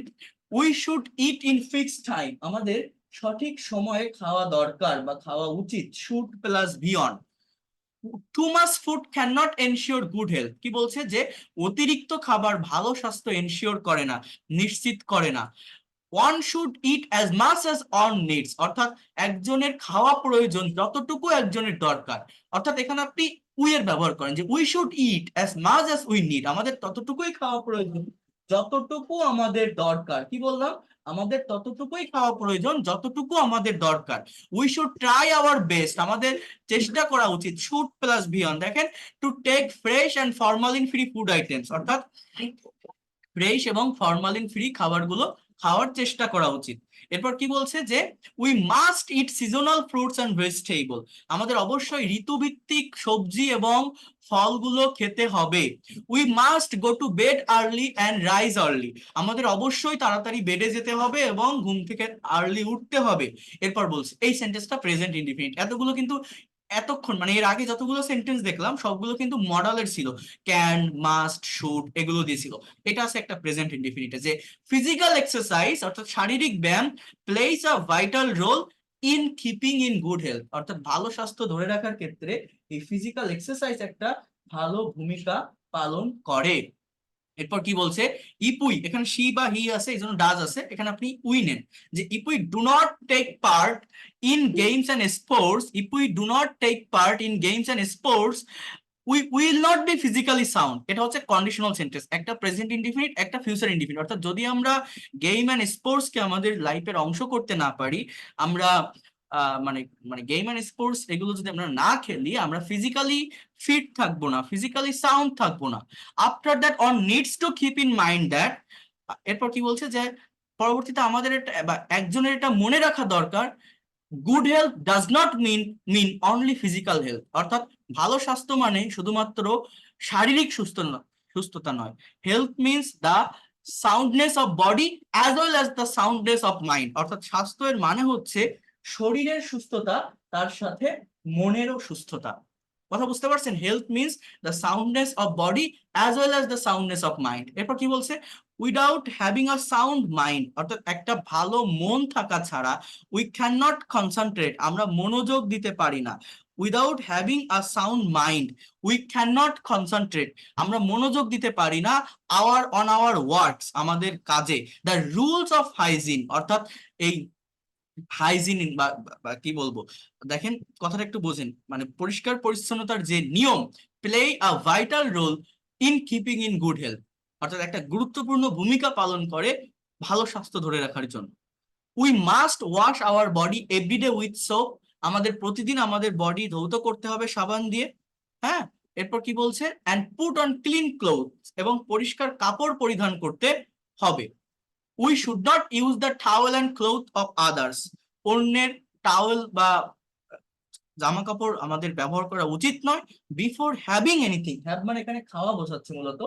Speaker 1: we should it in fixed time, আমাদের সঠিক সময়ে খাওয়া দরকার বা খাওয়া উচিত। Should plus beyond. Too much food can not ensure good health, কি বলছে, যে অতিরিক্ত খাবার ভালো স্বাস্থ্য এনশিওর করে না, নিশ্চিত করে না। One should it as much as on needs, অর্থাৎ একজনের খাওয়া প্রয়োজন যতটুকু একজনের দরকার। অর্থাৎ এখানে আপনি উই এর ব্যবহার করেন, যে we should it as much as we need, আমাদের ততটুকুই খাওয়া প্রয়োজন যতটুকু আমাদের দরকার। কি বললাম, আমাদের ততটুকুই খাওয়া প্রয়োজন যতটুকু আমাদের দরকার। We should try our best, আমাদের চেষ্টা করা উচিত। শুড প্লাস বিয়ন্ড, দেখেন, to take fresh and formalin free food items, অর্থাৎ ফ্রেশ এবং ফরমালিন ফ্রি খাবারগুলো খাওয়ার চেষ্টা করা উচিত। এরপর কি বলছে, যে we must eat seasonal fruits and vegetable, আমাদের অবশ্যই ঋতুভিত্তিক সবজি এবং ফলগুলো খেতে হবে। We must go to bed early and rise early, আমাদের অবশ্যই তাড়াতাড়ি বেডে যেতে হবে এবং ঘুম থেকে আর্লি উঠতে হবে। এরপর বলছে, এই সেন্টেন্সটা প্রেজেন্ট ইনডিফিনিট, এতগুলো কিন্তু এতক্ষণ মানে এর আগে যতগুলো সেন্টেন্স দেখলাম সবগুলো কিন্তু মডালের ছিল, ক্যান, মাস্ট, শুড এগুলো দিয়েছিল। এটা আছে একটা প্রেজেন্ট ইনডিফিনিটে, যে ফিজিক্যাল এক্সারসাইজ অর্থাৎ শারীরিক ব্যায়াম plays a vital role in keeping in good health, অর্থাৎ ভালো স্বাস্থ্য ধরে রাখার ক্ষেত্রে এই ফিজিক্যাল এক্সারসাইজ একটা ভালো ভূমিকা পালন করে। এরপর কি বলছে, ইপুই, এখানে সি বা হি আছে এই জন্য ডাজ আছে, এখানে আপনি উই নেন, যে if we do not take part in games and sports, if we do not take part in games and sports we will not be physically sound. এটা হচ্ছে কন্ডিশনাল সেন্টেন্স, একটা প্রেজেন্ট ইনডিফিনিট, একটা ফিউচার ইনডিফিনিট। অর্থাৎ যদি আমরা গেম এন্ড স্পোর্টস কে আমাদের লাইফের অংশ করতে না পারি, আমরা মানে মানে গেম এন্ড স্পোর্টস এগুলো যদি আমরা না খেলি, আমরা ফিজিক্যালি ফিট থাকবো না, ফিজিক্যালি সাউন্ড থাকবো না। After that on needs to keep in mind that, এরপর কি বলছে, যে পরবর্তীতে আমাদের এটা বা একজনের এটা মনে রাখা দরকার, good health does not mean only physical health, অর্থাৎ ভালো স্বাস্থ্য মানে শুধুমাত্র শারীরিক সুস্থতা নয়। Health means the soundness of body as well as the soundness of mind, অর্থাৎ স্বাস্থ্যের মানে হচ্ছে শরীরের সুস্থতা, তার সাথে মনেরও সুস্থতা। কথা বুঝতে পারছেন, health means the soundness of body as well as the soundness of mind. এরপর কি বলছে, without having a sound mind, অর্থাৎ একটা ভালো মন থাকা ছাড়া উই ক্যান নট কনসেন্ট্রেট, আমরা মনোযোগ দিতে পারি না। Without having a sound mind we can not concentrate, আমরা মনোযোগ দিতে পারি না আওয়ার ওয়ার্কস, আমাদের কাজে। দ্য রুলস অফ হাইজিন, অর্থাৎ এই হাইজিন বা কি বলবো, দেখেন কথাটা একটু বোঝেন, মানে পরিষ্কার পরিচ্ছন্নতার যে নিয়ম, play a vital role in keeping in good health, অর্থাৎ একটা গুরুত্বপূর্ণ ভূমিকা পালন করে ভালো স্বাস্থ্য ধরে রাখার জন্য। We must wash our body every day with soap, আমাদের প্রতিদিন আমাদের বডি ধৌত করতে হবে সাবান দিয়ে। হ্যাঁ, এরপর কি বলছে, and put on clean clothes, এবং পরিষ্কার কাপড় পরিধান করতে হবে। We should not use the towel and cloth of others, অন্যের টাওয়েল বা জামা কাপড় আমাদের ব্যবহার করা উচিত নয়। বিফোর হ্যাভিং এনিথিং, হ্যাভ মানে এখানে খাওয়া বোঝাচ্ছে মূলত,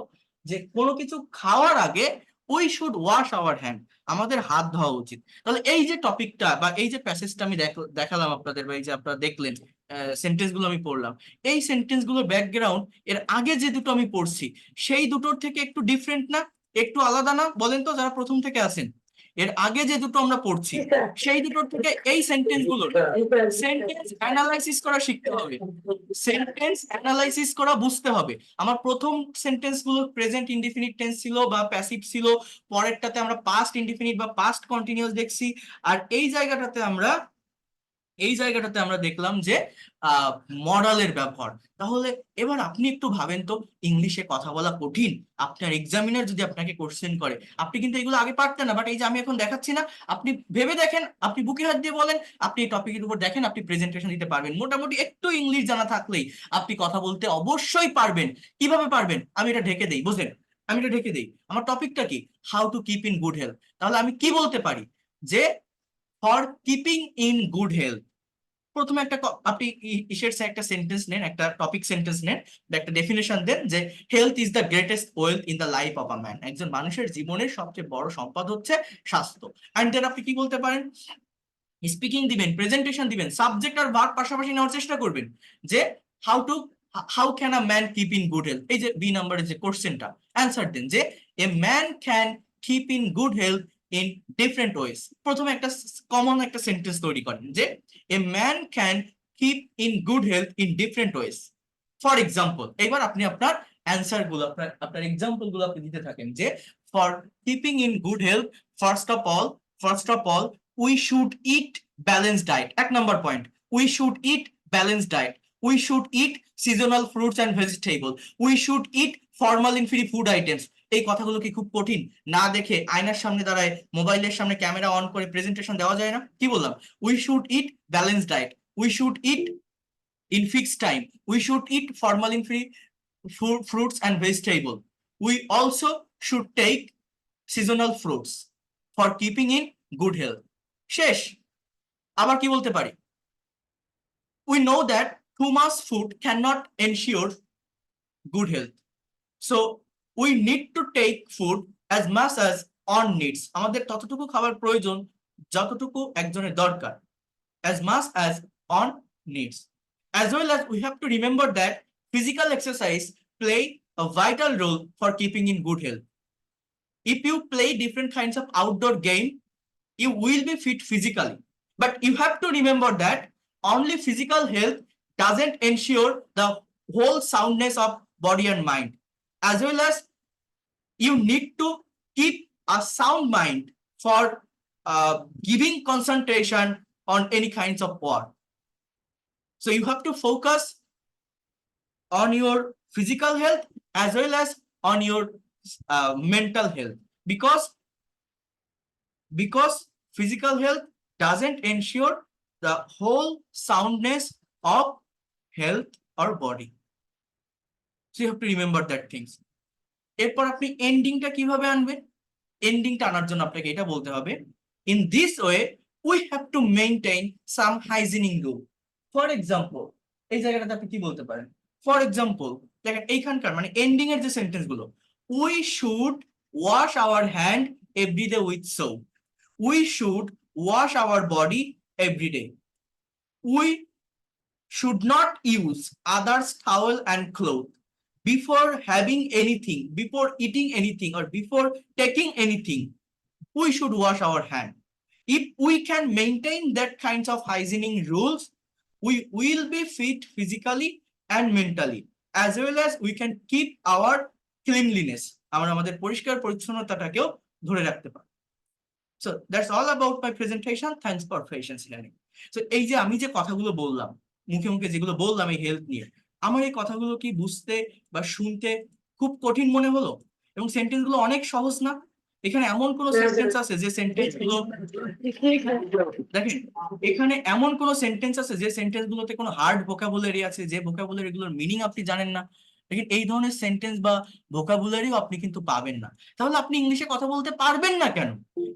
Speaker 1: যে কোনো কিছু খাওয়ার আগে we should wash our hand, আমাদের হাত ধোয়া উচিত। তাহলে এই যে টপিকটা বা এই যে প্যাসেজটা আমি দেখালাম আপনাদের, বা এই যে আপনারা দেখলেন সেন্টেন্স গুলো আমি পড়লাম, এই সেন্টেন্স গুলোর ব্যাকগ্রাউন্ড এর আগে যে দুটো আমি পড়ছি সেই দুটোর থেকে একটু ডিফারেন্ট না, একটু আলাদা না, বলেন তো যারা প্রথম থেকে আছেন। এর আগে যে দুটো আমরা পড়ছি সেই দুটোর থেকে এই সেন্টেন্স গুলোর সেন্টেন্স অ্যানালাইসিস করা শিখতে হবে, সেন্টেন্স অ্যানালাইসিস করা বুঝতে হবে। আমার প্রথম সেন্টেন্স গুলো প্রেজেন্ট ইনডিফিনিট টেন্স ছিল বা প্যাসিভ ছিল, পরেরটাতে আমরা পাস্ট ইনডিফিনিট বা পাস্ট কন্টিনিউয়াস দেখছি, আর এই জায়গাটাতে আমরা দেখলাম যে মডালের ব্যবহার। তাহলে এবার আপনি একটু ভাবেন তো, ইংলিশে কথা বলা কঠিন, আপনার এক্সামিনার যদি আপনাকে কোশ্চেন করে, আপনি কিন্তু এগুলো আগে পারতেন না, বাট এই যে আমি এখন দেখাচ্ছি না, আপনি ভেবে দেখেন, আপনি বুকে হাত দিয়ে বলেন, আপনি এই টপিকের উপর দেখেন, আপনি প্রেজেন্টেশন দিতে পারবেন, মোটামুটি একটু ইংলিশ জানা থাকলেই আপনি কথা বলতে অবশ্যই পারবেন। কিভাবে পারবেন, আমি এটা ঢেকে দেই, বুঝলেন, আমি এটা ঢেকে দেই। আমার টপিকটা কি, how to keep in good health. তাহলে আমি কি বলতে পারি, যে for keeping in good health. প্রথমে আপনি একটা সেন্টেন্স নেন, একটা টপিক সেন্টেন্স নেন, একটা ডেফিনেশন দেন যে health is the greatest wealth in the life of a man. একজন মানুষের জীবনের সবচেয়ে বড় সম্পদ হচ্ছে স্বাস্থ্য। অ্যান্ড দেন আপনি কি বলতে পারেন, স্পিকিং দিবেন, প্রেজেন্টেশন দিবেন, সাবজেক্ট আর ভার্ব পাশাপাশি নেওয়ার চেষ্টা করবেন যে how to how can a man keep in good health. এই যে বি নাম্বারের যে কোশ্চেনটা, অ্যান্সার দেন যে a man can keep in good health in different ways. প্রথমে একটা কমন একটা সেন্টেন্স তৈরি করেন যে a man can keep in good health in different ways. For example, এবার আপনি আপনার অ্যান্সার গুলো, আপনার এক্সাম্পল গুলো আপনি দিতে থাকেন যে for keeping in good health, first of all we should eat balanced diet. এক নম্বর point, we should eat balanced diet, we should eat seasonal fruits and vegetable, we should eat formalin free food items. এই কথাগুলো কি খুব কঠিন? না দেখে আয়নার সামনে দাঁড়ায় মোবাইলের সামনে ক্যামেরা অন করে প্রেজেন্টেশন দেওয়া যায় না? কি বললাম? We should eat balanced diet, we should it in fixed time, we should eat formalin free fruits and vegetable, we also should take seasonal fruits for keeping in good health। শেষ। আবার কি বলতে পারি, we know that too much food cannot ensure good health, so we need to take food as much as on needs। আমাদের ততটুকু খাবার প্রয়োজন যতটুকু একজনের দরকার, as much as on needs। As well as we have to remember that physical exercise play a vital role for keeping in good health। If you play different kinds of outdoor game, you will be fit physically, but you have to remember that only physical health doesn't ensure the whole soundness of body and mind, as well as you need to keep a sound mind for giving concentration on any kinds of work। So you have to focus on your physical health as well as on your mental health, because physical health doesn't ensure the whole soundness of health or body। So you have to remember that things। এরপর আপনি এন্ডিংটা কিভাবে আনবেন? এন্ডিংটা আনার জন্য আপনাকে এটা বলতে হবে, in this way we have to maintain some hygienic rule. For example, এই জায়গাটাতে আপনি কি বলতে পারেন? ফর এক্সাম্পল দেখেন এইখানকার মানে এন্ডিং এর যে সেন্টেন্স গুলো, we should wash our hand every day with soap, we should wash our body every day, we should not use others towel and cloth, before having anything, before eating anything, or before taking anything, we should wash our hand। If we can maintain that kinds of hygienic rules, we will be fit physically and mentally, as well as we can keep our cleanliness, আমরা আমাদের পরিষ্কার পরিচ্ছন্নতাটাকেও ধরে রাখতে পারি। So that's all about my presentation, thanks for patience learning। So এই যে আমি যে কথাগুলো বললাম, মুখে মুখে যেগুলো বললাম এই হেলথ নিয়ে, আমার এই কথাগুলো কি বুঝতে বা শুনতে খুব কঠিন মনে হলো? এবং সেন্টেন্স গুলো অনেক সহজ না? এখানে এমন কোন সেন্টেন্স আছে যে সেন্টেন্স গুলো, দেখেন এখানে এমন কোন সেন্টেন্স আছে যে সেন্টেন্স গুলোতে কোনো হার্ড ভোকাবুলারি আছে, যে ভোকাবুলারি গুলোর মিনিং আপনি জানেন না? দেখেন এই ধরনের সেন্টেন্স বা ভোকাবুলারিও আপনি কিন্তু পাবেন না। তাহলে আপনি ইংলিশে কথা বলতে পারবেন না কেন?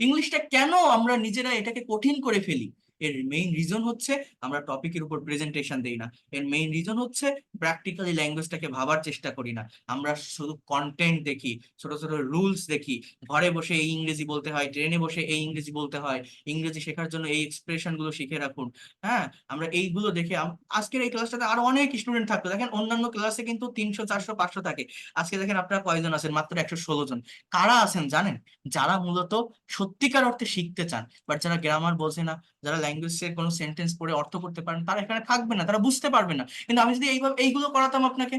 Speaker 1: ইংলিশটা কেন আমরা নিজেরা এটাকে কঠিন করে ফেলি? এর মেইন রিজন হচ্ছে আমরা টপিকের উপর প্রেজেন্টেশন দেই না। এর মেইন রিজন হচ্ছে প্র্যাকটিক্যালি ল্যাঙ্গুয়েজটাকে ভাবার চেষ্টা করি না। আমরা শুধু কন্টেন্ট দেখি, ছোট ছোট রুলস দেখি, ঘরে বসে এই ইংরেজি বলতে হয়, ট্রেনে বসে এই ইংরেজি বলতে হয়, ইংরেজি শেখার জন্য এই এক্সপ্রেশন গুলো শিখে রাখুন। হ্যাঁ, আমরা এইগুলো দেখে আজকের এই ক্লাসটাতে আরো অনেক স্টুডেন্ট থাকতো। দেখেন অন্যান্য ক্লাসে কিন্তু 300 400 500 থাকে, আজকে দেখেন আপনারা কয়জন আছেন? মাত্র 116 জন। কারা আছেন জানেন? যারা মূলত সত্যিকার অর্থে শিখতে চান, বাট যারা গ্রামার বোঝে না, যারা ল্যাঙ্গুয়েজের কোনো সেন্টেন্স পড়ে অর্থ করতে পারেন, তারা এখানে থাকবে না, তারা বুঝতে পারবে না। কিন্তু আমি যদি এইগুলো করাতাম আপনাকে,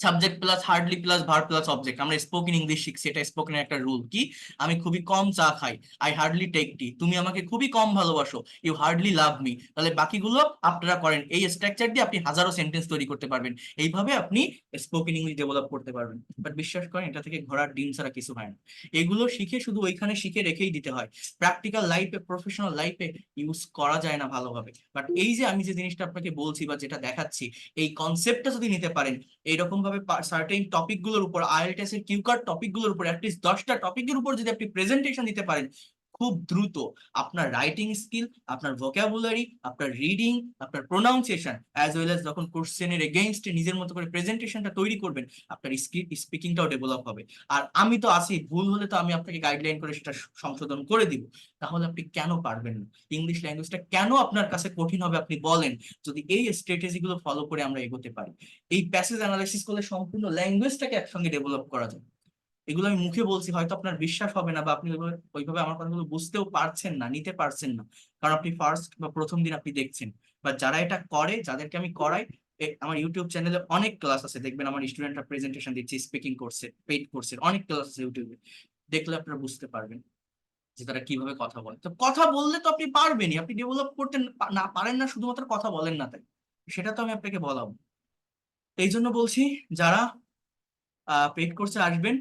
Speaker 1: subject plus hardly plus verb plus object, আমরা স্পোকেন ইংলিশ শিখছি, এটা স্পোকেনের একটা রুল কি, আমি খুবই কম চা খাই, আই হার্ডলি টেক টি, তুমি আমাকে খুবই কম ভালোবাসো, ইউ হার্ডলি লাভ মি। তাহলে বাকিগুলো আপনারা করেন, এই স্ট্রাকচার দিয়ে আপনি হাজারো সেন্টেন্স তৈরি করতে পারবেন, এইভাবে আপনি স্পোকেন ইংলিশ ডেভেলপ করতে পারবেন। বাট বিশ্বাস করেন এটা থেকে ঘোড়ার ডিম ছাড়া কিছু হয় না। এগুলো শিখে শুধু ওইখানে শিখে রেখেই দিতে হয়, প্র্যাকটিক্যাল লাইফে প্রফেশনাল লাইফে ইউজ করা যায় না ভালোভাবে। বাট এই যে আমি যে জিনিসটা আপনাকে বলছি বা যেটা দেখাচ্ছি, এই কনসেপ্টটা যদি নিতে পারেন, এইরকম ভাবে সার্টেন টপিক গুলোর উপর, আইএলটিএস এর কিউ কার্ড টপিক গুলোর উপর, অ্যাটলিস্ট 10টা টপিকের উপর যদি আপনি প্রেজেন্টেশন দিতে পারেন, খুব দ্রুত আপনার রাইটিং স্কিল, আপনার ভোকাবুলারি, আপনার রিডিং, আপনার প্রোনাউন্সিয়েশন অ্যাজ ওয়েল অ্যাজ যখন কোশ্চেনের এগেইনস্টে নিজের মতো করে প্রেজেন্টেশনটা তৈরি করবেন, আপনার স্পিকিংটাও ডেভেলপ হবে। আর আমি তো আছি, ভুল হলে তো আমি আপনাকে গাইডলাইন করে সেটা সংশোধন করে দিব। তাহলে আপনি কেন পারবেন না? ইংলিশ ল্যাঙ্গুয়েজটা কেন আপনার কাছে কঠিন হবে আপনি বলেন, যদি এই স্ট্র্যাটেজি গুলো ফলো করে আমরা এগোতে পারি। এই প্যাসেজ অ্যানালাইসিস করলে সম্পূর্ণ ল্যাঙ্গুয়েজটাকে একসঙ্গে ডেভেলপ করা যায়। এগুলো আমি মুখে বলছি, হয়তো আপনার বিশ্বাস হবে না, বা আপনি ওইভাবে আমার কথাগুলো বুঝতেও পারছেন না, নিতে পারছেন না, কারণ আপনি ফার্স্ট বা প্রথম দিন আপনি দেখছেন। বা যারা এটা করে, যাদেরকে আমি করাই, আমার ইউটিউব চ্যানেলে অনেক ক্লাস আছে, দেখবেন আমার স্টুডেন্টরা প্রেজেন্টেশন দিচ্ছে, স্পিকিং করছে, পেইড কোর্সের অনেক ক্লাস আছে ইউটিউবে, দেখলে আপনারা বুঝতে পারবেন যে তারা কিভাবে কথা বলে। তো কথা বললে তো আপনি পারবেনই, আপনি ডেভেলপ করতে না পারেন না, শুধুমাত্র কথা বলেন না তাই, সেটা তো আমি আপনাকে বলাবো। এই জন্য বলছি, যারা পেইড কোর্সে আসবেন,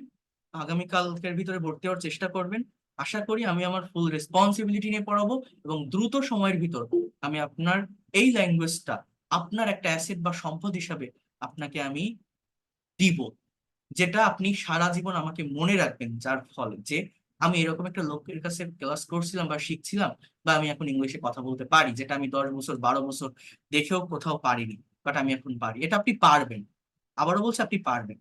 Speaker 1: আগামীকালকের ভিতরে ভর্তি হওয়ার চেষ্টা করবেন। আশা করি আমি আমার ফুল রেসপন্সিবিলিটি নিয়ে পড়াবো, এবং দ্রুত সময়ের ভিতর আমি আপনার এই ল্যাঙ্গুয়েজটা আপনার একটা অ্যাসেট বা সম্পদ হিসাবে আপনাকে আমি দিব, যেটা আপনি সারা জীবন আমাকে মনে রাখবেন, যার ফলে যে আমি এরকম একটা লোকের কাছে ক্লাস করছিলাম বা শিখছিলাম, বা আমি এখন ইংলিশে কথা বলতে পারি, যেটা আমি 10 বছর 12 বছর দেখেও কোথাও পারিনি, বাট আমি এখন পারি। এটা আপনি পারবেন, আবারও বলছি আপনি পারবেন।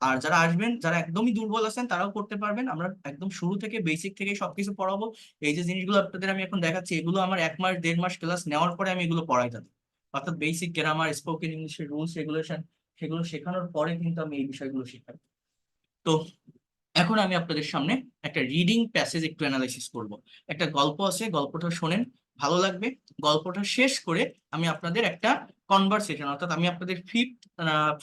Speaker 1: আর যারা আসবেন, যারা একদমই দুর্বল আছেন, তারাও করতে পারবেন। আমরা একদম শুরু থেকে বেসিক থেকে সবকিছু পড়াবো। এই যে জিনিসগুলো আপনাদের আমি এখন দেখাচ্ছি, এগুলো আমার 1 মাস 1.5 মাস ক্লাস নেওয়ার পরে আমি এগুলো পড়াই থাকি। অর্থাৎ বেসিক গ্রামার, স্পোকেন ইংলিশের রুলস রেগুলেশন, সেগুলো শেখানোর পরে কিন্তু আমি এই বিষয়গুলো শেখাই। তো এখন আমি আপনাদের সামনে একটা রিডিং প্যাসেজ একটু অ্যানালাইসিস করব। একটা গল্প আছে, গল্পটা শোনেন, ভালো লাগবে। গল্পটা শেষ করে আমি আপনাদের একটা কনভারসেশন, অর্থাৎ আমি আপনাদের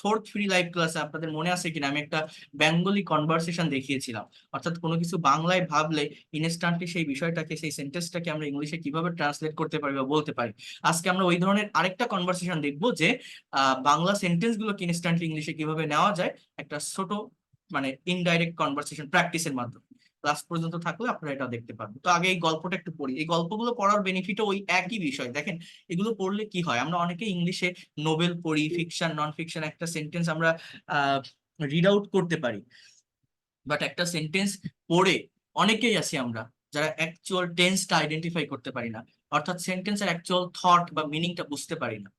Speaker 1: ফোর্থ ফ্রি লাইভ ক্লাসে, আপনাদের মনে আছে কিনা, আমি একটা বেঙ্গলি কনভারসেশন দেখিয়েছিলাম। অর্থাৎ কোনো কিছু বাংলায় ভাবলে ইনস্ট্যান্টলি সেই বিষয়টাকে, সেই সেন্টেন্সটাকে আমরা ইংলিশে কিভাবে ট্রান্সলেট করতে পারি বা বলতে পারি। আজকে আমরা ওই ধরনের আরেকটা কনভারসেশন দেখবো, যে বাংলা সেন্টেন্স গুলোকে ইনস্ট্যান্টলি ইংলিশে কিভাবে নেওয়া যায়, একটা ছোট মানে ইনডাইরেক্ট কনভারসেশন প্র্যাকটিসের মাধ্যমে। লাস্ট পর্যন্ত থাকলে আপনারা এটা দেখতে পারবেন। তো আগে এই গল্পটা একটু পড়ি। এই গল্পগুলো পড়ার বেনিফিটও ওই একই বিষয়। দেখেন, এগুলো পড়লে কি হয়, আমরা অনেকে ইংলিশে নোবেল পড়ি, ফিকশন নন ফিকশন, একটা সেন্টেন্স আমরা রিড আউট করতে পারি, বাট একটা সেন্টেন্স পড়ে অনেকেই আছি আমরা যারা অ্যাকচুয়াল টেন্সটা আইডেন্টিফাই করতে পারি না, অর্থাৎ সেন্টেন্সের অ্যাকচুয়াল থট বা মিনিংটা বুঝতে পারি না।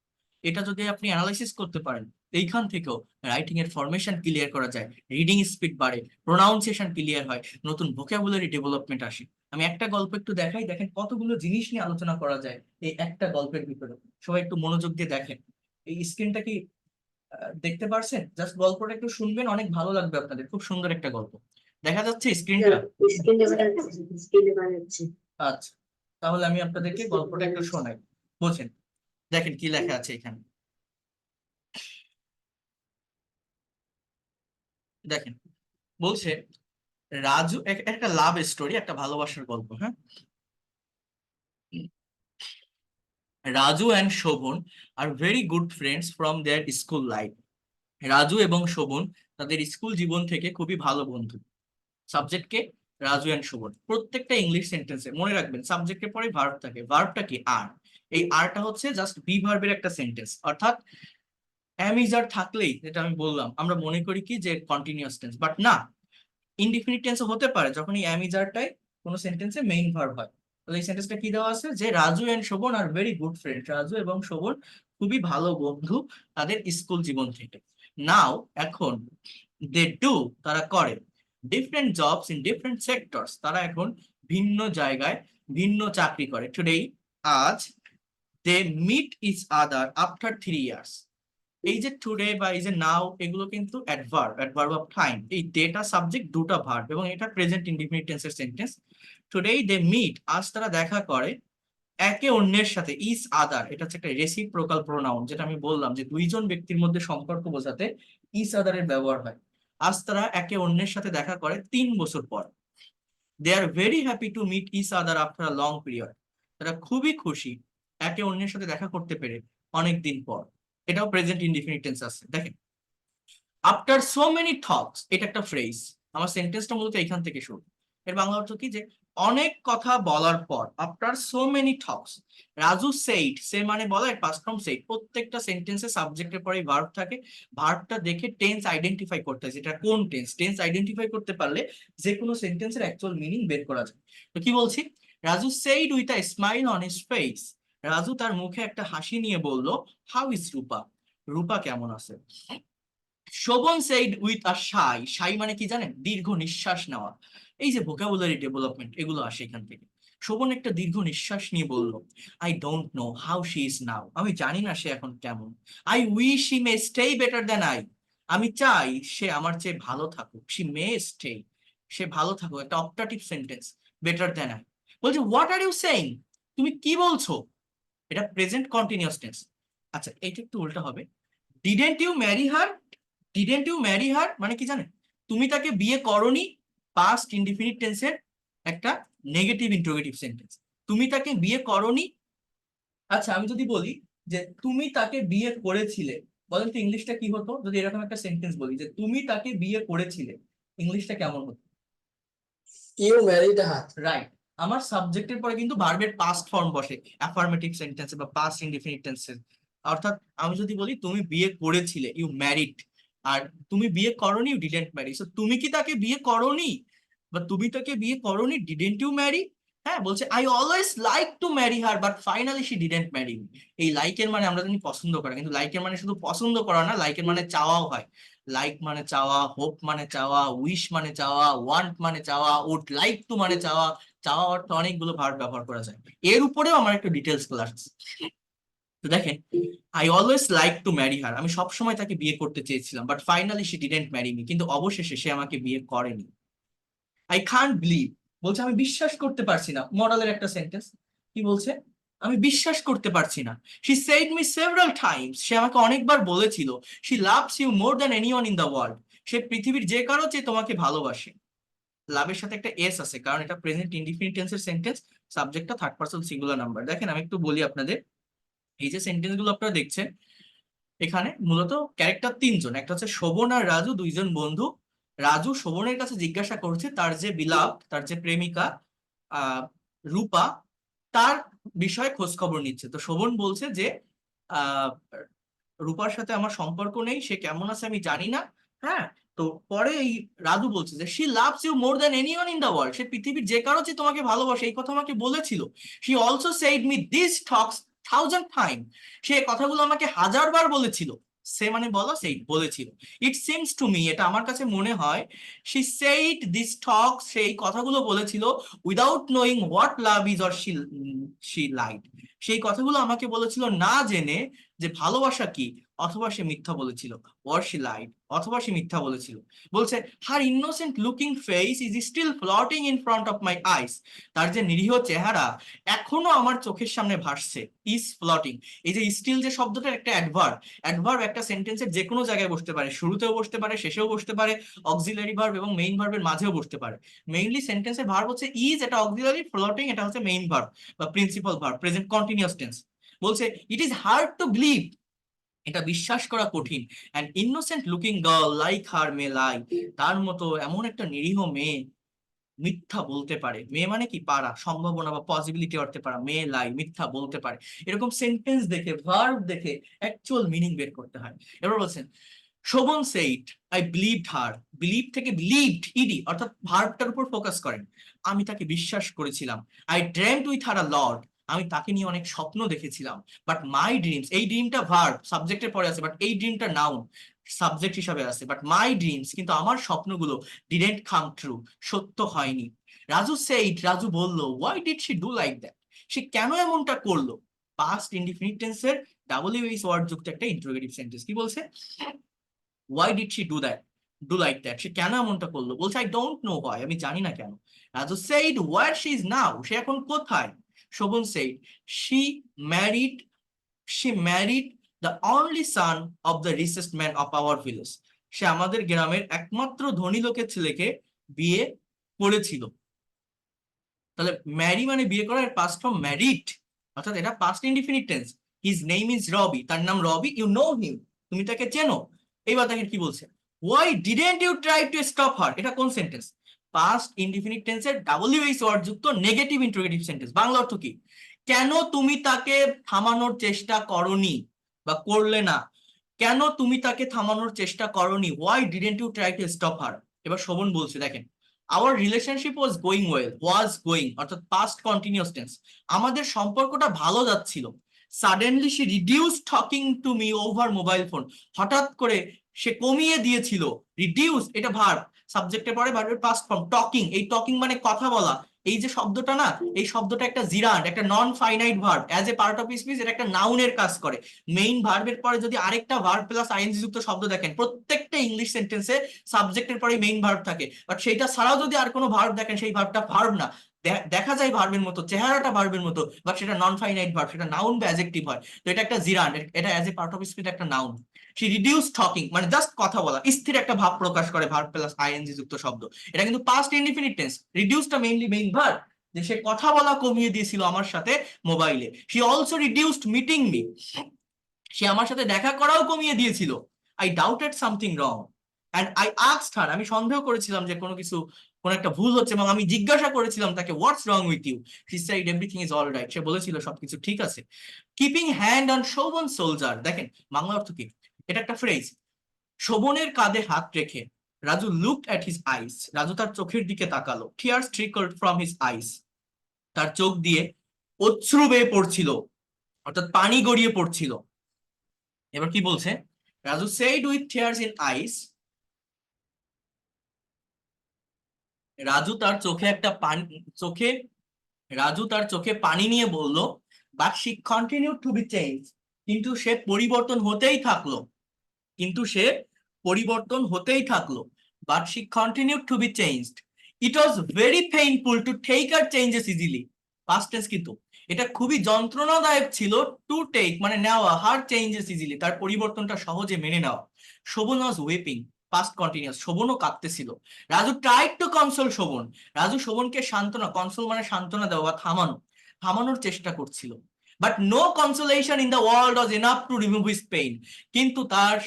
Speaker 1: এটা যদি আপনি অ্যানালাইসিস করতে পারেন, এইখান থেকেও রাইটিং এর ফরমেশন ক্লিয়ার করা যায়, রিডিং স্পিড বাড়ে, প্রোনাউন্সিয়েশন ক্লিয়ার হয়, নতুন ভোকাবুলারি ডেভেলপমেন্ট আসে। আমি একটা গল্প একটু দেখাই, দেখেন কতগুলো জিনিস নিয়ে আলোচনা করা যায় এই একটা গল্পের ভিতরে। সবাই একটু মনোযোগ দিয়ে দেখেন। এই স্ক্রিনটা কি দেখতে পারছেন? জাস্ট গল্পটা একটু শুনবেন, অনেক ভালো লাগবে আপনাদের। খুব সুন্দর একটা গল্প, দেখা যাচ্ছে স্ক্রিনটা? আচ্ছা, তাহলে আমি আপনাদেরকে গল্পটা একটু শোনাই, বোঝেন। দেখেন কি লেখা আছে এখানে, দেখেন। বলছে, রাজু একটা লাভ স্টোরি, একটা ভালোবাসার গল্প, হ্যাঁ। Raju and Shovan are very good friends from their school life. Raju এবং শোভন তাদের স্কুল জীবন থেকে খুবই ভালো বন্ধু। সাবজেক্টকে রাজু অ্যান্ড শোভন, প্রত্যেকটা ইংলিশ সেন্টেন্সে মনে রাখবেন সাবজেক্টের পরে ভার্ব থাকে। ভার্বটা কি? আর। এই আরটা হচ্ছে জাস্ট বি ভার্বের একটা সেন্টেন্স, অর্থাৎ অ্যামিজার থাকলেই, যেটা আমি বললাম, আমরা মনে করি কি যে কন্টিনিউয়াস টেন্স, বাট না। ইনডিফিনিট টেন্সও হতে পারে যখন এই অ্যামিজারটাই কোনো সেন্টেন্সে মেইন ভার্ব হয়। তাহলে এই সেন্টেন্সটা কি দেওয়া আছে, যে Raju and Shovan are very good friend, Raju এবং শোভন খুবই ভালো বন্ধু তাদের স্কুল জীবন থেকে। নাও, এখন, দে ডু, তারা করে, different jobs in different sectors, তারা এখন ভিন্ন জায়গায় ভিন্ন চাকরি করে। টুডে, আজ, they meet each other after 3 years. এই যে টুডে বা এই যে নাও, এগুলো কিন্তু অ্যাডভার্ব, অ্যাডভার্ব অফ টাইম। এই ডেটা সাবজেক্ট দুটো ভার্ব, এবং এটা প্রেজেন্ট ইনডিফিনিট টেন্সের সেন্টেন্স। টুডে দে মিট, আজ তারা দেখা করে, একে অন্যের সাথে, ইচ আদার, এটা হচ্ছে একটা রেসিপ্রোকাল প্রোনাউন, যেটা আমি বললাম যে দুইজন ব্যক্তির মধ্যে সম্পর্ক বোঝাতে ইচ আদারের ব্যবহার হয়। আজ তারা একে অন্যের সাথে দেখা করে 3 বছর পর। They are very happy to meet each other after a long period, তারা খুবই খুশি একে অন্যের সাথে দেখা করতে পেরে অনেক দিন পর। এটাও প্রেজেন্ট ইনডিফিনিট টেন্স আছে, দেখেন। আফটার সো মেনি থটস, এটা একটা ফ্রেজ। আমার সেন্টেন্সটা মূলত এখান থেকে শুরু। এর বাংলা অর্থ কি, যে অনেক কথা বলার পর, আফটার সো মেনি টক্স, রাজু সেইড, সে মানে বলা, এর পাস্ট ফর্ম সেইড। প্রত্যেকটা সেন্টেন্সে সাবজেক্টের পরে ভার্ব থাকে, ভার্বটা দেখে টেন্স আইডেন্টিফাই করতে হয়, যেটা কোন টেন্স। টেন্স আইডেন্টিফাই করতে পারলে যে কোনো সেন্টেন্সের অ্যাকচুয়াল মিনিং বের করা যায়। তো কি বলছি, Raju said with a smile on his face, Raju তার মুখে একটা হাসি নিয়ে বলল, হাউ ইজ রূপা, রূপা কেমন আছে। শোভন সেইড উইথ আ শাই, শাই মানে কি জানেন, দীর্ঘ নিঃশ্বাস নেওয়া। এই যে ভোকাবুলারি ডেভেলপমেন্ট, এগুলো আসে এখান থেকে। শোভন একটা দীর্ঘ নিঃশ্বাস নিয়ে বলল, I don't know how she is নাও, আমি জানি না সে এখন কেমন। I wish she may stay better than I, আমি চাই সে আমার চেয়ে ভালো থাকুক। শি মে স্টে, সে ভালো থাকুক, একটা optative sentence, better than I. বলছে হোয়াট আর ইউ সেইং, তুমি কি বলছো, এটা প্রেজেন্ট কন্টিনিউয়াস টেন্স। আচ্ছা, এইটা একটু উল্টা হবে, didn't you marry her, didn't you marry her মানে কি জানেন, তুমি তাকে বিয়ে করনি, পাস্ট ইনডিফিনিট টেন্সের একটা নেগেটিভ ইন্টারোগেটিভ সেন্টেন্স, তুমি তাকে বিয়ে করনি। আচ্ছা, আমি যদি বলি যে তুমি তাকে বিয়ে করেছিলে, বলেন তো ইংলিশটা কি হতো, যদি এরকম একটা সেন্টেন্স বলি যে তুমি তাকে বিয়ে করেছিলে, ইংলিশটা কেমন হতো?
Speaker 2: You married her.
Speaker 1: রাইট। আমার সাবজেক্টের পরে কিন্তু ভার্বের পাস্ট ফর্ম বসে অ্যাফার্মেটিভ সেন্টেন্সে বা পাস্ট ইনডিফিনিট টেন্সে। অর্থাৎ আমি যদি বলি তুমি বিয়ে করেছিলে, ইউ ম্যারিড, আর তুমি বিয়ে করনি, ইউ ডিডেন্ট ম্যারি। সো তুমি কি তাকে বিয়ে করনি, বা তুমি তাকে বিয়ে করনি, ডিডেন্ট ইউ ম্যারি। হ্যাঁ, বলছে I always like to marry her but finally she didn't marry me. এই লাইকের মানে আমরা জানি পছন্দ করা, কিন্তু লাইকের মানে শুধু পছন্দ করা না, লাইকের মানে চাওয়াও হয়। লাইক মানে চাওয়া, হোপ মানে চাওয়া, উইশ মানে চাওয়া, ওয়ান্ট মানে চাওয়া, উড লাইক টু মানে চাওয়া। চাওয়া অর্থে অনেকগুলো ভার্ব ব্যবহার করা যায়। এর উপরেও আমার একটু ডিটেলস ক্লাস। তো দেখেন, I always like to marry হার, আমি সবসময় তাকে বিয়ে করতে চেয়েছিলাম, but finally she didn't marry me, কিন্তু অবশেষে সে আমাকে বিয়ে করেনি। আই কান্ট বিলিভ, বলছে আমি বিশ্বাস করতে পারছি না, মডেলের একটা সেন্টেন্স। কি বলছে, আমি বিশ্বাস করতে পারছি না। She said me several times, সে আমাকে অনেকবার বলেছিল, she loves you more than anyone in the world, সে পৃথিবীর যে কারো চেয়ে তোমাকে ভালোবাসে। লাভের সাথে একটা এস আছে, কারণ এটা প্রেজেন্ট ইনডিফিনিট টেন্সের সেন্টেন্স, সাবজেক্টটা থার্ড পারসন সিঙ্গুলার নাম্বার। দেখেন আমি একটু বলি আপনাদের, এই যে সেন্টেন্স গুলো আপনারা দেখছেন, এখানে মূলত ক্যারেক্টার তিনজন, একটা হচ্ছে শোভন আর রাজু, দুইজন বন্ধু। রাজু শোভনের কাছে জিজ্ঞাসা করছে তার যে বিলাভ, তার যে প্রেমিকা আহ রূপা, তার বিষয়ে খোঁজ খবর নিচ্ছে। তো শোভন বলছে যে আহ রূপার সাথে আমার সম্পর্ক নেই, সে কেমন আছে আমি জানি না। হ্যাঁ, তো পরে এই রাজু বলছে যে she loves you more than anyone in the world, সে পৃথিবীর যে কারো চেয়ে তোমাকে ভালোবাসে, এই কথা আমাকে বলেছিল। She also said me this talks thousand time, সে কথাগুলো আমাকে হাজার বার বলেছিল। সে মানে বলা, সেই বলেছিল। ইট সিমস টু মি, এটা আমার কাছে মনে হয়, শি সেইড দিস টক্স, সেই কথাগুলো বলেছিল, without knowing what love is or she she lied, সেই কথাগুলো আমাকে বলেছিল না জেনে যে ভালোবাসা কি, অথবা সে মিথ্যা বলেছিল, অর শি লাইড, অথবা সে মিথ্যা বলেছিল। বলছে her innocent looking face is still floating in front of my eyes, তার যে নিরীহ চেহারা এখনো আমার চোখের সামনে ভাসছে। ইজ ফ্লটিং, এই যে স্টিল যে শব্দটা একটা অ্যাডভার্ব, অ্যাডভার্ব একটা সেন্টেন্সের যে কোনো জায়গায় বসতে পারে, শুরুতেও বসতে পারে, শেষেও বসতে পারে, অক্সিলারি ভার্ব এবং মেইন ভার্বের মাঝেও বসতে পারে। মেইনলি সেন্টেন্সের ভার্ব হচ্ছে ইজ, এটা অক্সিলারি, ফ্লটিং এটা হচ্ছে মেইন ভার্ব বা principal verb, present continuous tense. বলছে it is hard to believe, এটা বিশ্বাস করা কঠিন, an innocent looking girl like her may lie, তার মতো এমন একটা নিরীহ মেয়ে মিথ্যা বলতে পারে। মেয়ে মানে কি, পারা, সম্ভাবনা বা পসিবিলিটি অর্থে পারা, মেয়ে লাই মিথ্যা বলতে পারে। এরকম সেন্টেন্স দেখে, ভার্ব দেখে অ্যাকচুয়াল মিনিং বের করতে হয়। এবার বলছেন Shovan said I believed her, believe থেকে বিলিভড, ইডি অর্থাৎ ভার্বটার উপর ফোকাস করেন। আমি তাকে বিশ্বাস করেছিলাম। I dreamed with her a lot, আমি তাকে নিয়ে অনেক স্বপ্ন দেখেছিলাম। বাট মাই ড্রিমস, এই ড্রিমটা ভার্ব সাবজেক্টের পরে আছে, বাট এই ড্রিমটা নাউন সাবজেক্ট হিসাবে আছে। বাট মাই ড্রিমস, কিন্তু আমার স্বপ্নগুলো ডিডেন্ট কাম ট্রু, সত্য হয়নি। রাজু সেইড, রাজু বলল, why did she do like that, সে কেন এমনটা করলো। পাস্ট ইনডিফিনিট টেন্সের ডাব্লিউএইচ ওয়ার্ড যুক্ত একটা ইন্টারোগেটিভ সেন্টেন্স। কি বলছে, why did she do that, do like that, সে কেন এমনটা করলো। বলছে আই ডোন্ট নো হোয়াই, আমি জানি না কেন। Raju said where she is now, সে এখন কোথায়। Shovon said she married, she married the only son of the richest man of our village, সে আমাদের গ্রামের একমাত্র ধনী লোকের ছেলেকে বিয়ে করেছিল। তাহলে ম্যারি মানে বিয়ে করার পাস্ট ফর্ম ম্যারিড, অর্থাৎ এটা past indefinite tense. His name is Robi, তার নাম রবি, ইউ নো হিম, তুমি তাকে চেনো। এইবার দেখেন কি বলছে, why didn't you try to stop her, এটা কোন সেন্টেন্স, পাস্ট ইনডিফিনিট টেন্সের ডাব্লিউএইচ ওয়ার্ড যুক্ত নেগেটিভ ইন্টারোগেটিভ সেন্টেন্স। বাংলা অর্থ কি? কেন তুমি তাকে থামানোর চেষ্টা করনি বা করলে না? কেন তুমি তাকে থামানোর চেষ্টা করনি? Why didn't you try to stop her? এবার শোভন বলছে, দেখেন, our relationship was going well, was going অর্থাৎ পাস্ট কন্টিনিউয়াস টেন্স, আমাদের সম্পর্কটা ভালো যাচ্ছিল। Suddenly she reduce talking to me over mobile phone, হঠাৎ করে সে কমিয়ে দিয়েছিল। রিডিউস এটা ভার্ব, সাবজেক্টের পরে ভার্বের পাস্ট ফর্ম। টকিং, এই টকিং মানে কথা বলা, এই যে শব্দটা না, এই শব্দটা একটা জিরান্ড, একটা non finite verb, as a part of speech এটা একটা নাউনের কাজ করে। মেইন ভার্বের পরে যদি আরেকটা ভার্ব প্লাস আইএনজি যুক্ত শব্দ দেখেন, প্রত্যেকটা ইংলিশ সেন্টেন্সে সাবজেক্টের পরে মেইন ভার্ব থাকে, বাট সেইটা ছাড়াও যদি আর কোনো ভার্ব দেখেন, সেই ভার্বটা ভার্ব না, দেখা যায় ভার্বের মতো, চেহারাটা ভার্বের মতো, বাট সেটা নন ফাইনাইট ভার্ব, সেটা নাউন বা অ্যাডজেক্টিভ হয়। তো এটা একটা জিরান্ড, এটা as a part of speech একটা নাউন। সে রিডিউস টকিং মানে জাস্ট কথা বলা, স্থির একটা ভাব প্রকাশ করে ভার্ব প্লাস আইএনজি যুক্ত শব্দ। এটা কিন্তু পাস্ট ইনডিফিনিট টেন্স। রিডিউসটা মেইনলি মেইন ভার্ব, যে সে কথা বলা কমিয়ে দিয়েছিল আমার সাথে মোবাইলে। She also reduced meeting me, সে আমার সাথে দেখা করাও কমিয়ে দিয়েছিল। I doubted something wrong and I asked her, আমি সন্দেহ করেছিলাম যে কোনো কিছু, কোনো একটা ভুল হচ্ছে, এবং আমি জিজ্ঞাসা করেছিলাম তাকে, what's wrong with you? She said everything is all right, সে বলেছিল সবকিছু ঠিক আছে। Keeping hand on Shovon shoulder, দেখেন বাংলা অর্থ কি? এটা একটা ফ্রেজ। শোভনের কাঁধে হাত রেখে Raju looked at his eyes, Raju তার চোখের দিকে তাকালো। টিয়ার্স ট্রিকলড ফ্রম হিজ আইস, তার চোখ দিয়ে অশ্রু বেয়ে পড়ছিল, অর্থাৎ পানি গড়িয়ে পড়ছিল। এবার কি বলছে? Raju said with tears in eyes, Raju তার চোখে একটা পানি, চোখে, রাজু তার চোখে পানি নিয়ে বলল, but she continued to be change, কিন্তু সে পরিবর্তন হতেই থাকলো, কিন্তু সে পরিবর্তন হতেই থাকলো। But she continued to be changed, it was very painful to take our changes easily, past tense কিন্তু, এটা খুবই যন্ত্রণাদায়ক ছিল, টু টেক মানে নেওয়া, হার চেঞ্জেস ইজিলি তার পরিবর্তনটা সহজে মেনে নেওয়া। Shovon was weeping, past continuous, শোভনও কাঁদতেছিল। Raju tried to console Shovon, Raju শোভনকে সান্ত্বনা, কনসোল মানে সান্ত্বনা দেওয়া বা থামানো, থামানোর চেষ্টা করছিল। But no consolation in the world was enough to remove his pain, কিন্তু তার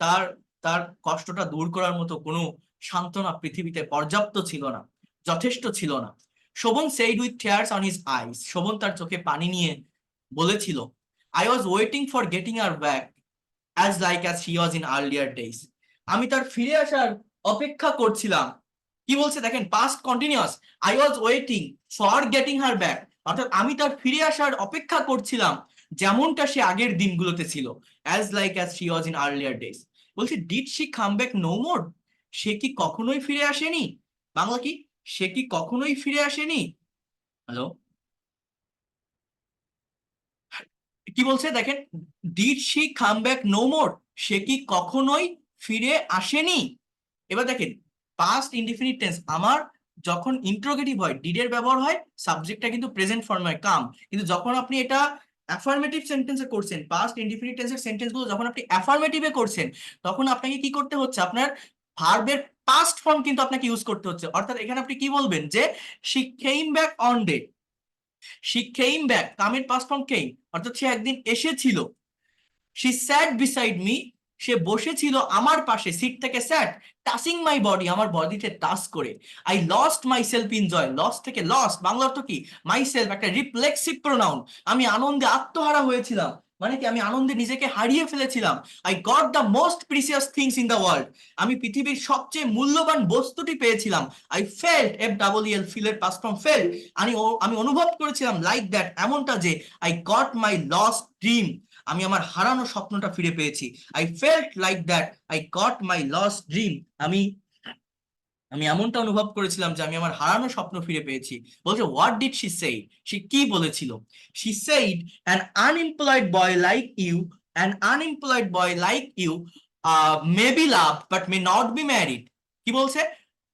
Speaker 1: তার তার কষ্টটা দূর করার মতো কোনো সান্ত্বনা পৃথিবীতে পর্যাপ্ত ছিল না, যথেষ্ট ছিল না। Sovan said with tears on his eyes, Sovan তার চোখে পানি নিয়ে বলেছিল, I was waiting for getting her back as like as she was in earlier days, আমি তার ফিরে আসার অপেক্ষা করছিলাম। কি বলছে দেখেন, past continuous, I was waiting for getting her back, অর্থাৎ আমি তার ফিরে আসার অপেক্ষা করছিলাম যেমনটা সে আগের দিনগুলোতে ছিল, as like as she was in earlier days। বলছে did she come back no more, সে কি কখনোই ফিরে আসেনি? বাংলা কি? সে কি কখনোই ফিরে আসেনি? হ্যালো, কি বলছে দেখেন, did she come back no more, সে কি কখনোই ফিরে আসেনি। এবার দেখেন, পাস্ট ইনডিফিনিট টেন্স আমার যখন ইন্টারোগেটিভ হয় ডিডের ব্যবহার হয়, সাবজেক্টটা কিন্তু প্রেজেন্ট ফর্মে হয় কাম, কিন্তু যখন আপনি এটা অ্যাফার্মেটিভ সেন্টেন্সে করছেন, পাস্ট ইনডিফিনিট টেন্সের সেন্টেন্সগুলো যখন আপনি অ্যাফার্মেটিভে করছেন, তখন আপনাকে কি করতে হচ্ছে, আপনার ভার্বের পাস্ট ফর্ম কিন্তু আপনাকে ইউজ করতে হচ্ছে। অর্থাৎ এখানে আপনি কি বলবেন যে she came back on day, she came back, কামের পাস্ট ফর্ম কেইম, অর্থাৎ সে একদিন এসেছিল। শি স্যাট বিসাইড মি, সে বসেছিল আমার পাশে, সিট থেকে স্যাট, টাচিং মাই বডি, আমার বডিতে টাচ করে। I lost myself in joy, loss থেকে লস, বাংলা অর্থ কি? মাই সেলফ একটা রিফ্লেক্সিভ প্রোনাউন, আমি আনন্দে আত্মহারা হয়েছিলাম, মানে কি আমি আনন্দে নিজেকে হারিয়ে ফেলেছিলাম। I got the most precious things in the world, আমি পৃথিবীর সবচেয়ে মূল্যবান বস্তুটি পেয়েছিলাম। I felt, F double L, ফিলের পাস্ট ফর্ম ফেল্ট, আমি অনুভব করেছিলাম, লাইক দ্যাট এমনটা যে, I got my lost dream, আমি আমার হারানো স্বপ্নটা ফিরে পেয়েছি। I felt like that I got my lost dream, আমি আমি এমনটা অনুভব করেছিলাম যে আমি আমার হারানো স্বপ্ন ফিরে পেয়েছি। বলছে হোয়াট ডিড শি সে, সে কি বলেছিল? She said an unemployed boy like you, an unemployed boy like you may be love but may not be married. কি বলছে?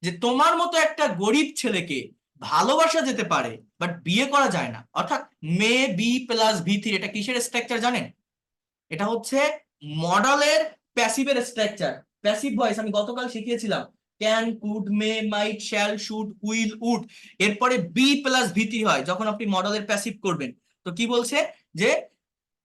Speaker 1: যে তোমার মতো একটা গরিব ছেলেকে ভালোবাসা যেতে পারে বাট বিয়ে করা যায় না। অর্থাৎ may be plus V three, এটা কিসের স্ট্রাকচার জানেন? এটা হচ্ছে মডেলের প্যাসিভের স্ট্রাকচার, প্যাসিভ ভয়েস আমি গতকাল শিখিয়েছিলাম, can, could, may, might, shall, should, will, would, এরপরে বি প্লাস ভিটি হয় যখন আপনি মডেলের প্যাসিভ করবেন। তো কি বলছে যে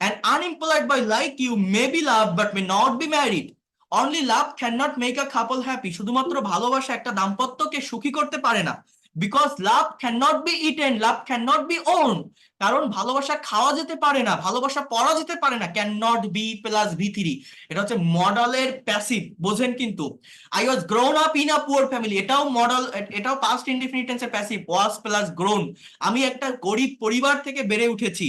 Speaker 1: an unemployed boy like you may be loved but may not be married, only love can not make a couple happy, শুধুমাত্র ভালোবাসা একটা দাম্পত্যকে সুখী করতে পারে না। Because love can not be eaten, love can not be own, কারণ ভালোবাসা খাওয়া যেতে পারে না, ভালোবাসা পড়া যেতে পারে না। ক্যান নট বি প্লাস ভি3, এটা হচ্ছে মডেলের প্যাসিভ, বোঝেন কিন্তু। I was grown up in a poor family, এটাও মডেল, এটাও পাস্ট ইনডিফিনিট টেন্সের প্যাসিভ, ওয়াজ প্লাস গ্রোন, আমি একটা গরিব পরিবার থেকে বেড়ে উঠেছি।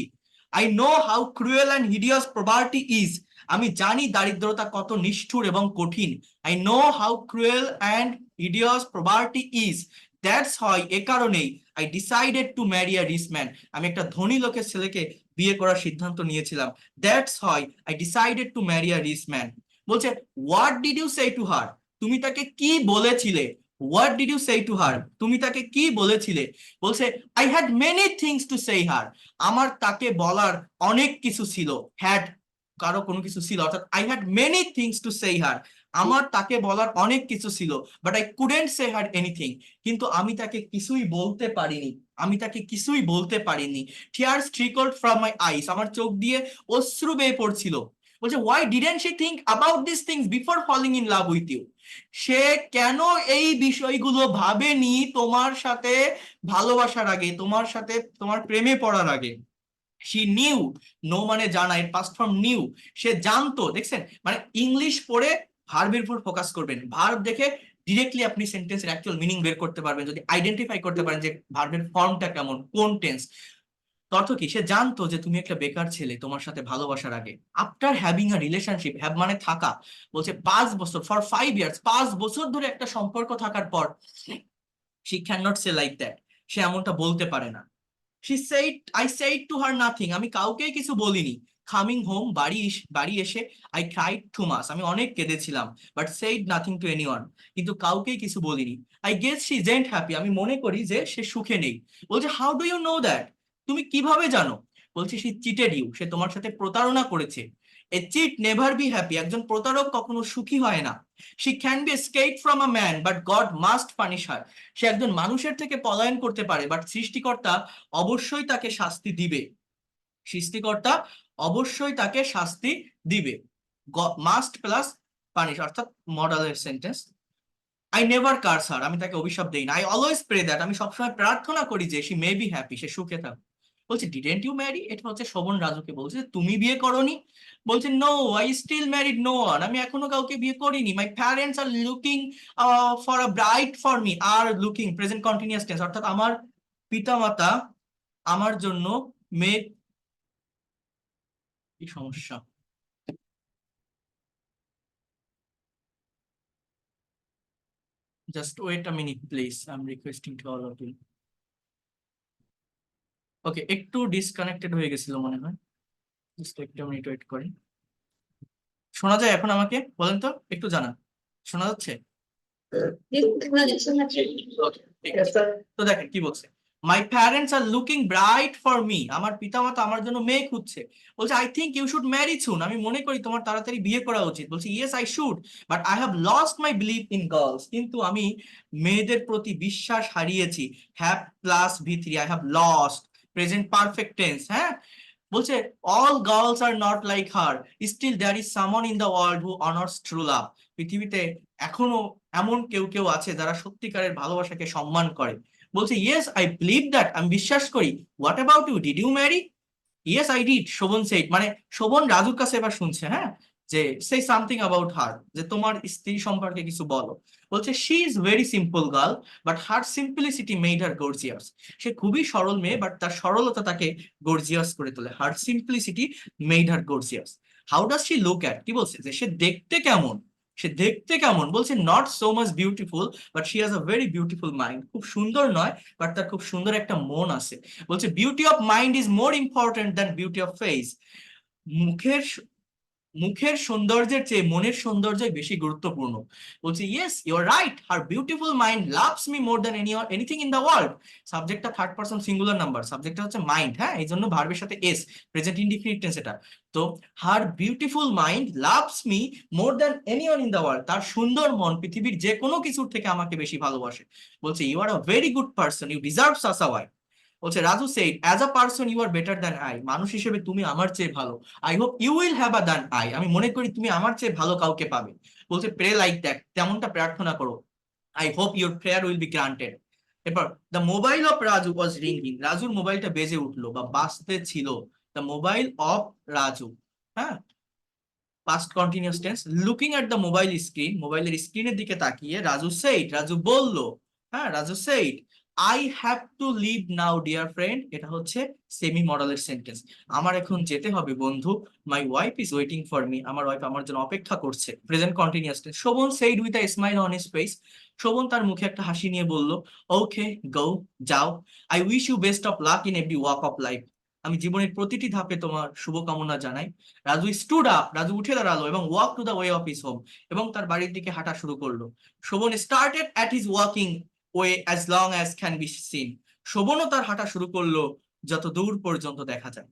Speaker 1: I know how cruel and hideous poverty is, আমি জানি দারিদ্রতা কত নিষ্ঠুর এবং কঠিন। I know how cruel and hideous poverty is, that's হয়, এ কারণেই I decided to marry a rich man, আমি একটা ধনী লোকের ছেলেকে বিয়ে করার সিদ্ধান্ত নিয়েছিলাম। That's why I decided to marry a rich man. বলছে what did you say to her, তুমি তাকে কি বলেছিলে। What did you say to her, তুমি তাকে কি বলেছিলে। বলছে I had many things to say her, আমার তাকে বলার অনেক কিছু ছিল। হ্যাড কারো কোনো কিছু ছিল, অর্থাৎ I had many things to say her, আমার তাকে বলার অনেক কিছু ছিল। But I couldn't say her anything, কিন্তু আমি তাকে কিছুই বলতে পারিনি, আমি তাকে কিছুই বলতে পারিনি। টিয়ার্স ট্রিকলড ফ্রম মাই আইস, আমার চোখ দিয়ে অশ্রু বেয়ে পড়ছিল। বলছে why didn't she think about this things before falling in love with you, সে কেন এই বিষয়গুলো ভাবেনি তোমার সাথে ভালোবাসার আগে, তোমার সাথে তোমার প্রেমে পড়ার আগে। শি নিউ, নো মানে জানা, এর পাস্ট ফর্ম নিউ, সে জানতো। দেখছেন, মানে ইংলিশ পড়ে ভার্বের উপর ফোকাস করবেন, ভার্ব দেখে ডিরেক্টলি আপনি সেন্টেন্সের অ্যাকচুয়াল মিনিং বের করতে পারবেন, যদি আইডেন্টিফাই করতে পারেন যে ভার্বের ফর্মটা কেমন, কোন টেন্স। অর্থ কি, সে জানতো যে তুমি একটা বেকার ছেলে তোমার সাথে ভালোবাসার আগে। After having a relationship, have মানে থাকা, বলছে 5 বছর, ফর 5 ইয়ার্স, 5 বছর ধরে একটা সম্পর্ক থাকার পর, she can not say like that, সে এমনটা বলতে পারে না। She said, I said to her nothing, আমি কাউকেই কিছু বলিনি। কামিং হোম, বাড়ি এসে, I cried too much, আমি অনেক কেঁদেছিলাম। But said nothing to anyone, কিন্তু কাউকেই কিছু বলিনি। I guess she isn't happy, আমি মনে করি যে সে সুখে নেই। বলছে how do you know that, তুমি কিভাবে জানো। বলছে she cheated you, সে তোমার সাথে প্রতারণা করেছে। A cheat never be happy, একজন প্রতারক কখনো সুখী হয় না। She can be escaped from a man, but God must punish her, সে একজন মানুষের থেকে পলায়ন করতে পারে, বাট সৃষ্টিকর্তা অবশ্যই তাকে শাস্তি দিবে। সৃষ্টিকর্তা অবশ্যই তাকে শাস্তি দিবে। মাস্ট প্লাস পানিশ, অর্থাৎ মডেলের সেন্টেন্স। আই নেভার কার্স হার, আমি তাকে অভিশাপ দেই না। আই অলওয়েজ প্রে দ্যাট, আমি সবসময় প্রার্থনা করি যে শি মে বি হ্যাপি, সে সুখে থাক। বলছে ডিডেন্ট ইউ ম্যারি, এটা হচ্ছে শোভন রাজুকে বলছে তুমি বিয়ে করনি। বলছে no, I still married no one, আমি এখনো কাউকে বিয়ে করিনি। My parents are looking for a bride for me, are looking present continuous tense, অর্থাৎ আমার পিতামাতা আমার জন্য মেয়ে, কি সমস্যা, just wait a minute please, I am requesting to all of you. Okay, একটু ডিসকানেক্টেড হয়ে গেছিল মনে হয়, জাস্ট একটা মিনিট ওয়েট করেন। শোনা যায় এখন আমাকে, বলেন তো, একটু জানান, শোনা যাচ্ছে? Okay, ঠিক
Speaker 2: Yes,
Speaker 1: আছে।
Speaker 2: sir.
Speaker 1: তো দেখেন কি বলছে, my parents are looking bride for me, আমার পিতামাতা আমার জন্য মেয়ে খুঁজছে। বলছে I think you should marry soon, আমি মনে করি তোমার তাড়াতাড়ি বিয়ে করা উচিত। বলছে yes I should, but I have lost my believe in girls, কিন্তু আমি মেয়েদের প্রতি বিশ্বাস হারিয়েছি। হ্যাভ প্লাস ভি3, I have lost, present perfect tense, হ্যাঁ। বলছে all girls are not like her, still there is someone in the world who honours true love, পৃথিবীতে এখনো এমন কেউ কেউ আছে যারা সত্যিকারের ভালোবাসাকে সম্মান করে। বলছে ইয়েস আই বিলিভ দ্যাট, আমি বিশ্বাস করি। What about you, did you marry. Yes I did, Shovan said, মানে শোভন রাজুর কাছে এবার শুনছে, হ্যাঁ, যে সে সামথিং অ্যাবাউট হার, যে তোমার স্ত্রী সম্পর্কে কিছু বলো। বলছে she is very simple girl, but her simplicity made her gorgeous, সে খুবই সরল মেয়ে, বাট তার সরলতা তাকে গর্জিয়াস করে তোলে। Her simplicity made her gorgeous. How does she look at, কি বলছে যে সে দেখতে কেমন, সে দেখতে কেমন। বলছে not so much beautiful, but she has a very beautiful mind, খুব সুন্দর নয়, বাট তার খুব সুন্দর একটা মন আছে। বলছে beauty of mind is more important than beauty of face, মুখের মুখের সৌন্দর্যের চেয়ে মনের সৌন্দর্যই বেশি গুরুত্বপূর্ণ। বলছে yes you are right, her beautiful mind loves me more than anything in the world. সাবজেক্টটা থার্ড পারসন সিঙ্গুলার নাম্বার, সাবজেক্টটা হচ্ছে মাইন্ড, হ্যাঁ, এই জন্য ভার্বের সাথে এস, প্রেজেন্ট ইনডিফিনিট টেন্স এটা। তো her beautiful mind loves me more than anyone in the world, তার সুন্দর মন পৃথিবীর যে কোনো কিছুর থেকে আমাকে বেশি ভালোবাসে। বলছে you are a very good person, you deserve such a wife. বলছে Raju said as a person you are better than I, মানুষ হিসেবে তুমি আমার চেয়ে ভালো। I hope you will have a than I, আমি মনে করি তুমি আমার চেয়ে ভালো কাউকে পাবে। বলছে pray like that, তেমনটা প্রার্থনা করো। I hope your prayer will be granted. এরপর the mobile of Raju was ringing, রাজুর মোবাইলটা বেজে উঠলো বা বাজতে ছিল। the mobile of Raju, হ্যাঁ, past continuous tense, looking at the mobile screen, মোবাইলের স্ক্রিনের দিকে তাকিয়ে রাজু said, রাজু বলল, হ্যাঁ, Raju said I have to leave now dear friend, এটা হচ্ছে সেমি মডেলের সেন্টেন্স। আমার এখন যেতে হবে বন্ধু। my wife is waiting for me, আমার ওয়াইফ আমার জন্য অপেক্ষা করছে। Present continuous tense, Shovan said with a smile on his face, শোভন তার মুখে একটা হাসি নিয়ে বলল ওকে গো, যাও। I wish you best of luck in every walk of life, আমি জীবনের প্রতিটি ধাপে তোমার শুভকামনা জানাই। রাজু স্টুড আপ, রাজু উঠে দাঁড়ালো এবং walk to the way of his home, এবং তার বাড়ির দিকে হাঁটা শুরু করলো। Shovan started at his walking way as long as can be seen, শোভনও তার হাঁটা শুরু করলো যত দূর পর্যন্ত দেখা যায়।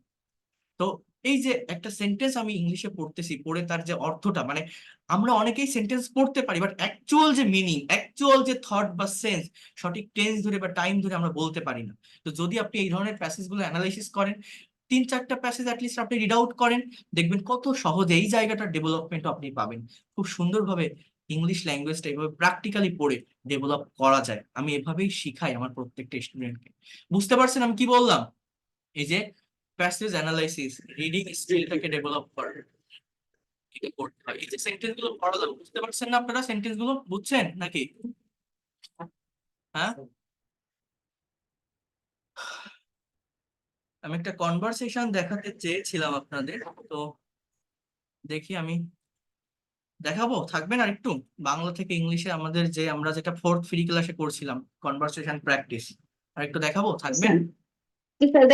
Speaker 1: তো এই যে একটা সেন্টেন্স আমি ইংলিশে পড়তেছি, পড়ে তার যে অর্থটা, মানে আমরা অনেকেই সেন্টেন্স পড়তে পারি বাট অ্যাকচুয়াল যে মিনিং, অ্যাকচুয়াল যে থট বা সেন্স, সঠিক টেন্স ধরে বা টাইম ধরে আমরা বলতে পারি না। তো যদি আপনি এই ধরনের প্যাসেজ গুলো অ্যানালাইসিস করেন, 3-4টা প্যাসেজ অ্যাটলিস্ট আপনি রিড আউট করেন, দেখবেন কত সহজে এই জায়গাটার ডেভেলপমেন্ট আপনি পাবেন। খুব সুন্দরভাবে ইংলিশ ল্যাঙ্গুয়েজটা এইভাবে প্র্যাকটিক্যালি পড়ে ডেভেলপ করা যায়। আমি এভাবেই শিখাই আমার প্রত্যেকটা স্টুডেন্টকে। বুঝতে পারছেন আমি কি বললাম? এই যে প্যাসেজ অ্যানালাইসিস, রিডিং স্কিলটাকে ডেভেলপ করা, এটা করতে হয়। এই যে সেন্টেন্স গুলো পড়া যাবে, বুঝতে পারছেন না আপনারা? সেন্টেন্স গুলো বুঝছেন নাকি? হ্যাঁ, আমি একটা কনভারসেশন দেখাতে চেয়েছিলাম আপনাদের, তো দেখি আমি দেখাবো, থাকবেন আর একটু। বাংলা থেকে ইংলিশে আমাদের যে আমরা যেটা 4th ফ্রি ক্লাসে করছিলাম কনভারসেশন প্র্যাকটিস, আর একটু দেখাবো, থাকবেন?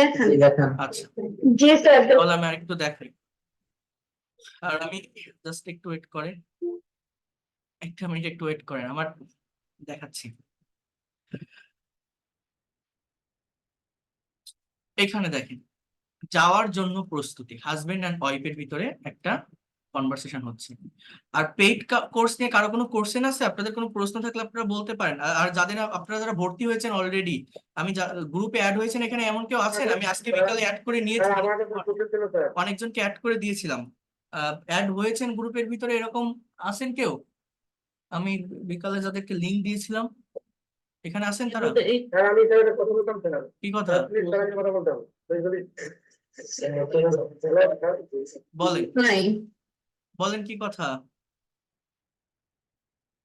Speaker 2: দেখান।
Speaker 1: আচ্ছা,
Speaker 3: জি স্যার।
Speaker 1: তাহলে আমি আর একটু দেখাই, আর আমি জাস্ট একটু ওয়েট করেন, একটা মিনিট একটু ওয়েট করেন, আমার দেখাচ্ছি। এখানে দেখেন, যাওয়ার জন্য প্রস্তুতি, হাজবেন্ড অ্যান্ড ওয়াইফের ভিতরে একটা কনভারসেশন হচ্ছে। আর পেইড কোর্স নিয়ে কারো কোনো কোশ্চেন আছে? আপনাদের কোনো প্রশ্ন থাকলে আপনারা বলতে পারেন। আর যাদের আপনারা যারা ভর্তি হয়েছেন অলরেডি, আমি গ্রুপে অ্যাড হয়েছেন, এখানে এমন কেউ আছেন? আমি আজকে বিকালে অ্যাড করে নিয়েছি, অনেকজনকে অ্যাড করে দিয়েছিলাম। অ্যাড হয়েছেন গ্রুপের ভিতরে, এরকম আছেন কেউ? আমি বিকালে যাদেরকে লিংক দিয়েছিলাম, এখানে আছেন তারা?
Speaker 2: আমি কথা বলতাম স্যার,
Speaker 1: কি কথা
Speaker 2: প্লিজ স্যার আমি কথা বলতাম
Speaker 1: বলেন,
Speaker 3: নাই।
Speaker 1: বলেন কি কথা?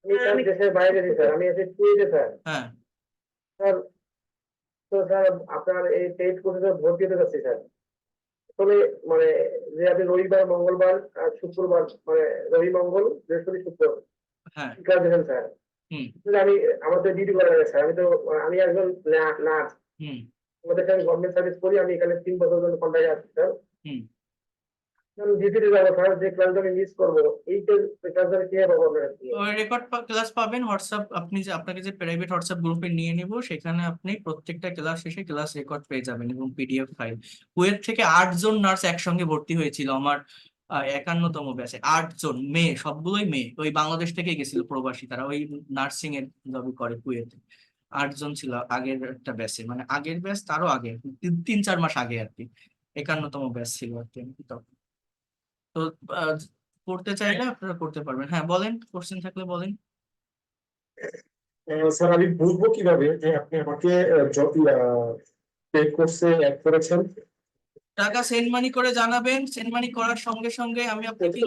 Speaker 2: আমি স্যার দেশের বাইরে স্যার, আমি এসে কুয়েতে স্যার।
Speaker 1: হ্যাঁ,
Speaker 2: স্যার তো স্যার আপনার এই পেইড কোর্সে ভর্তি হতে যাচ্ছি স্যার। আসলে মানে যে আপনি রবিবার মঙ্গলবার আর শুক্রবার, মানে রবি মঙ্গল বৃহস্পতি শুক্র
Speaker 1: হ্যাঁ,
Speaker 2: ক্লাস দিয়েছেন স্যার।
Speaker 1: হুম,
Speaker 2: কিন্তু আমি আমার তো ডিউটি করা লাগে স্যার, আমি একজন নার্স,
Speaker 1: হুম,
Speaker 2: আমাদের আমি গভর্নমেন্ট সার্ভিস করি, আমি এখানে 3 বছর জন্য কন্ট্রাক্টে আছি স্যার।
Speaker 1: হুম।
Speaker 2: আমি ডিউটিতে যাবো স্যার, যে ক্লাসটা আমি মিস করবো এই ক্লাসটা আমি কিভাবে পাবো আপনার কাছ থেকে?
Speaker 1: ওই রেকর্ড ক্লাস পাবেন হোয়াটসঅ্যাপ, আপনি যে আপনাকে যে প্রাইভেট হোয়াটসঅ্যাপ গ্রুপে নিয়ে নেব, সেখানে আপনি প্রত্যেকটা ক্লাস শেষে ক্লাস রেকর্ড পেয়ে যাবেন এবং পিডিএফ ফাইল। কুয়েত থেকে 8 জন নার্স একসঙ্গে ভর্তি হয়েছিল আমার 51তম ব্যাচে। 8 জন মেয়ে, সবগুলোই মেয়ে, ওই বাংলাদেশ থেকে গেছিল প্রবাসী, তারা ওই নার্সিং এর জব করে কুয়েতে। 8 জন ছিল আগের একটা ব্যাচে, মানে আগের ব্যাচ তারও আগে, 3-4 মাস আগে আর কি, 51তম ব্যাচ ছিল আর কি তখন। তো আহ, করতে চাইলে আপনারা করতে পারবেন। হ্যাঁ বলেন, কোশ্চেন থাকলে বলেন।
Speaker 4: স্যার আমি বুঝবো কিভাবে যে আপনি আমাকে পেড কোর্সে অ্যাড করেছেন?
Speaker 1: টাকা সেন্ড মানি করে জানাবেন, সেন্ড মানি করার সঙ্গে সঙ্গে আমি আপনাকে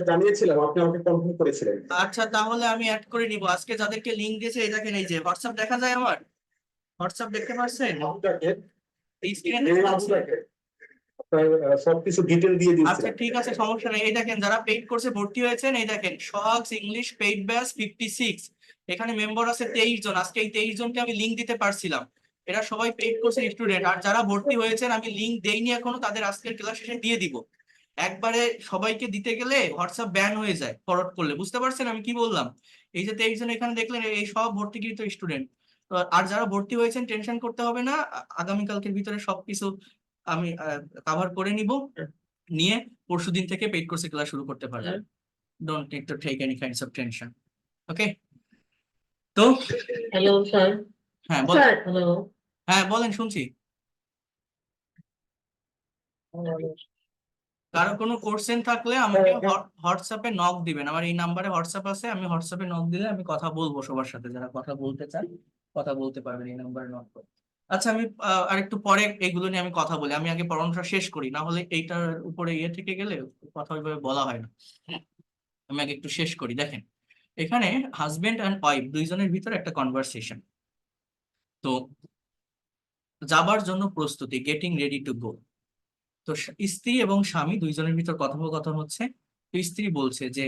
Speaker 4: জানিয়েছিলাম, আপনি আমাকে কনফার্ম করেছিলেন।
Speaker 1: আচ্ছা, তাহলে আমি অ্যাড করে নিব। আজকে যাদেরকে লিংক দিয়েছে, এই দেখেন, এই যে হোয়াটসঅ্যাপ দেখা যায়, আমার হোয়াটসঅ্যাপ দেখতে পাচ্ছেন
Speaker 4: আপনাকে
Speaker 1: এই স্ক্রিনে দেখা যাচ্ছে?
Speaker 4: আপনার সবকিছু ডিটেল দিয়ে
Speaker 1: আচ্ছা
Speaker 4: দিয়েছিলেন।
Speaker 1: ঠিক আছে, সমস্যা নেই। এই দেখেন যারা পেইড কোর্সে ভর্তি হয়েছেন, এই দেখেন সোহাগস ইংলিশ পেইড ব্যাচ 56, এখানে মেম্বার আছে 23 জন। আজকে এই 23 জনকে আমি লিংক দিতে পারছিলাম, এরা সবাই পেইড কোর্সের স্টুডেন্ট। আর যারা ভর্তি হয়েছেন আমি লিংক দেইনি এখনো, তাদের আজকের ক্লাস শেষে দিয়ে দিব। একবারে সবাইকে দিতে গেলে হোয়াটসঅ্যাপ ব্যান হয়ে যায় ফরওয়ার্ড করলে, বুঝতে পারছেন আমি কি বললাম? এই যে 23 জন এখানে দেখলেন, এই সব ভর্তিকৃত স্টুডেন্ট। আর যারা ভর্তি হয়েছেন টেনশন করতে হবে না, আগামীকালকের ভিতরে সবকিছু আমি কভার করে নিব, নিয়ে পরশুদিন থেকে পেইড কোর্সে ক্লাস শুরু করতে পারবেন। Don't need to take any kinds of tension. Okay, তো
Speaker 3: হ্যালো স্যার।
Speaker 1: হ্যাঁ বল।
Speaker 3: Sir hello.
Speaker 1: হ্যাঁ বলেন, শুনছি। কারো কোনো কোশ্চেন থাকলে আমাকে হোয়াটসঅ্যাপে নক দিবেন, আমার এই নাম্বারে হোয়াটসঅ্যাপ আছে, আমি হোয়াটসঅ্যাপে নক দিলে আমি কথা বলবো সবার সাথে, যারা কথা বলতে চান কথা বলতে পারবেন এই নাম্বারে নক করে। আচ্ছা, আমি আরেকটু পরে এইগুলো নিয়ে আমি কথা বলি, আমি আগে পড়ানোটা শেষ করি, না হলে এইটার উপরে ইয়ে থেকে গেলে কথা ওইভাবে বলা হয় না। আমি আগে একটু শেষ করি। দেখেন, এখানে হাজবেন্ড অ্যান্ড ওয়াইফ দুইজনের ভিতরে একটা কনভারসেশন। তো যাবার জন্য প্রস্তুতি, গেটিং রেডি টু গো। তো স্ত্রী এবং স্বামী দুইজনের ভিতর কথোপকথন হচ্ছে। তো স্ত্রী বলছে যে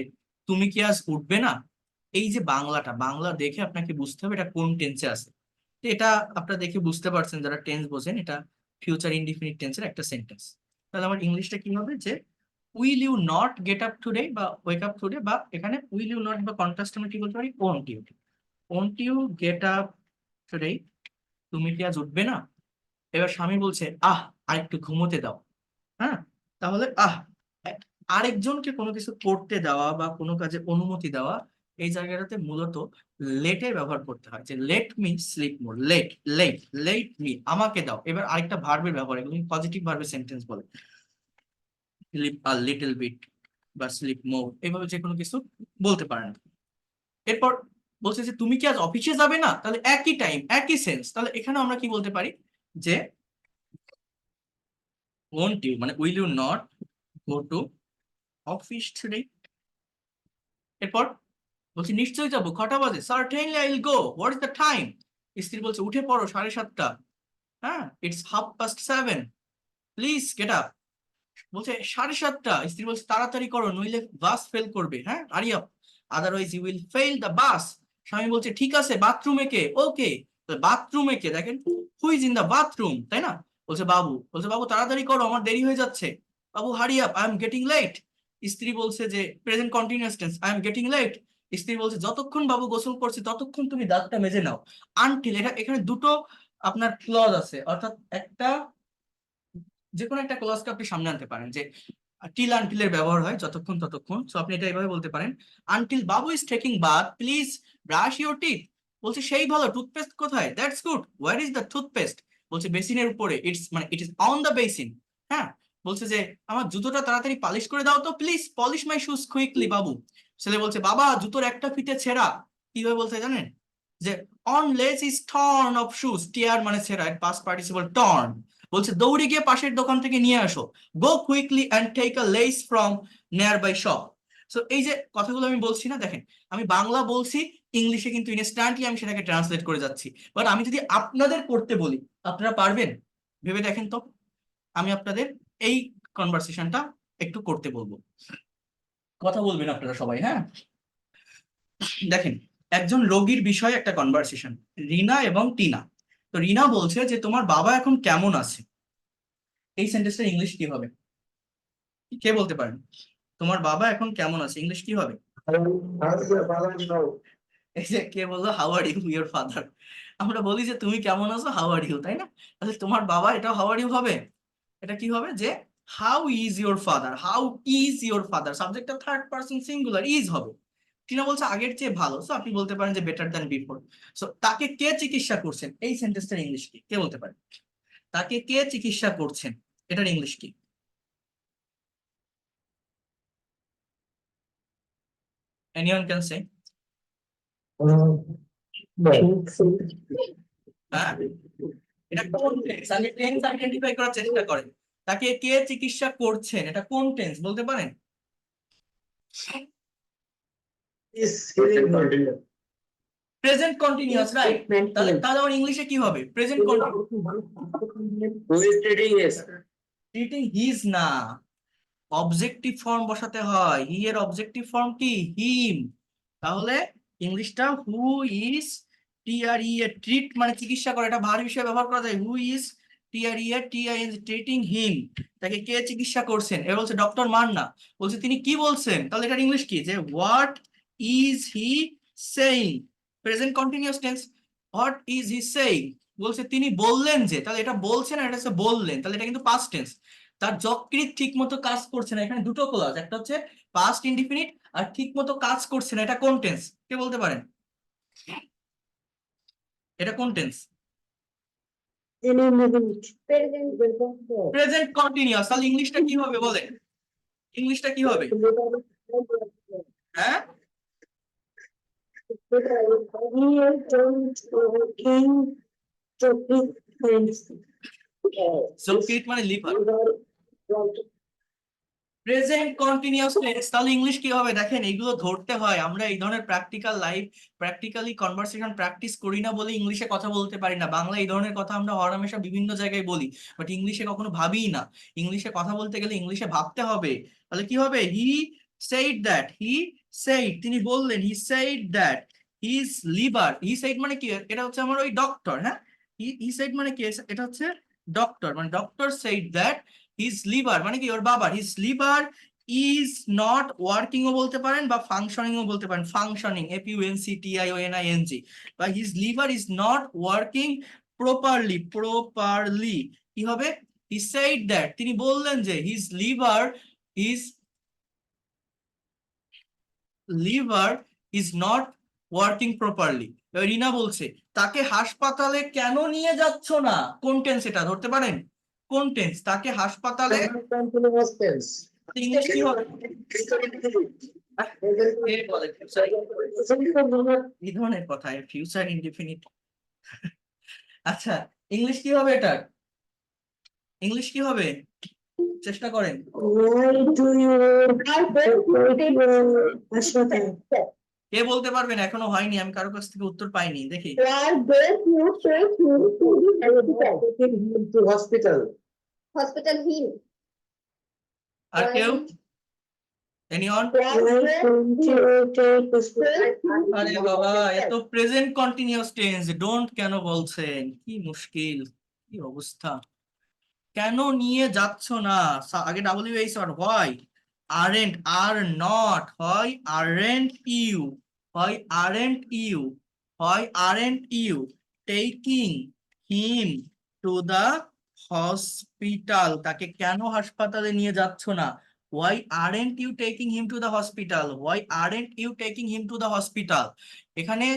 Speaker 1: তুমি কি আজ উঠবে না। এই যে বাংলাটা, বাংলা দেখে আপনাকে বুঝতে হবে এটা কোন টেন্সে আছে। তো এটা আপনারা দেখে বুঝতে পারছেন যারা টেন্স বোঝেন, এটা ফিউচার ইনডিফিনিট টেন্সের একটা সেন্টেন্স। তাহলে আমার ইংলিশটা কি হবে, যে will you not get up today বা ওয়েক আপ টুডে, বা এখানে উইল ইউ নট বা কন্ট্রাস্ট আমরা কি বলতে পারি, won't you get up today, তুমি কি আজ উঠবে না। এবার স্বামী বলছে আরেকটু ঘুমোতে দাও। হ্যাঁ, তাহলে আরেকজনকে কোনো কিছু করতে দেওয়া বা কোনো কাজে অনুমতি দেওয়া, এই জায়গাটাতে মূলত লেটের ব্যবহার করতে হয়, যে লেট মি স্লিপ মোর, লেট লেট লেট মি, আমাকে দাও। এবার আরেকটা ভার্বের ব্যবহার, এগুলো পজিটিভ ভার্বের সেন্টেন্স বলে, স্লিপ আ লিটল বিট বা স্লিপ মোর, এইভাবে যে কোনো কিছু বলতে পারেন। এরপর বলছে যে তুমি কি আজ অফিসে যাবে না, তাহলে একই টাইম একই সেন্স, তাহলে এখানে আমরা কি বলতে পারি, যে won't you মানে will you not go to office today. এরপর বলছি নিশ্চয়ই যাবো, কটা বাজে, certainly I will go, what is the time. স্ত্রী বলছে উঠে পড়ো, 7:30। হ্যাঁ, ইটস 7:30, প্লিজ গেট আপ। বলছে 7:30, স্ত্রী বলছে তাড়াতাড়ি করো নইলে বাস ফেল করবে, হ্যাঁ hurry up, otherwise you will fail the bus. স্বামী বলছে ঠিক আছে, বাথরুমে কে, ওকে। বাথরুমে কে, দেখেন who is in the bathroom, তাই না। বলছে বাবু, বলছে বাবু তাড়াতাড়ি করো আমার দেরি হয়ে যাচ্ছে, বাবু hurry up, I am getting late. স্ত্রী বলছে যে present continuous tense, I am getting late. স্ত্রী বলছে যতক্ষণ বাবু গোসল করছে ততক্ষণ তুমি দাঁতটা মেজে নাও। আনটিল, এটা এখানে দুটো আপনার ক্লজ আছে, অর্থাৎ একটা যে কোনো একটা ক্লজকে আপনি সামনে আনতে পারেন, যে টিল আনটিলের ব্যবহার হয় যতক্ষণ ততক্ষণ, সো আপনি এটা এইভাবে বলতে পারেন, until Babu is taking bath please brush your teeth. বলছে সেই ভালো, টুথপেস্ট কোথায়, that's good, where is the toothpaste. বলছে বেসিনের উপরে, ইটস মানে it is on the basin. হ্যাঁ, বলছে যে আমার জুতোটা তাড়াতাড়ি পালিশ করে দাও তো please, polish my shoes quickly বাবু। ছেলে বলছে বাবা জুতোর একটা ফিতে ছেঁড়া। কিভাবে বলছে জানেন, যে on lace is torn off shoes, tear মানে ছেঁড়া, পাস্ট পার্টিসিপল টর্ন। বলছে দৌড়ে গিয়ে পাশের দোকান থেকে নিয়ে আসো, go quickly and take a less from nearby shop. So এই যে কথাগুলো আমি বলছি না, দেখেন আমি বাংলা বলছি, ইংলিশে কিন্তু ইনস্ট্যান্টলি আমি সেটাকে ট্রান্সলেট করে যাচ্ছি। বাট আমি যদি আপনাদের করতে বলি, আপনারা পারবেন, ভেবে দেখেন তো। আমি আপনাদের এই কনভারসেশনটা একটু করতে বলবো, কথা বলবেন আপনারা সবাই, হ্যাঁ। দেখেন, একজন রোগীর বিষয়ে একটা কনভারসেশন, রিনা এবং টিনা। তো রিনা বলছে যে তোমার বাবা এখন কেমন আছে, এই সেন্টেন্সটা ইংলিশ কি হবে, কে বলতে পারেন, তোমার বাবা এখন কেমন আছে, ইংলিশ কি হবে। এই যে কে বললো how are you your father, আমরা বলি যে তুমি কেমন আছো, হাউ আর ইউ, তাই না। তাহলে তোমার বাবা, এটা হাউ আর ইউ হবে। এটা কি হবে, যে how is your father, how is your father, সাবজেক্টটা থার্ড পারসন সিঙ্গুলার, ইজ হবে। টিনা বলছে আগের চেয়ে ভালো, সো আপনি বলতে পারেন যে বেটার দ্যান বিফোর। সো তাকে কে চিকিৎসা করছেন, এই সেন্টেন্সটার ইংলিশ কি, কে বলতে পারেন, তাকে কে চিকিৎসা করছেন, এটার ইংলিশ কি। Anyone can say. হ্যাঁ, এটা কোন টেন্স, আগে টেন্স আইডেন্টিফাই করার চেষ্টা করেন। তাকে কে চিকিৎসা করছেন, এটা কোন টেন্স বলতে পারেন। Present continuous, right. তাহলে তাহলে আমার ইংলিশে কি হবে, প্রেজেন্ট কন্টিনিউয়াস। ট্রিটিং হিজ না, অবজেক্টিভ ফর্ম বসাতে হয়, হি এর অবজেক্টিভ ফর্ম কি, হিম। তাহলে ইংলিশটা হু is, T R E A, treat মানে চিকিৎসা করে, এটা ভার হিসেবে ব্যবহার করা যায়, who is T R E A T I N treating him, তাকে কে চিকিৎসা করছেন। এবার বলছে ডক্টর মান্না, বলছে তিনি কি বলছেন, তাহলে এটার ইংলিশ কি, যে what is he saying, present continuous tense, what is he saying. বলছে তিনি বললেন যে, তাহলে এটা বলছেন আর এটা হচ্ছে বললেন, তাহলে এটা কিন্তু পাস্ট টেন্স। তার যকৃৎ ঠিক মতো কাজ করছে না, এখানে দুটো ক্লজ, একটা হচ্ছে পাস্ট ইনডিফিনিট, আর ঠিক মতো কাজ করছে না, এটা কোন টেন্স, কে বলতে পারেন, এটা কোন টেন্স। প্রেজেন্ট কন্টিনিউয়াস, তাহলে ইংলিশটা কি হবে বলে? ইংলিশটা কি হবে? হ্যাঁ, সক্রিট মানে লিভার। প্রেজেন্ট কন্টিনিউয়াস টেন্স, তাহলে ইংলিশ কি হবে? দেখেন এগুলো ধরতে হয়, আমরা এই ধরনের প্র্যাকটিক্যালি কনভারসেশন প্র্যাকটিস করি না বলে ইংলিশে কথা বলতে পারি না। বাংলা এই ধরনের কথা আমরা হরহামেশা বিভিন্ন জায়গায় বলি, বাট ইংলিশে কখনো ভাবিই না। ইংলিশে কথা বলতে গেলে ইংলিশে ভাবতে হবে। তাহলে কি হবে? হি সেইড দ্যাট, তিনি বললেন, হি said that his liver, he said মানে কি? এটা হচ্ছে আমার ওই ডক্টর, হ্যাঁ। হি সেইড মানে কি? এটা হচ্ছে ডক্টর, মানে doctor said that his liver মানে কি? ওর বাবার, his liver is not working ও বলতে পারেন বা ফাংশনিং ও বলতে পারেন। ফাংশনিং, FUNCTIONING, বা his liver is not working properly. কি হবে? হি সেইড দ্যাট, তিনি বললেন যে his liver is not working properly. Rina বলছে তাকে হাসপাতালে কেন নিয়ে যাচ্ছ না? কোন টেন্স এটা ধরতে পারেন? কোন টেন্স? তাকে হাসপাতালে ইংলিশ কি হবে? এই ধরনের কথা, ফিউচার ইনডিফিনিট। আচ্ছা, ইংলিশ কি হবে এটার? ইংলিশ কি হবে? চেষ্টা করেন। কে বলতে পারবেন? এখনো হয়নি, আমি কারো কাছ থেকে উত্তর পাইনি, দেখি।
Speaker 2: Hospital hill.
Speaker 1: আর কেউ? এনিওন? আরে বাবা, এ তো প্রেজেন্ট কন্টিনিউয়াস টেন্স, ডোন্ট কেন বলছেন? কি মুশকিল, কি অবস্থা! কেন নিয়ে যাচ্ছ না, আগে WH আর হোয়াই। আরেন্ট, আর নট, হয় আরেন্ট ইউ, হয় আরেন্ট ইউ, হয় aren't you taking him to the hospital, তাকে কেন হাসপাতালে নিয়ে যাচ্ছ না? why aren't you taking him to the hospital? why aren't you taking him to the hospital? এখানে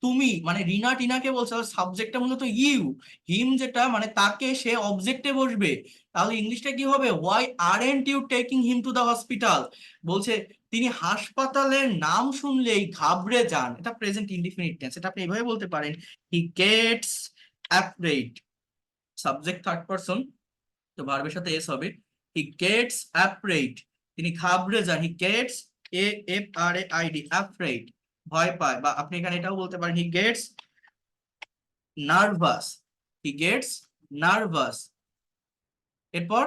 Speaker 1: তুমি মানে রিনা টিনাকে বলছে, সাবজেক্টটা মূলত ইউ, হিম যেটা মানে তাকে, সে অবজেক্টে বসবে। তাহলে ইংলিশটা কি হবে? why aren't you taking him to the hospital? বলছে তিনি হাসপাতালের নাম শুনলেই ঘাবড়ে যান, এটা প্রেজেন্ট ইনডিফিনিট টেন্স। এটা আপনি এইভাবে বলতে পারেন, he gets afraid, subject third person, তো ভার্বের সাথে এস হবে। he gets afraid, তিনি ঘাবড়ে যান। he gets AFRAID, afraid, ভয় পায়। বা আপনি এখানে এটাও বলতে পারেন, he gets nervous, he gets nervous. এরপর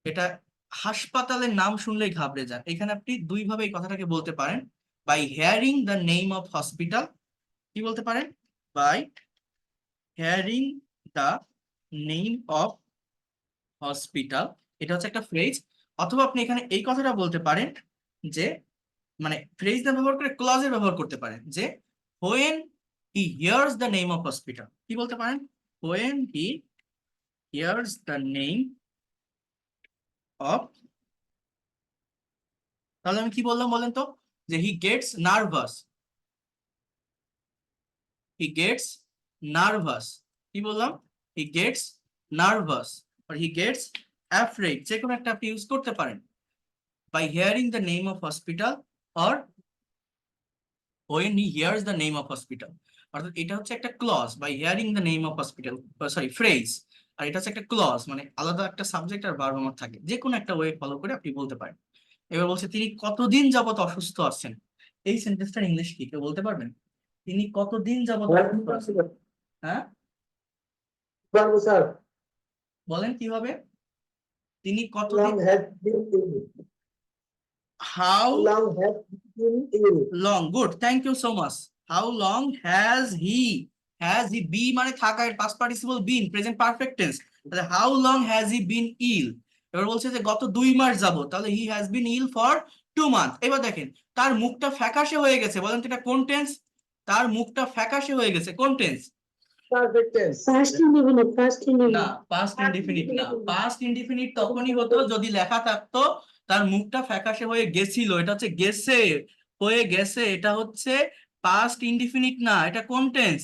Speaker 1: এটা হাসপাতালের নাম শুনলেই ঘাবড়ে যান, এখানে আপনি দুই ভাবে এই কথাটাকে বলতে পারেন। By hearing the name of hospital, কি বলতে পারেন? By hearing the name of hospital, এটা হচ্ছে একটা ফ্রেজ। অথবা আপনি এখানে এই কথাটা বলতে পারেন যে, মানে ফ্রেজ না ব্যবহার করে ক্লজের ব্যবহার করতে পারেন, যে when he hears the name of hospital, কি বলতে পারেন? when he hears the name of, তাহলে আমি কি বললাম বলেন তো? যে he gets nervous, he gets nervous, কি বললাম? he gets nervous or he gets afraid, যে কোনো একটা আপনি ইউজ করতে পারেন। by hearing the name of hospital or when he hears the name of hospital, অর্থাৎ এটা হচ্ছে একটা clause, by hearing the name of hospital, sorry phrase. আর এটা হচ্ছে একটা ক্লজ, মানে আলাদা একটা সাবজেক্ট আর ভার্ব আমার থাকে, যে কোনো একটা ওয়ে ফলো করে আপনি বলতে পারেন। এবার বলছে তিনি কতদিন যাবত অসুস্থ আছেন, এই সেন্টেন্সটার ইংলিশ কি কেউ বলতে পারবেন? তিনি কতদিন যাবত অসুস্থ আছেন? হ্যাঁ
Speaker 2: স্যার,
Speaker 1: বলেন কিভাবে? তিনি কতদিন, how long, good, thank you so much. How long has he be মানে থাকা, এর past participle been, present perfect tense, তাহলে how long has he been ill? এবার বলছে যে গত 2 মাস যাবত, তাহলে he has been ill for 2 months। এবার দেখেন তার মুখটা ফ্যাকাশে হয়ে গেছে, বলেন তো এটা কোন টেন্স? তার মুখটা ফ্যাকাশে হয়ে গেছে, কোন টেন্স?
Speaker 2: Perfect tense.
Speaker 1: না, পাস্ট ইনডিফিনিট না। পাস্ট ইনডিফিনিট তখনই হতো যদি লেখা থাকতো তার মুখটা ফ্যাকাশে হয়ে গেছিল, এটা হচ্ছে গেছে, হয়ে গেছে, এটা হচ্ছে পাস্ট ইনডিফিনিট না। এটা কোন টেন্স?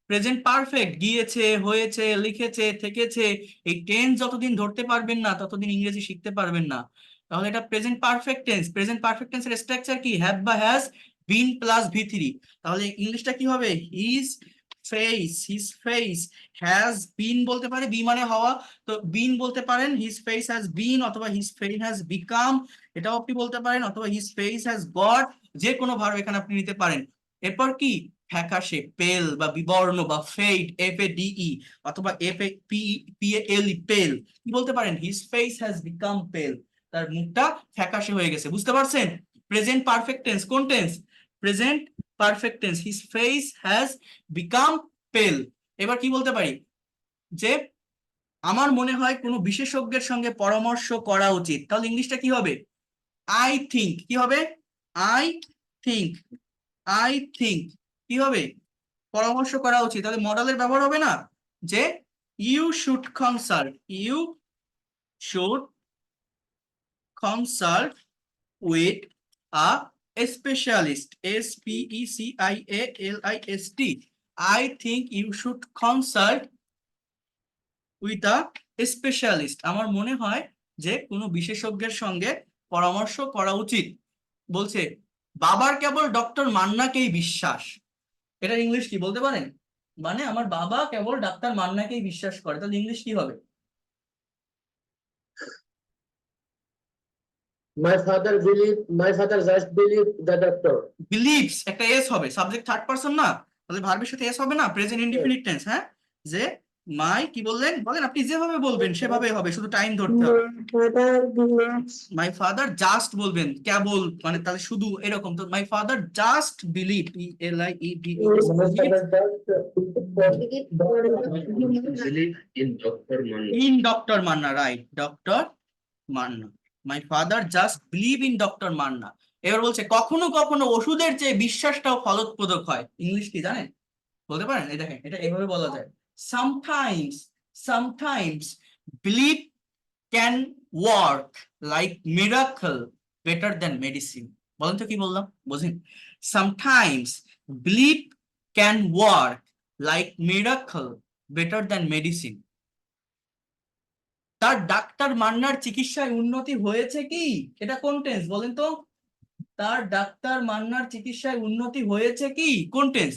Speaker 1: প্রেজেন্ট পারফেক্ট, গিয়েছে, হয়েছে, লিখেছে, থেকেছে, এই টেন্স যতদিন ধরতে পারবেন না ততদিন ইংরেজি শিখতে পারবেন না। তাহলে এটা present perfect tense. Present perfect টেন্সের স্ট্রাকচার কি? হ্যাভ বা হ্যাজ, বিন প্লাস ভি3। তাহলে ইংলিশটা কি হবে? হিজ ফেস হ্যাজ বিন বলতে পারে, বি মানে হওয়া, তো বিন বলতে পারেন, হিজ ফেস হ্যাজ বিন, অথবা হিজ ফেস হ্যাজ বিকাম, এটাও আপনি বলতে পারেন, অথবা হিজ ফেস হ্যাজ গট, যে কোনো ভার্ব এখানে আপনি নিতে পারেন। এরপর কি? ফ্যাকাশে, পেল বা বিবর্ণ বা ফেড, FADE, অথবা PALE, পেল, কি বলতে পারেন? হিজ ফেস হ্যাজ বিকাম পেল, তার মুখটা ফ্যাকাশে হয়ে গেছে। বুঝতে পারছেন? প্রেজেন্ট পারফেক্ট টেন্স কোন tense? Present perfect tense, his face has become পেল। এবার কি বলতে পারি? যে আমার মনে হয় কোনো বিশেষজ্ঞের সঙ্গে পরামর্শ করা উচিত। তাহলে ইংলিশটা কি হবে? I think. কি হবে? I think. আই থিঙ্ক কি হবে? পরামর্শ করা উচিত। তাহলে মডেলের ব্যবহার হবে না, যে you should consult, you should consult with a specialist, SPECIALIST। I think you should consult with a specialist. আমার মনে হয় যে কোনো বিশেষজ্ঞের সঙ্গে পরামর্শ করা উচিত। বলছে বাবার কেবল ডক্টর মান্নাকেই বিশ্বাস। এটা ইংলিশ কি বলতে পারেন? মানে আমার বাবা কেবল ডাক্তার মান্নাকেই বিশ্বাস করে। তাহলে ইংলিশ কি হবে?
Speaker 2: my father just believe the doctor.
Speaker 1: Believes, একটা এস হবে, সাবজেক্ট থার্ড পারসন না, তাহলে ভার্বের সাথে এস হবে না, প্রেজেন্ট ইনডিফিনিট টেন্স। হ্যাঁ, যে মাই কি বললেন? বলেন, আপনি যেভাবে বলবেন সেভাবে হবে, শুধু টাইম ধরতে হবে। মাই ফাদার জাস্ট বলবেন, কেবল, মানে তাহলে শুধু এরকম। তো my father just believe,
Speaker 3: Believe in Dr. Manna.
Speaker 1: In doctor Manna, right, doctor Manna. My father just believe in doctor Manna. এবার বলছে কখনো কখনো ওষুধের চেয়ে বিশ্বাসটাও ফলপ্রদ হয়। ইংলিশ কি জানেন? বলতে পারেন? এই দেখেন, এটা এভাবে বলা যায়, sometimes, sometimes believe can work like miracle better than medicine. বলেন তো কি বললাম? বুঝেন? Sometimes believe can work like miracle better than medicine. তার ডাক্তার মান্নার চিকিৎসায় উন্নতি হয়েছে কি? এটা কোন টেন্স বলেন তো? তার ডাক্তার মান্নার চিকিৎসায় উন্নতি হয়েছে কি? কোন tense?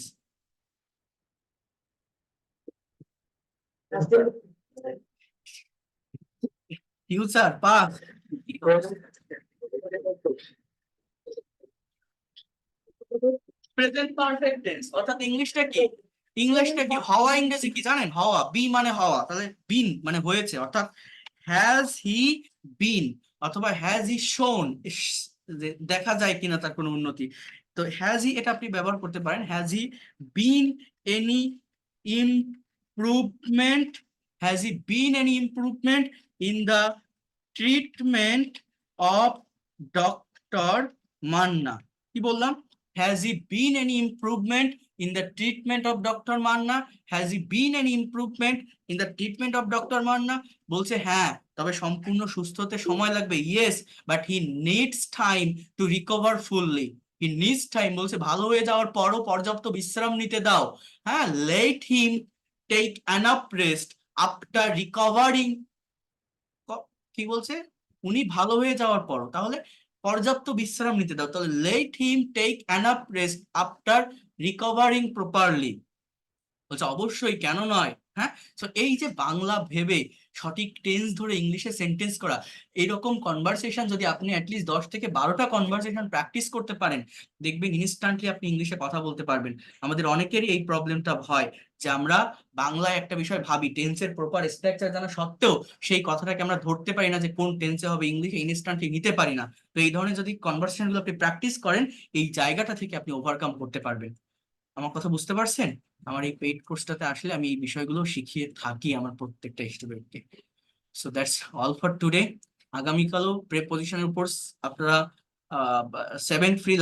Speaker 1: Future, past, present perfect tense. অর্থাৎ ইংলিশটা কি? ইংলিশটা কি? হওয়া ইংরেজি কি জানেন? হওয়া, বি মানে হওয়া, তাহলে বিন মানে হয়েছে। অর্থাৎ হ্যাজ হি বিন, অথবা হ্যাজ হি শোন, দেখা যায় কিনা তার কোনো উন্নতি। তো হ্যাজ হি, এটা আপনি ব্যবহার করতে পারেন, has he been any improvement, has he been any improvement in the treatment of doctor Manna. কি বললাম? Has he been any improvement in the treatment of Dr. Manna? Has he been any improvement in the treatment of Dr. Manna? বলছে হ্যাঁ, তবে সম্পূর্ণ সুস্থ হতে সময় লাগবে। Yes, but he needs time to recover fully. He needs time, বলছে ভালো হয়ে যাওয়ার পরও পর্যাপ্ত বিশ্রাম নিতে দাও। হ্যাঁ, let him take enough rest after recovering। কি বলছে? উনি ভালো হয়ে যাওয়ার পর, তাহলে পর্যাপ্ত বিশ্রাম নিতে দাও। তাহলে let him take enough rest after recovering properly. বলছে অবশ্যই, কেন নয়। হ্যাঁ, তো এই যে বাংলা ভেবে সঠিক টেন্স ধরে ইংলিশে সেন্টেন্স করা, এইরকম কনভারসেশন যদি আপনি অ্যাটলিস্ট 10 থেকে 12টা কনভারসেশন প্র্যাকটিস করতে পারেন, দেখবেন ইনস্ট্যান্টলি আপনি ইংলিশে কথা বলতে পারবেন। আমাদের অনেকেরই এই প্রবলেমটা হয় যে আমরা বাংলায় একটা বিষয় ভাবি, টেন্সের প্রপার স্ট্রাকচার জানা সত্ত্বেও সেই কথাটাকে আমরা ধরতে পারি না যে কোন টেন্সে হবে, ইংলিশে ইনস্ট্যান্টলি নিতে পারি না। তো এই ধরনের যদি কনভারসেশনগুলো আপনি প্র্যাকটিস করেন, এই জায়গাটা থেকে আপনি ওভারকাম করতে পারবেন। আমার কথা বুঝতে পারছেন? আমার এই পেইড কোর্সটাতে আসলে আমি এই বিষয়গুলো শিখিয়ে থাকি আমার প্রত্যেকটা স্টুডেন্টকে। So that's all for today. আগামীকালও প্রেপোজিশনের উপর আপনারা 7 ফ্রি